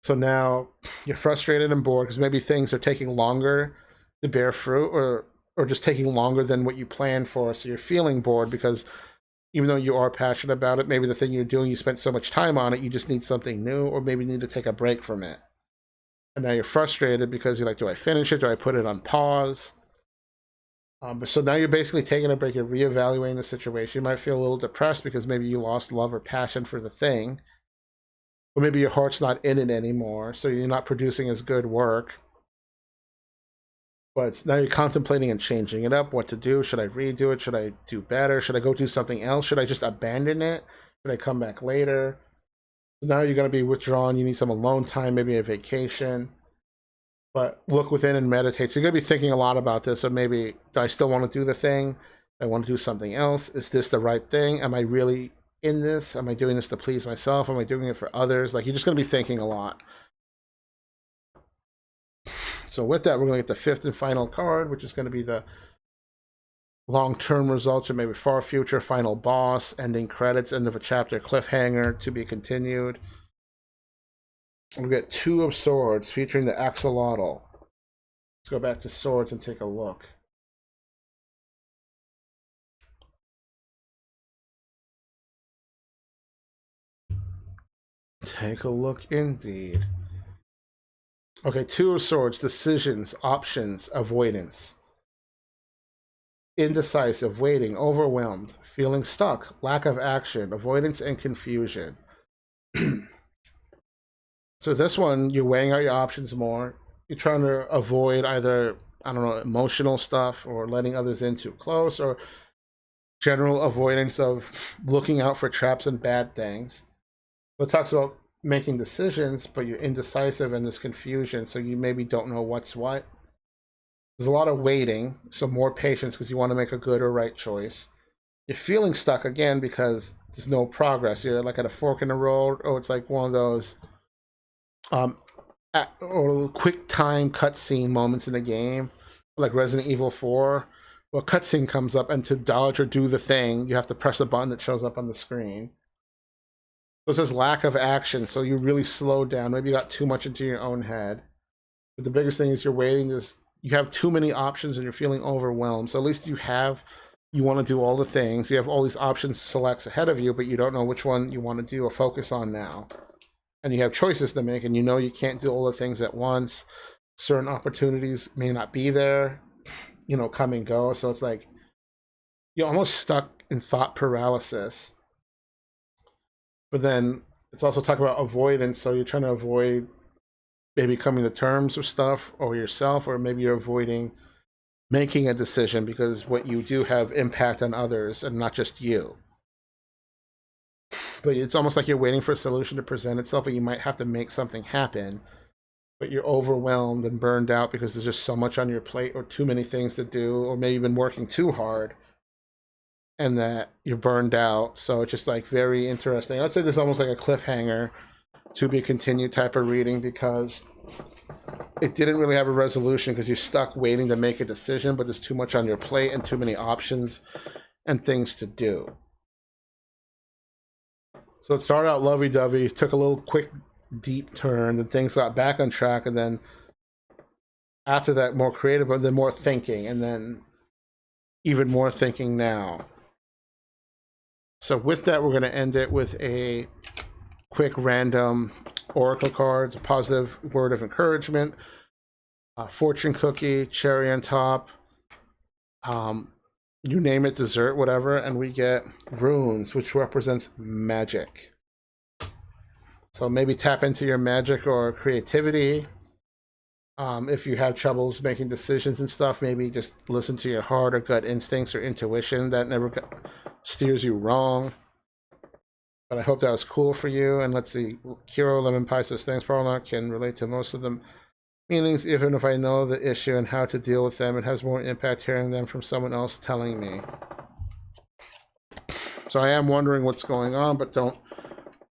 So now you're frustrated and bored because maybe things are taking longer to bear fruit, or just taking longer than what you planned for. So you're feeling bored because even though you are passionate about it, maybe the thing you're doing, you spent so much time on it, you just need something new, or maybe need to take a break from it. And now you're frustrated because you're like, do I finish it? Do I put it on pause? So now you're basically taking a break. You're reevaluating the situation. You might feel a little depressed because maybe you lost love or passion for the thing. Or maybe your heart's not in it anymore, so you're not producing as good work. But now you're contemplating and changing it up, what to do. Should I redo it? Should I do better? Should I go do something else? Should I just abandon it? Should I come back later? So now you're going to be withdrawn. You need some alone time, maybe a vacation. But look within and meditate. So you're going to be thinking a lot about this. So maybe, do I still want to do the thing? I want to do something else. Is this the right thing? Am I really in this? Am I doing this to please myself? Am I doing it for others? Like, you're just going to be thinking a lot. So with that, we're going to get the fifth and final card, which is going to be the long-term results or maybe far future, final boss, ending credits, end of a chapter, cliffhanger, to be continued. We get 2 of Swords featuring the axolotl. Let's go back to Swords and take a look. Take a look indeed. Okay, 2 of Swords, decisions, options, avoidance. Indecisive, waiting, overwhelmed, feeling stuck, lack of action, avoidance, and confusion. So this one, you're weighing out your options more. You're trying to avoid either, I don't know, emotional stuff or letting others in too close, or general avoidance of looking out for traps and bad things. It talks about making decisions, but you're indecisive and there's confusion, so you maybe don't know what's what. There's a lot of waiting, so more patience because you want to make a good or right choice. You're feeling stuck again because there's no progress. You're like at a fork in the road, or it's like one of those or quick time cutscene moments in the game, like Resident Evil 4. Well, cutscene comes up, and to dodge or do the thing, you have to press a button that shows up on the screen. So it says lack of action, so you really slow down. Maybe you got too much into your own head. But the biggest thing is you're waiting. You have too many options and you're feeling overwhelmed. So at least you want to do all the things. You have all these options selects ahead of you, but you don't know which one you want to do or focus on now. And you have choices to make, and you know you can't do all the things at once. Certain opportunities may not be there, come and go. So it's like you're almost stuck in thought paralysis. But then it's also talking about avoidance. So you're trying to avoid maybe coming to terms with stuff or yourself, or maybe you're avoiding making a decision because what you do have impact on others and not just you. But it's almost like you're waiting for a solution to present itself, but you might have to make something happen. But you're overwhelmed and burned out because there's just so much on your plate or too many things to do, or maybe you've been working too hard and that you're burned out. So it's just like very interesting. I'd say this is almost like a cliffhanger to be continued type of reading because it didn't really have a resolution because you're stuck waiting to make a decision, but there's too much on your plate and too many options and things to do. So it started out lovey-dovey, took a little quick, deep turn, and things got back on track, and then after that, more creative, but then more thinking, and then even more thinking now. So with that, we're going to end it with a quick random oracle cards, a positive word of encouragement, a fortune cookie, cherry on top, you name it, dessert, whatever, and we get runes, which represents magic. So maybe tap into your magic or creativity. If you have troubles making decisions and stuff, maybe just listen to your heart or gut instincts or intuition. That never steers you wrong. But I hope that was cool for you. And let's see, Kiro Lemon Pie says, thanks, parlnock can relate to most of them meanings, even if I know the issue and how to deal with them. It has more impact hearing them from someone else telling me. So I am wondering what's going on, but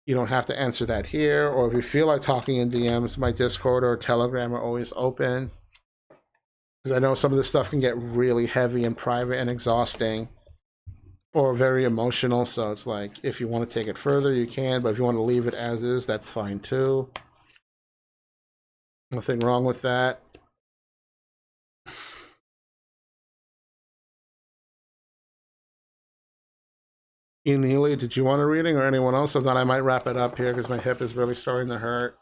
you don't have to answer that here. Or if you feel like talking in DMs, my Discord or Telegram are always open. Because I know some of this stuff can get really heavy and private and exhausting. Or very emotional, so it's like, if you want to take it further, you can. But if you want to leave it as is, that's fine too. Nothing wrong with that. Neely, did you want a reading or anyone else? If not, I might wrap it up here because my hip is really starting to hurt.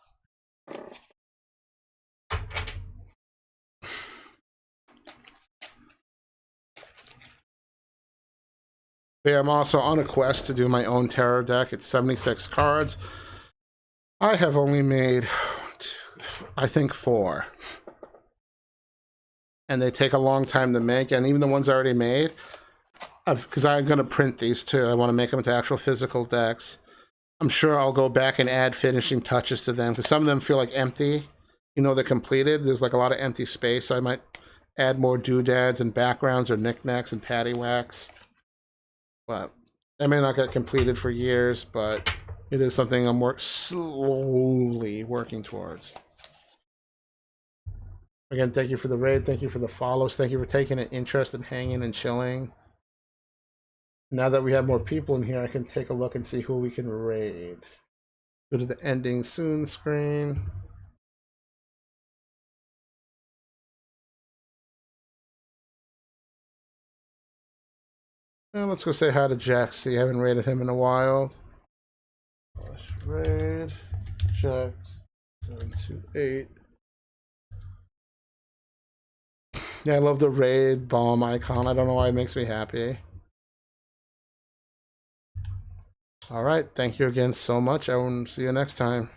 Yeah, I'm also on a quest to do my own tarot deck. It's 76 cards. I have only made, I think, 4. And they take a long time to make. And even the ones I already made, because I'm going to print these too. I want to make them into actual physical decks. I'm sure I'll go back and add finishing touches to them because some of them feel like empty. They're completed. There's like a lot of empty space. So I might add more doodads and backgrounds or knickknacks and paddywhacks. But I may not get completed for years, but it is something I'm slowly working towards. Again, thank you for the raid. Thank you for the follows. Thank you for taking an interest in hanging and chilling. Now that we have more people in here, I can take a look and see who we can raid. Go to the ending soon screen. Let's go say hi to Jack C. I haven't raided him in a while. Raid Jack 728. Yeah, I love the raid bomb icon. I don't know why it makes me happy. All right. Thank you again so much. I will see you next time.